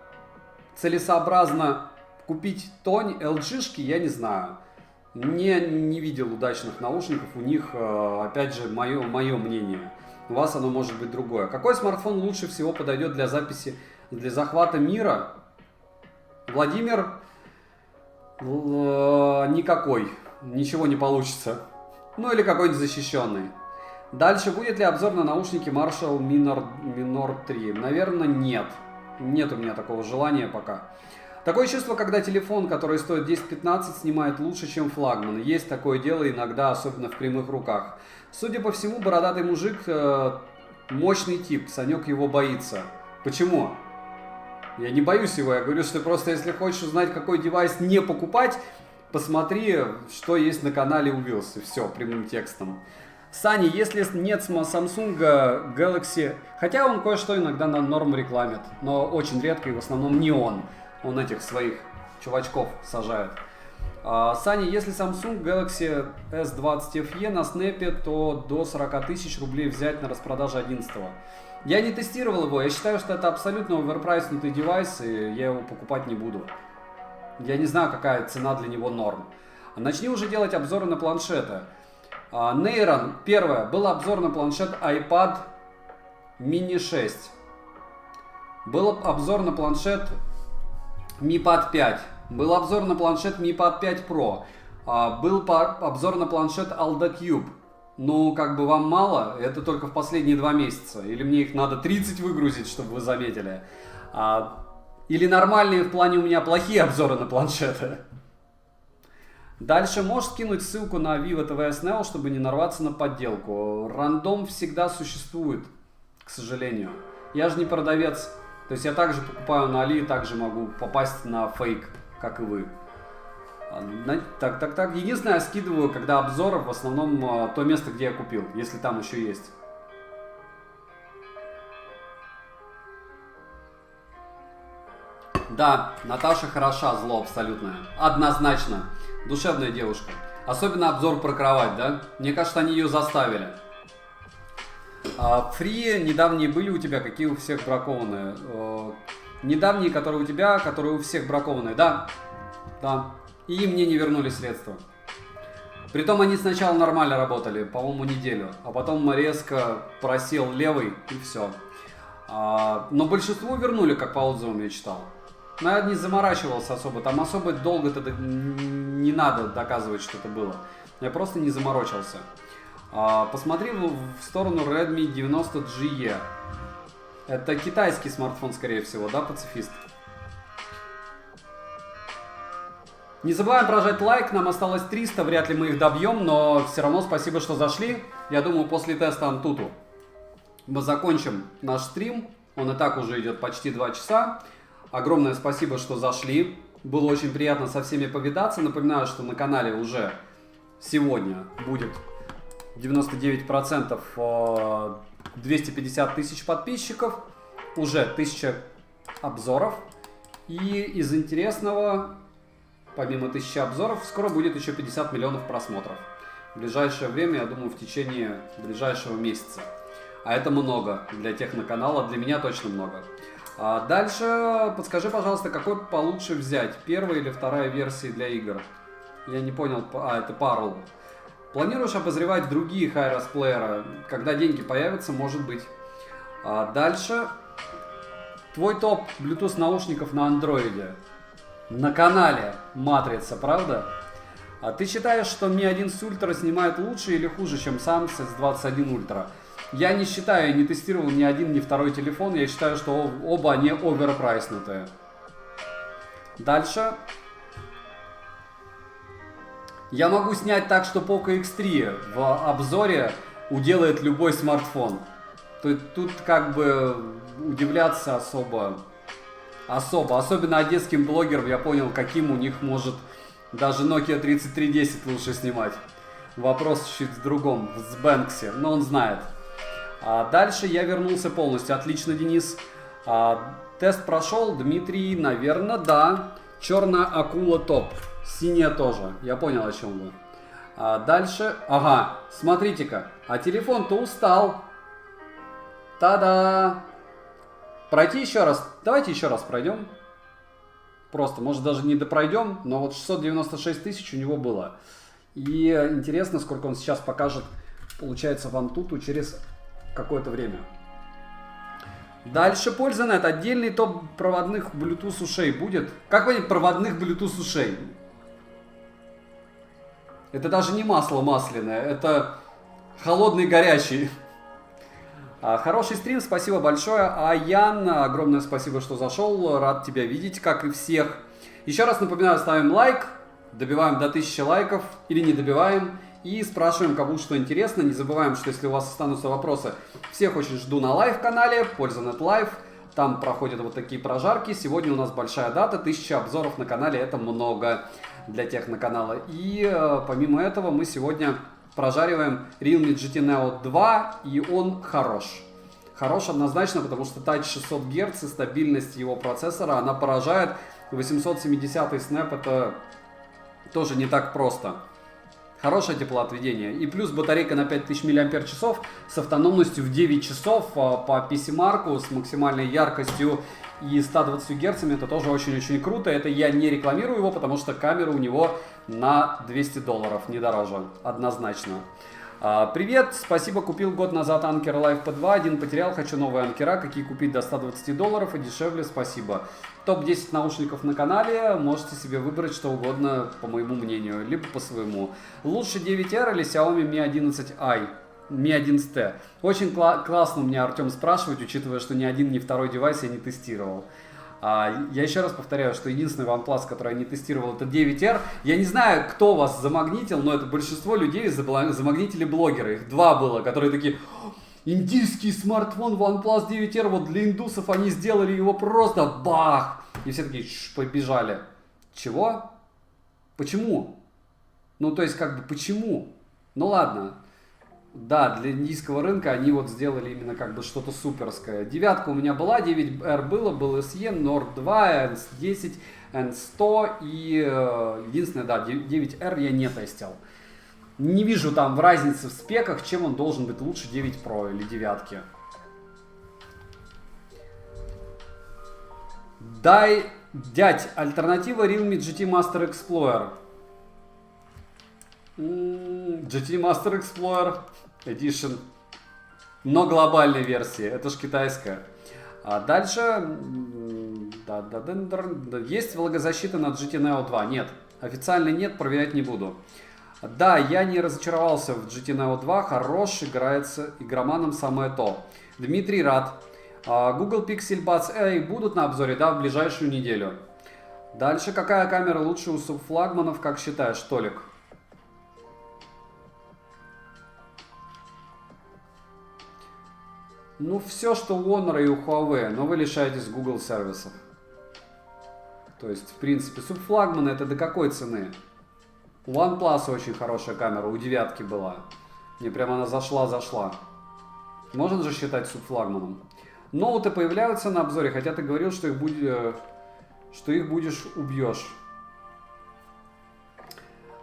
Speaker 1: целесообразно купить Tony LG-шки, я не знаю. Не видел удачных наушников, у них, опять же, мое мнение. У вас оно может быть другое. Какой смартфон лучше всего подойдет для записи, для захвата мира? Владимир, никакой, ничего не получится. Ну или какой-нибудь защищенный. Дальше, будет ли обзор на наушники Marshall Minor 3? Наверное, нет. Нет у меня такого желания пока. Такое чувство, когда телефон, который стоит 10-15, снимает лучше, чем флагман. Есть такое дело иногда, особенно в прямых руках. Судя по всему, бородатый мужик мощный тип, Санек его боится. Почему? Я не боюсь его, я говорю, что просто если хочешь узнать, какой девайс не покупать, посмотри, что есть на канале у Wheels, и все, прямым текстом. Саня, если нет Samsung Galaxy, хотя он кое-что иногда на норм рекламит, но очень редко и в основном не он. Он этих своих чувачков сажает. Саня, если Samsung Galaxy S20 FE на снэпе, то до 40 тысяч рублей взять на распродаже 11-го. Я не тестировал его, я считаю, что это абсолютно оверпрайснутый девайс, и я его покупать не буду. Я не знаю, какая цена для него норм. Начни уже делать обзоры на планшеты. Neyron, первое, был обзор на планшет iPad mini 6. Был обзор на планшет Mi Pad 5. Был обзор на планшет Mi Pad 5 Pro. Был обзор на планшет Alda Cube. Ну, как бы вам мало, это только в последние 2 месяца. Или мне их надо 30 выгрузить, чтобы вы заметили. Или нормальные в плане у меня плохие обзоры на планшеты. Дальше можешь скинуть ссылку на Vivo TVS Neo, чтобы не нарваться на подделку. Рандом всегда существует, к сожалению. Я же не продавец. То есть я также покупаю на Али, также могу попасть на фейк, как и вы. Так. Единственное, я скидываю, когда обзоры, в основном то место, где я купил, если там еще есть. Да, Наташа хороша, зло абсолютное. Однозначно. Душевная девушка. Особенно обзор про кровать, да? Мне кажется, они ее заставили. Фри недавние были у тебя, какие у всех бракованные? Недавние, которые у тебя, которые у всех бракованные, да. Да. И мне не вернули средства. Притом они сначала нормально работали, по-моему, неделю. А потом резко просел левый и все. Но большинству вернули, как по отзывам я читал. Но я не заморачивался особо. Там особо долго-то не надо доказывать, что это было. Я просто не заморочился. Посмотри в сторону Redmi 90GE. Это китайский смартфон, скорее всего, да, пацифист? Не забываем прожать лайк, нам осталось 300, вряд ли мы их добьем, но все равно спасибо, что зашли. Я думаю, после теста Antutu мы закончим наш стрим, он и так уже идет почти 2 часа. Огромное спасибо, что зашли, было очень приятно со всеми повидаться. Напоминаю, что на канале уже сегодня будет 99% 250 тысяч подписчиков, уже 1000 обзоров. И из интересного, помимо 1000 обзоров, скоро будет еще 50 миллионов просмотров. В ближайшее время, я думаю, в течение ближайшего месяца. А это много для техноканала, для меня точно много. Дальше подскажи, пожалуйста, какой получше взять, первая или вторая версии для игр? Я не понял, это Parallel. Планируешь обозревать другие Hi-Res плееры? Когда деньги появятся, может быть. Дальше. Твой топ Bluetooth наушников на андроиде. На канале Матрица, правда? Ты считаешь, что Mi 11 Ultra снимает лучше или хуже, чем Samsung S21 Ultra? Я не считаю, не тестировал ни один, ни второй телефон. Я считаю, что оба они оверпрайснутые. Дальше. Я могу снять так, что Poco X3 в обзоре уделает любой смартфон. Тут как бы удивляться особенно одесским блогерам, я понял, каким у них может даже Nokia 3310 лучше снимать. Вопрос чуть в другом, с Бэнкси, но он знает. Дальше я вернулся полностью. Отлично, Денис. Тест прошел, Дмитрий, наверное, да. Черная акула топ. Синяя тоже. Я понял, о чем вы. Дальше. Ага, смотрите-ка. А телефон-то устал. Та-да! Пройти еще раз. Давайте еще раз пройдем. Просто, может, даже не допройдем, но вот 696 тысяч у него было. И интересно, сколько он сейчас покажет, получается, в Antutu через какое-то время. Дальше PolzaNet. Отдельный топ проводных Bluetooth ушей будет. Как понять проводных Bluetooth ушей? Это даже не масло масляное, это холодный горячий. Хороший стрим, спасибо большое. А Ян, огромное спасибо, что зашел. Рад тебя видеть, как и всех. Еще раз напоминаю, ставим лайк, добиваем до 1000 лайков или не добиваем. И спрашиваем, кому что интересно. Не забываем, что если у вас останутся вопросы, всех очень жду на лайв-канале, PolzaNet Live. Там проходят вот такие прожарки. Сегодня у нас большая дата, 1000 обзоров на канале, это много для техноканала. И помимо этого мы сегодня прожариваем Realme GT Neo 2, и он хорош. Хорош однозначно, потому что Touch 600 Гц и стабильность его процессора, она поражает. 870 Snap это тоже не так просто. Хорошее теплоотведение. И плюс батарейка на 5000 мАч с автономностью в 9 часов по PC-марку с максимальной яркостью и 120 Гц. Это тоже очень-очень круто. Это я не рекламирую его, потому что камера у него на $200, не дороже. Однозначно. Привет, спасибо, купил год назад Anker Life P2, один потерял, хочу новые анкера, какие купить до $120 и дешевле, спасибо. Топ-10 наушников на канале, можете себе выбрать что угодно, по моему мнению, либо по своему. Лучше 9R или Xiaomi Mi 11i? Mi 11T. Очень классно у меня Артем спрашивает, учитывая, что ни один, ни второй девайс я не тестировал. Я еще раз повторяю, что единственный OnePlus, который я не тестировал, это 9R. Я не знаю, кто вас замагнитил, но это большинство людей замагнитили блогеры. Их два было, которые такие: индийский смартфон OnePlus 9R, вот для индусов они сделали его просто бах. И все такие побежали. Чего? Почему? Ну, то есть, как бы, почему? Ну, ладно. Да, для индийского рынка они вот сделали именно как бы что-то суперское. Девятка у меня была, 9R было, был SE, Nord 2, NS10, N100 и единственное, да, 9R я не тестил. Не вижу там в разнице в спеках, чем он должен быть лучше 9 Pro или девятки. Дядь, альтернатива Realme GT Master Explorer. GT Master Explorer Edition, но глобальной версии, это ж китайская. А дальше, есть влагозащита на GT Neo 2? Нет, официально нет, проверять не буду. Да, я не разочаровался в GT Neo 2, хорош, играется игроманом самое то. Дмитрий рад. Google Pixel Buds A будут на обзоре, да, в ближайшую неделю. Дальше, какая камера лучше у субфлагманов, как считаешь, Толик? Ну, все, что у Honor и у Huawei, но вы лишаетесь Google сервисов. То есть, в принципе, субфлагманы это до какой цены? У OnePlus очень хорошая камера, у девятки была. Мне прямо она зашла. Можно же считать субфлагманом. Ноуты появляются на обзоре, хотя ты говорил, что их будешь убьешь.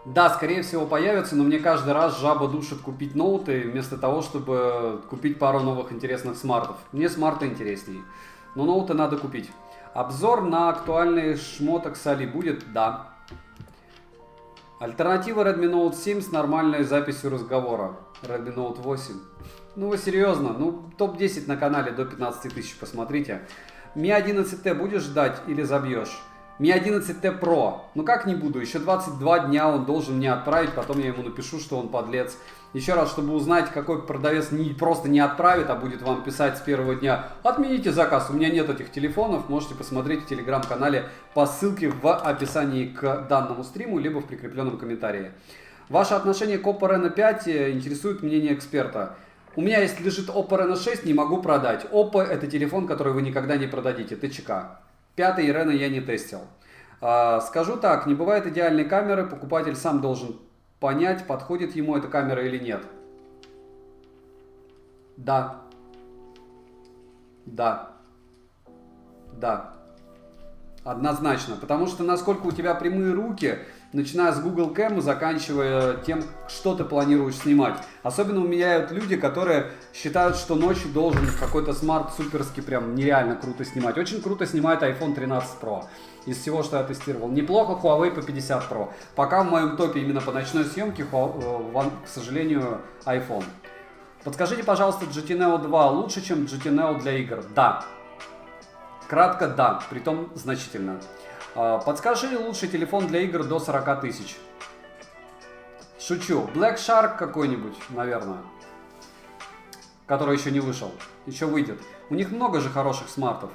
Speaker 1: Да, скорее всего появятся, но мне каждый раз жаба душит купить ноуты, вместо того, чтобы купить пару новых интересных смартов. Мне смарты интереснее, но ноуты надо купить. Обзор на актуальный шмоток с Али будет? Да. Альтернатива Redmi Note 7 с нормальной записью разговора. Redmi Note 8. Ну вы серьезно? Ну топ-10 на канале до 15 тысяч, посмотрите. Mi 11T будешь ждать или забьешь? Mi 11T Pro. Ну как не буду, еще 22 дня он должен мне отправить, потом я ему напишу, что он подлец. Еще раз, чтобы узнать, какой продавец просто не отправит, а будет вам писать с первого дня: отмените заказ, у меня нет этих телефонов, можете посмотреть в телеграм-канале по ссылке в описании к данному стриму, либо в прикрепленном комментарии. Ваше отношение к Oppo Reno 5 интересует мнение эксперта. У меня есть лежит Oppo Reno 6, не могу продать. Oppo это телефон, который вы никогда не продадите, ТЧК. 5-й Reno я не тестил. Скажу так, не бывает идеальной камеры, покупатель сам должен понять, подходит ему эта камера или нет. Да. Однозначно, потому что насколько у тебя прямые руки, начиная с Google Cam и заканчивая тем, что ты планируешь снимать. Особенно умиляют люди, которые считают, что ночью должен какой-то смарт суперский прям нереально круто снимать. Очень круто снимает iPhone 13 Pro. Из всего, что я тестировал. Неплохо Huawei по 50 Pro. Пока в моем топе именно по ночной съемке, к сожалению, iPhone. Подскажите, пожалуйста, GT Neo 2 лучше, чем GT Neo для игр? Да. Кратко да, притом значительно. Подскажи лучший телефон для игр до 40 тысяч. Шучу. Black Shark какой-нибудь, наверное. Который еще не вышел. Еще выйдет. У них много же хороших смартов.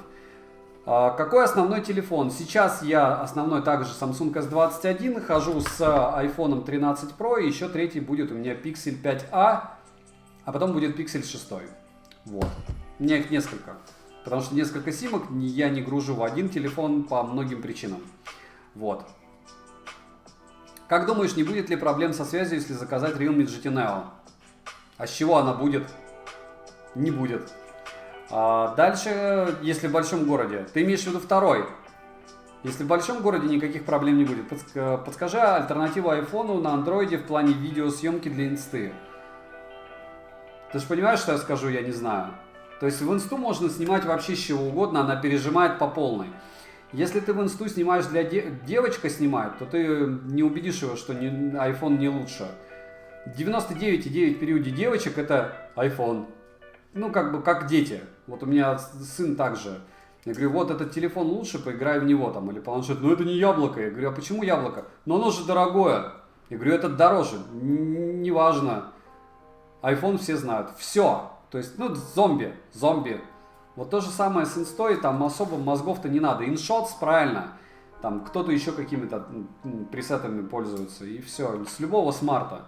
Speaker 1: Какой основной телефон? Сейчас я основной также Samsung S21. Хожу с iPhone 13 Pro. И еще третий будет у меня Pixel 5a. А потом будет Pixel 6. Вот. У меня их несколько. Потому что несколько симок я не гружу в один телефон по многим причинам. Вот. Как думаешь, не будет ли проблем со связью, если заказать Realme GT Neo? А с чего она будет? Не будет. Дальше, если в большом городе. Ты имеешь в виду второй? Если в большом городе, никаких проблем не будет. Подскажи альтернативу айфону на андроиде в плане видеосъемки для инсты. Ты же понимаешь, что я скажу, я не знаю. То есть в инсту можно снимать вообще с чего угодно, она пережимает по полной. Если ты в инсту снимаешь девочка снимает, то ты не убедишь его, что iPhone не лучше. 99,9 в периоде девочек это iPhone. Ну, как бы, как дети. Вот у меня сын также. Я говорю, вот этот телефон лучше, поиграй в него там, или планшет. Ну, это не яблоко. Я говорю, а почему яблоко? Но оно же дорогое. Я говорю, этот дороже. Неважно. iPhone все знают. Все. То есть, ну, зомби. Вот то же самое с инстой, там особо мозгов-то не надо. InShots, правильно. Там кто-то еще какими-то пресетами пользуется. И все. С любого смарта.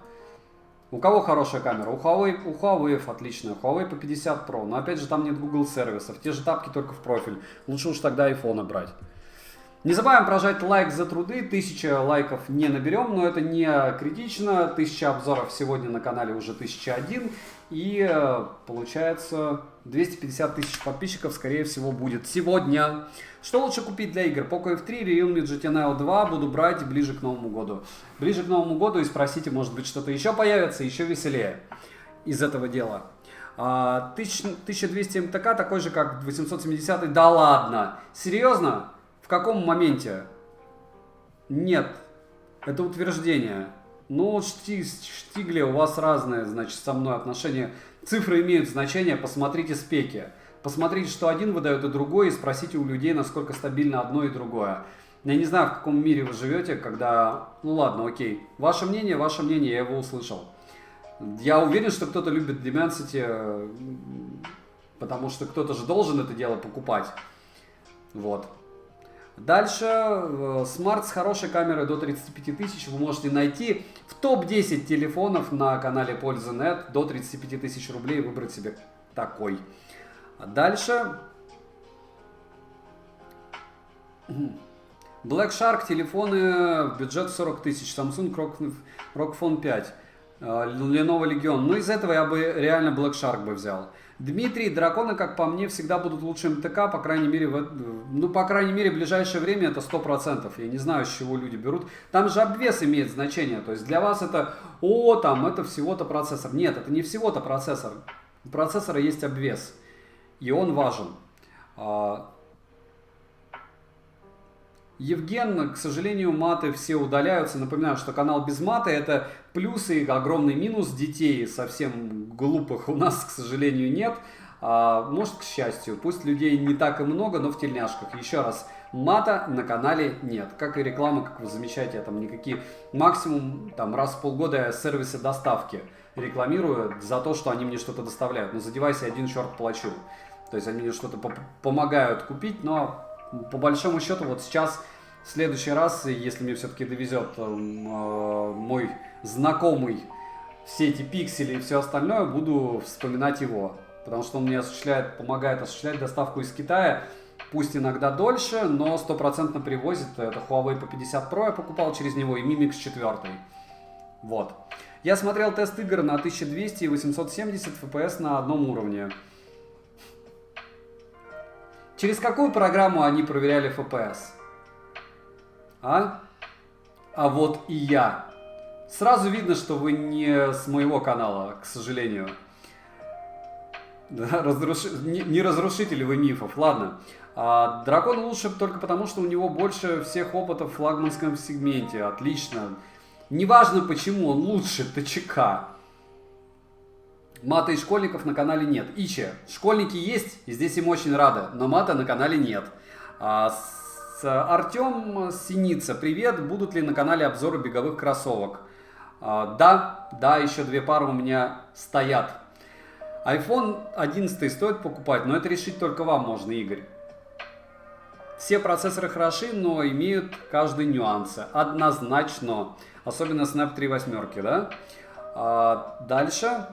Speaker 1: У кого хорошая камера? У Huawei отличная. Huawei по 50 Pro. Но опять же там нет Google сервисов. Те же тапки только в профиль. Лучше уж тогда iPhone брать. Не забываем прожать лайк за труды. 1000 лайков не наберем, но это не критично. 1000 обзоров сегодня на канале уже 1001. И получается 250 тысяч подписчиков, скорее всего, будет сегодня. Что лучше купить для игр? Poco F3 или Realme GT Neo 2 буду брать ближе к Новому году. Ближе к Новому году и спросите, может быть, что-то еще появится, еще веселее из этого дела. 1200 МТК такой же, как 870. Да ладно? Серьезно? В каком моменте? Нет. Это утверждение. Ну, вот Штигли, у вас разные, значит, со мной отношения. Цифры имеют значение, посмотрите спеки. Посмотрите, что один выдает и другой, и спросите у людей, насколько стабильно одно и другое. Я не знаю, в каком мире вы живете, когда... Ну ладно, окей. Ваше мнение, я его услышал. Я уверен, что кто-то любит Dimensity, потому что кто-то же должен это дело покупать. Вот. Дальше, смарт с хорошей камерой до 35 тысяч вы можете найти в топ-10 телефонов на канале Польза.нет. До 35 тысяч рублей выбрать себе такой. А дальше, Black Shark телефоны в бюджет 40 тысяч, Samsung ROG Phone 5, Lenovo Legion. Ну, из этого я бы реально Black Shark бы взял. Дмитрий, драконы, как по мне, всегда будут лучше МТК, по крайней мере, в ближайшее время это 100%. Я не знаю, с чего люди берут. Там же обвес имеет значение. То есть для вас это, это всего-то процессор. Нет, это не всего-то процессор. У процессора есть обвес. И он важен. Евген, к сожалению, маты все удаляются. Напоминаю, что канал без мата — это плюсы и огромный минус. Детей совсем глупых у нас, к сожалению, нет. Может, к счастью. Пусть людей не так и много, но в тельняшках. Еще раз, мата на канале нет. Как и реклама, как вы замечаете, я там никакие... Максимум там раз в полгода я сервисы доставки рекламирую за то, что они мне что-то доставляют. Но за девайс я один черт плачу. То есть они мне что-то помогают купить, но по большому счету вот сейчас, в следующий раз, если мне все-таки довезет мой знакомый все эти пиксели и все остальное, буду вспоминать его. Потому что он мне помогает осуществлять доставку из Китая. Пусть иногда дольше, но 100% привозит. Это Huawei по 50 Pro я покупал через него и Mi Mix 4. Вот. Я смотрел тест игр на 1200 и 870 FPS на одном уровне. Через какую программу они проверяли FPS? А вот и я. Сразу видно, что вы не с моего канала, к сожалению. Да, не разрушители вы мифов. Ладно. Дракон лучше только потому, что у него больше всех опытов в флагманском сегменте. Отлично. Неважно почему, он лучше ТЧК. Мата и школьников на канале нет. Ичи, школьники есть, и здесь им очень рады, но мата на канале нет. Артем Синица, привет, будут ли на канале обзоры беговых кроссовок? Да, еще 2 пары у меня стоят. iPhone 11 стоит покупать, но это решить только вам можно, Игорь. Все процессоры хороши, но имеют каждый нюансы. Однозначно. Особенно Snap 3 восьмерки, да? Дальше.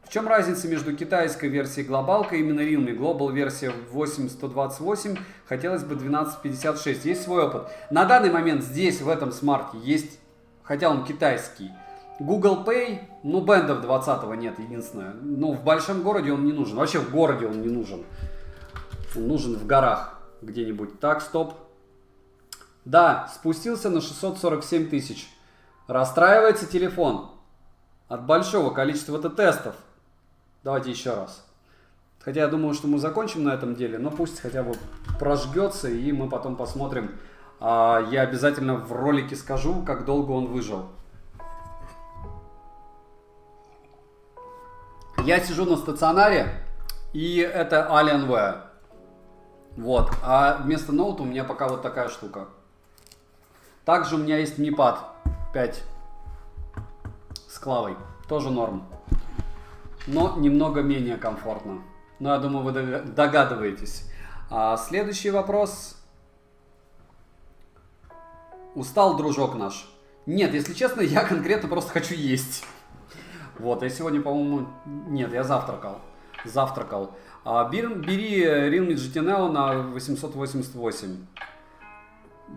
Speaker 1: В чем разница между китайской версией глобалкой и именно Realme? Global версия 8128, хотелось бы 1256. Есть свой опыт. На данный момент здесь, в этом смарте, есть, хотя он китайский, Google Pay, бендов 20-го нет, единственное. В большом городе он не нужен. Вообще в городе он не нужен. Он нужен в горах где-нибудь. Так, стоп. Да, спустился на 647 тысяч. Расстраивается телефон от большого количества тестов. Давайте еще раз. Хотя я думаю, что мы закончим на этом деле, но пусть хотя бы прожгется, и мы потом посмотрим, Я обязательно в ролике скажу, как долго он выжил. Я сижу на стационаре, и это Alienware. Вот. А вместо ноута у меня пока вот такая штука. Также у меня есть Mi Pad 5 с клавой. Тоже норм. Но немного менее комфортно. Но я думаю, вы догадываетесь. Следующий вопрос. Устал дружок наш? Нет, если честно, я конкретно просто хочу есть. Вот, я сегодня, по-моему... Нет, я завтракал. Бери Realme GT Neo на 888.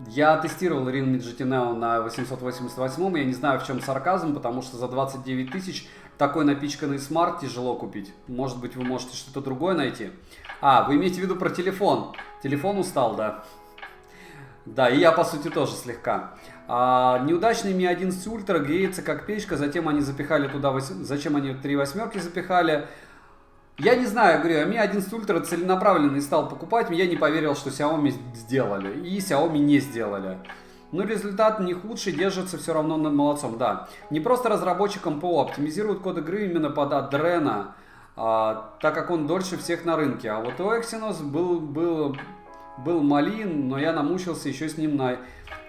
Speaker 1: Я тестировал Realme GT Neo на 888, я не знаю, в чем сарказм, потому что за 29 тысяч такой напичканный смарт тяжело купить. Может быть, вы можете что-то другое найти. Вы имеете в виду про телефон. Телефон устал, да. Да, и я, по сути, тоже слегка. Неудачный Mi 11 Ultra греется как печка, затем они запихали туда... Зачем они 3 восьмерки запихали? Я не знаю, говорю, Mi 11 Ultra целенаправленно стал покупать, я не поверил, что Xiaomi сделали. И Xiaomi не сделали. Но результат не худший, держится все равно над молодцом, да. Не просто разработчикам ПО, оптимизируют код игры именно под Adreno, так как он дольше всех на рынке. А вот у Exynos был Mali, но я намучился еще с ним на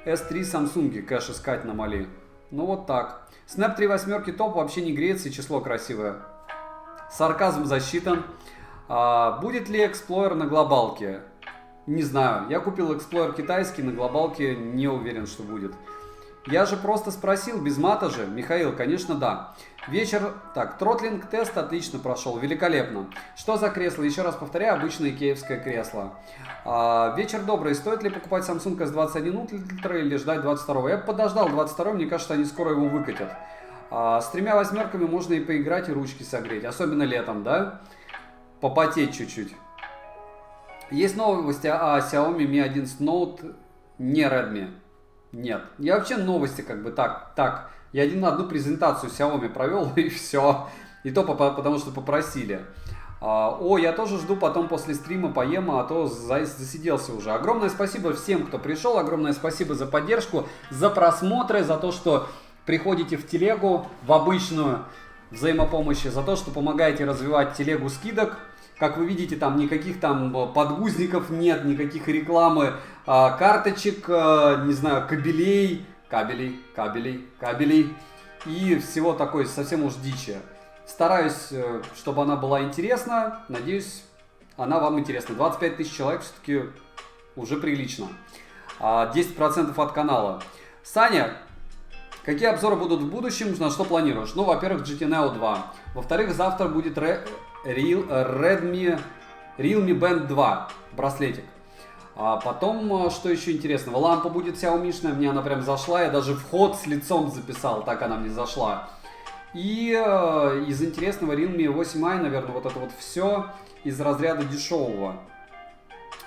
Speaker 1: S3 Samsung кэш искать на Mali. Ну вот так. Snap 3 восьмерки топ, вообще не греется и число красивое. Сарказм засчитан. Будет ли Explorer на глобалке? Не знаю. Я купил Explorer китайский, на глобалке не уверен, что будет. Я же просто спросил, без мата же. Михаил, конечно, да. Вечер... Так, тротлинг тест отлично прошел, великолепно. Что за кресло? Еще раз повторяю, обычное икеевское кресло. Вечер добрый. Стоит ли покупать Samsung S21 Ultra или ждать 22-го? Я бы подождал 22-й, мне кажется, они скоро его выкатят. С 3 восьмерками можно и поиграть, и ручки согреть. Особенно летом, да? Попотеть чуть-чуть. Есть новости о Xiaomi Mi 11 Note, не Redmi. Нет. Я вообще новости как бы так. Я одну презентацию Xiaomi провел и все. И то потому что попросили. Я тоже жду потом после стрима поем, а то засиделся уже. Огромное спасибо всем, кто пришел. Огромное спасибо за поддержку, за просмотры, за то, что приходите в телегу, в обычную взаимопомощи, за то, что помогаете развивать телегу скидок. Как вы видите, там никаких там подгузников нет, никаких рекламы, карточек, не знаю, кабелей и всего такой совсем уж дичи. Стараюсь, чтобы она была интересна, надеюсь, она вам интересна. 25 тысяч человек все-таки уже прилично. 10% от канала. Саня, какие обзоры будут в будущем, на что планируешь? Ну, во-первых, GT Neo 2. Во-вторых, завтра будет Realme Band 2 браслетик. Потом, что еще интересного, лампа будет Xiaomi-шная, мне она прям зашла, я даже вход с лицом записал, так она мне зашла. И из интересного Realme 8i, наверное, вот это вот все из разряда дешевого.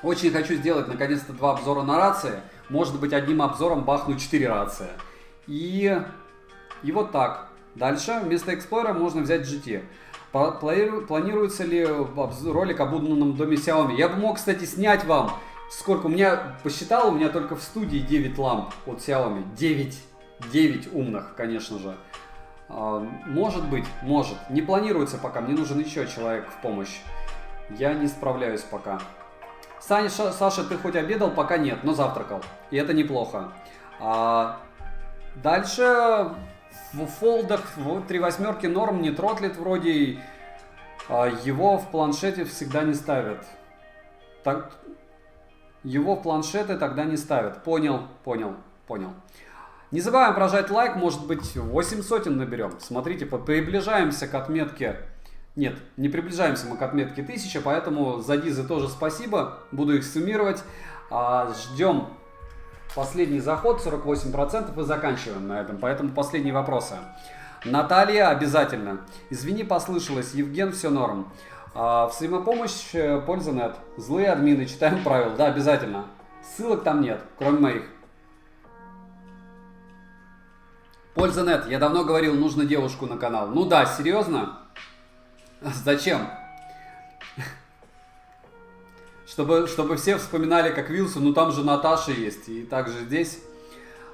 Speaker 1: Очень хочу сделать, наконец-то, 2 обзора на рации, может быть, одним обзором бахну 4 рации. И вот так. Дальше вместо Explorer можно взять GT. Планируется ли ролик об умном доме Xiaomi? Я бы мог, кстати, снять вам, сколько у меня, посчитал, у меня только в студии 9 ламп от Xiaomi. 9 умных, конечно же. Может быть, может. Не планируется пока, мне нужен еще человек в помощь. Я не справляюсь пока. Саша, ты хоть обедал? Пока нет, но завтракал. И это неплохо. Дальше в фолдах 3 восьмерки норм, не тротлит вроде. Его в планшете всегда не ставят. Его в планшеты тогда не ставят. Понял. Не забываем прожать лайк, может быть 8 сотен наберем. Смотрите, приближаемся к отметке... Нет, не приближаемся мы к отметке 1000, поэтому за дизы тоже спасибо. Буду их суммировать. Ждем последний заход, 48%, и заканчиваем на этом. Поэтому последние вопросы. Наталья, обязательно. Извини, послышалось. Евген, все норм. Взаимопомощь, польза нет. Злые админы, читаем правила. Да, обязательно. Ссылок там нет, кроме моих. Польза нет. Я давно говорил, нужно девушку на канал. Ну да, серьезно? Зачем? Чтобы все вспоминали, как Вилсон, ну там же Наташа есть, и также здесь.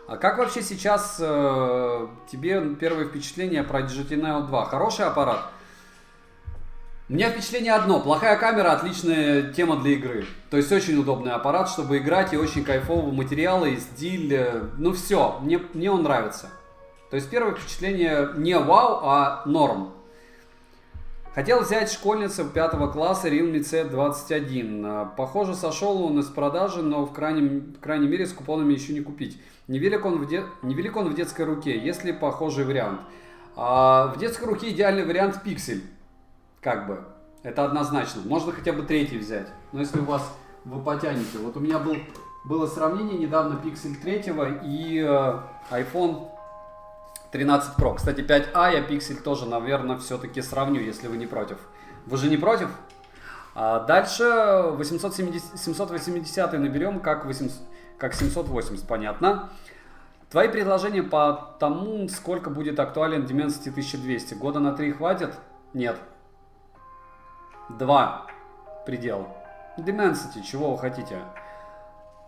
Speaker 1: А как вообще сейчас тебе первое впечатление про GT Neo 2? Хороший аппарат? У меня впечатление одно. Плохая камера, отличная тема для игры. То есть очень удобный аппарат, чтобы играть, и очень кайфовый материал, и стиль. Ну все, мне он нравится. То есть первое впечатление не вау, а норм. Хотел взять школьницу 5 класса Realme C21. Похоже, сошел он из продажи, но в крайней мере с купонами еще не купить. Невелик он в детской руке, есть ли похожий вариант? В детской руке идеальный вариант Pixel. Как бы. Это однозначно. Можно хотя бы третий взять. Но если вы потянете. Вот у меня было сравнение недавно Pixel 3 и iPhone 13 Pro. Кстати, 5a я Pixel тоже, наверное, все-таки сравню, если вы не против. Вы же не против? Дальше 780 наберем, как 780, понятно. Твои предложения по тому, сколько будет актуален Dimensity 1200. Года на 3 хватит? Нет. 2 предел. Dimensity, чего вы хотите?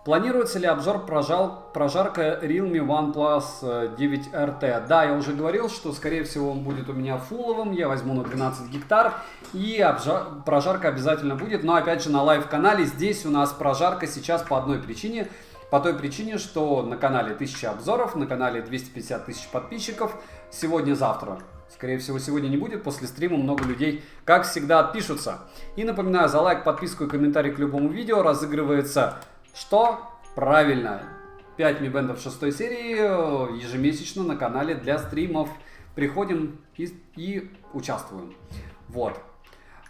Speaker 1: Планируется ли обзор прожарка Realme OnePlus 9 RT? Да, я уже говорил, что скорее всего он будет у меня фуловым, я возьму на 12 гектар, и прожарка обязательно будет, но опять же на лайв-канале здесь у нас прожарка сейчас по одной причине, по той причине, что на канале 1000 обзоров, на канале 250 тысяч подписчиков, сегодня-завтра. Скорее всего, сегодня не будет, после стрима много людей, как всегда, отпишутся. И напоминаю, за лайк, подписку и комментарий к любому видео разыгрывается... Что? Правильно. 5 Mi Band 6 серии ежемесячно на канале для стримов. Приходим и участвуем. Вот.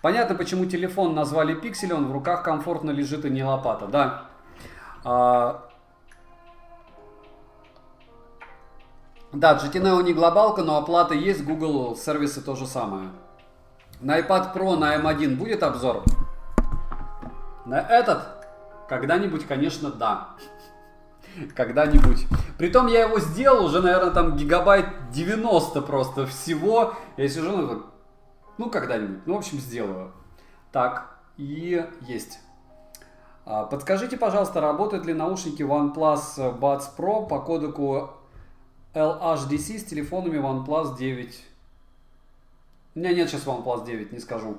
Speaker 1: Понятно, почему телефон назвали Pixel, он в руках комфортно лежит и не лопата. Да. Да, GT Neo не глобалка, но оплата есть, Google сервисы то же самое. На iPad Pro, на M1 будет обзор? На этот? Когда-нибудь, конечно, да. Когда-нибудь. Притом я его сделал уже, наверное, там гигабайт 90 просто всего. Я сижу, ну, когда-нибудь. Ну, в общем, сделаю. Так, и есть. Подскажите, пожалуйста, работают ли наушники OnePlus Buds Pro по кодеку LHDC с телефонами OnePlus 9? У меня нет сейчас OnePlus 9, не скажу.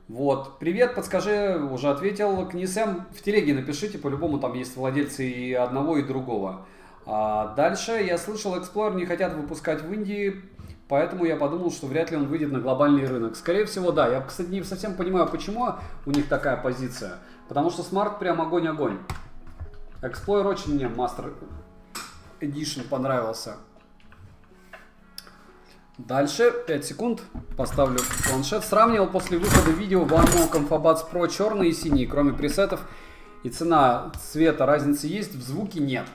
Speaker 1: Вот, привет, подскажи, уже ответил, Книсем, в телеге напишите, по-любому там есть владельцы и одного, и другого. Дальше, я слышал, Explorer не хотят выпускать в Индии, поэтому я подумал, что вряд ли он выйдет на глобальный рынок. Скорее всего, да, я, кстати, не совсем понимаю, почему у них такая позиция, потому что Smart прям огонь-огонь. Explorer очень мне Master Edition понравился. Дальше, 5 секунд, поставлю планшет. Сравнивал после выхода видео OneMo ComfoBuds Pro черный и синий, кроме пресетов. И цена цвета, разницы есть, в звуке нет.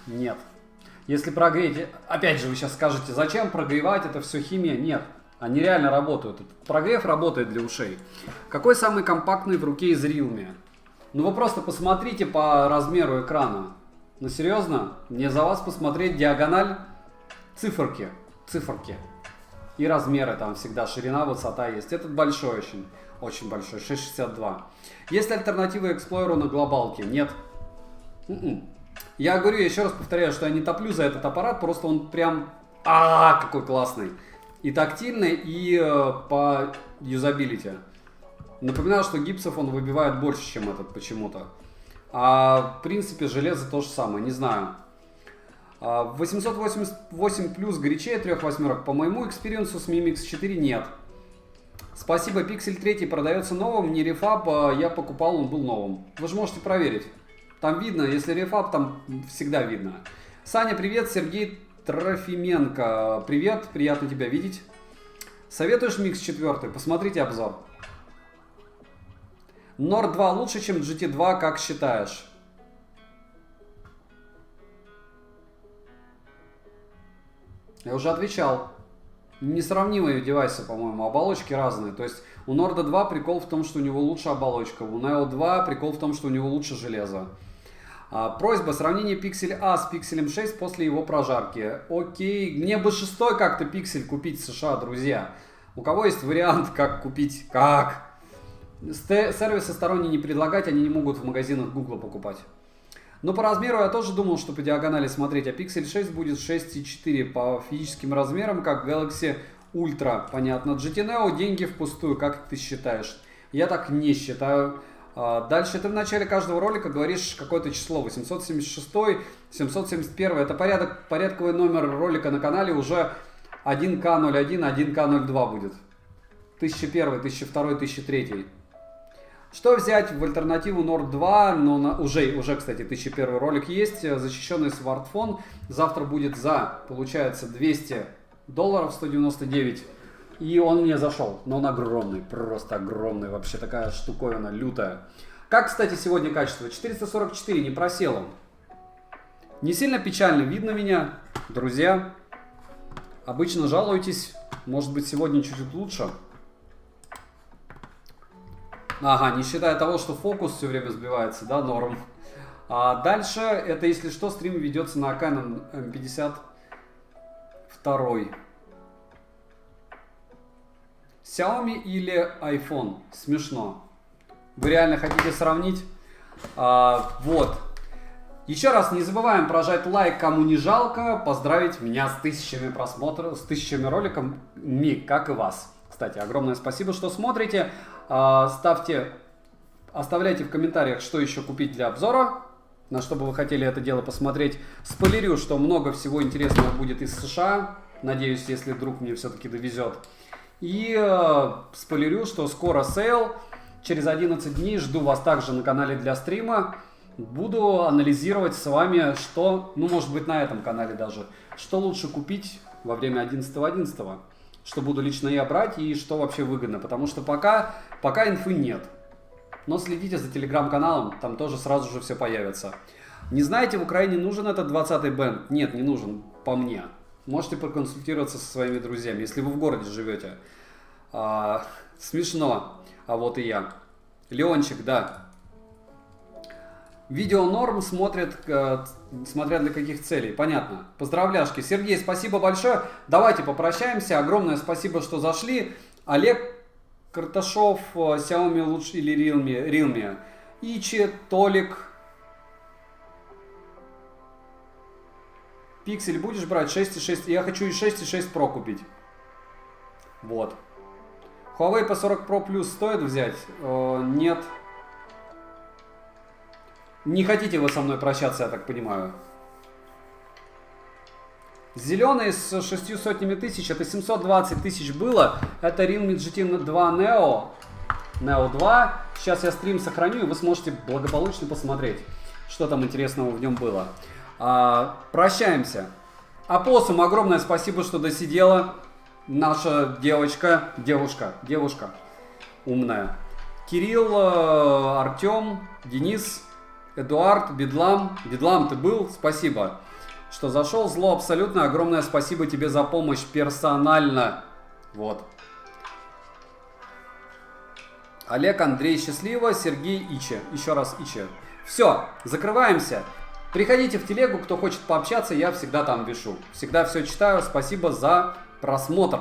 Speaker 1: Нет. Если прогреть, опять же вы сейчас скажете, зачем прогревать, это все химия? Нет, они реально работают. Прогрев работает для ушей. Какой самый компактный в руке из Realme? Ну вы просто посмотрите по размеру экрана. Ну серьезно, мне за вас посмотреть диагональ, циферки. И размеры там всегда, ширина, высота есть. Этот большой очень, очень большой, 6,62. Есть ли альтернативы Explorer на глобалке? Нет. Я говорю, я еще раз повторяю, что я не топлю за этот аппарат, просто он прям, какой классный. И тактильный, и по юзабилити. Напоминаю, что гипсов он выбивает больше, чем этот почему-то. А в принципе железо то же самое, не знаю. 888 плюс горячее 3 восьмерок. По моему экспириенсу с Mi Mix 4 нет. Спасибо, Pixel 3 продается новым, не рефаб, я покупал, он был новым. Вы же можете проверить. Там видно, если рефаб, там всегда видно. Саня, привет, Сергей Трофименко. Привет, приятно тебя видеть. Советуешь Mix 4? Посмотрите обзор. Nord 2 лучше, чем GT2, как считаешь? Я уже отвечал. Несравнимые девайсы, по-моему, оболочки разные. То есть у Nord 2 прикол в том, что у него лучше оболочка. У Neo 2 прикол в том, что у него лучше железо. Просьба, сравнение Pixel A с Pixel 6 после его прожарки. Окей, мне бы шестой как-то Pixel купить в США, друзья. У кого есть вариант, как купить? Как? Сервисы сторонние не предлагать, они не могут в магазинах Google покупать. Но по размеру я тоже думал, что по диагонали смотреть, а Pixel 6 будет 6,4 по физическим размерам, как Galaxy Ultra. Понятно. GT Neo деньги впустую, как ты считаешь? Я так не считаю. Дальше ты в начале каждого ролика говоришь какое-то число, 876, 771. Это порядковый номер ролика на канале уже 1К01, 1К02 будет. 1001, 1002, 1003. Что взять в альтернативу Nord 2, но уже, кстати, 1001 ролик есть, защищенный смартфон. Завтра будет получается, $200, 199. И он мне зашел, но он огромный, просто огромный, вообще такая штуковина лютая. Как, кстати, сегодня качество? 444, не просел он. Не сильно печально видно меня, друзья. Обычно жалуетесь, может быть сегодня чуть-чуть лучше. Ага, не считая того, что фокус все время сбивается, да, норм. А дальше, это если что, стрим ведется на Canon M52. Xiaomi или iPhone? Смешно. Вы реально хотите сравнить? Вот. Еще раз не забываем прожать лайк, кому не жалко, поздравить меня с 1000 просмотров, с 1000 роликами, как и вас. Кстати, огромное спасибо, что смотрите. Оставляйте в комментариях, что еще купить для обзора, на что бы вы хотели это дело посмотреть. Спойлерю, что много всего интересного будет из США. Надеюсь, если вдруг мне все-таки довезет. И спойлерю, что скоро сейл. Через 11 дней жду вас также на канале для стрима. Буду анализировать с вами, что, ну может быть на этом канале даже, что лучше купить во время 11.11. Что буду лично я брать и что вообще выгодно. Потому что пока инфы нет. Но следите за телеграм-каналом, там тоже сразу же все появится. Не знаете, в Украине нужен этот 20-й бенд? Нет, не нужен, по мне. Можете проконсультироваться со своими друзьями, если вы в городе живете. Смешно, а вот и я. Леончик, да. Видео норм смотрят, смотря для каких целей. Понятно. Поздравляшки. Сергей, спасибо большое. Давайте попрощаемся. Огромное спасибо, что зашли. Олег Карташов, Xiaomi лучше или Realme. Ичи, Толик. Пиксель будешь брать 6.6. Я хочу и 6.6 Pro купить. Вот. Huawei P40 Pro Plus стоит взять? Нет. Не хотите вы со мной прощаться, я так понимаю. Зеленый с 600 тысяч, это 720 тысяч было. Это Realme GT 2 Neo 2. Сейчас я стрим сохраню, и вы сможете благополучно посмотреть, что там интересного в нем было. Прощаемся. Апоссум, огромное спасибо, что досидела. Наша девушка умная. Кирилл, Артем, Денис, Эдуард, Бедлам. Бедлам, ты был? Спасибо, что зашел. Зло абсолютно. Огромное спасибо тебе за помощь персонально. Вот. Олег, Андрей, счастливо. Сергей, Ичи. Еще раз Ичи. Все, закрываемся. Приходите в телегу, кто хочет пообщаться, я всегда там пишу. Всегда все читаю. Спасибо за просмотр.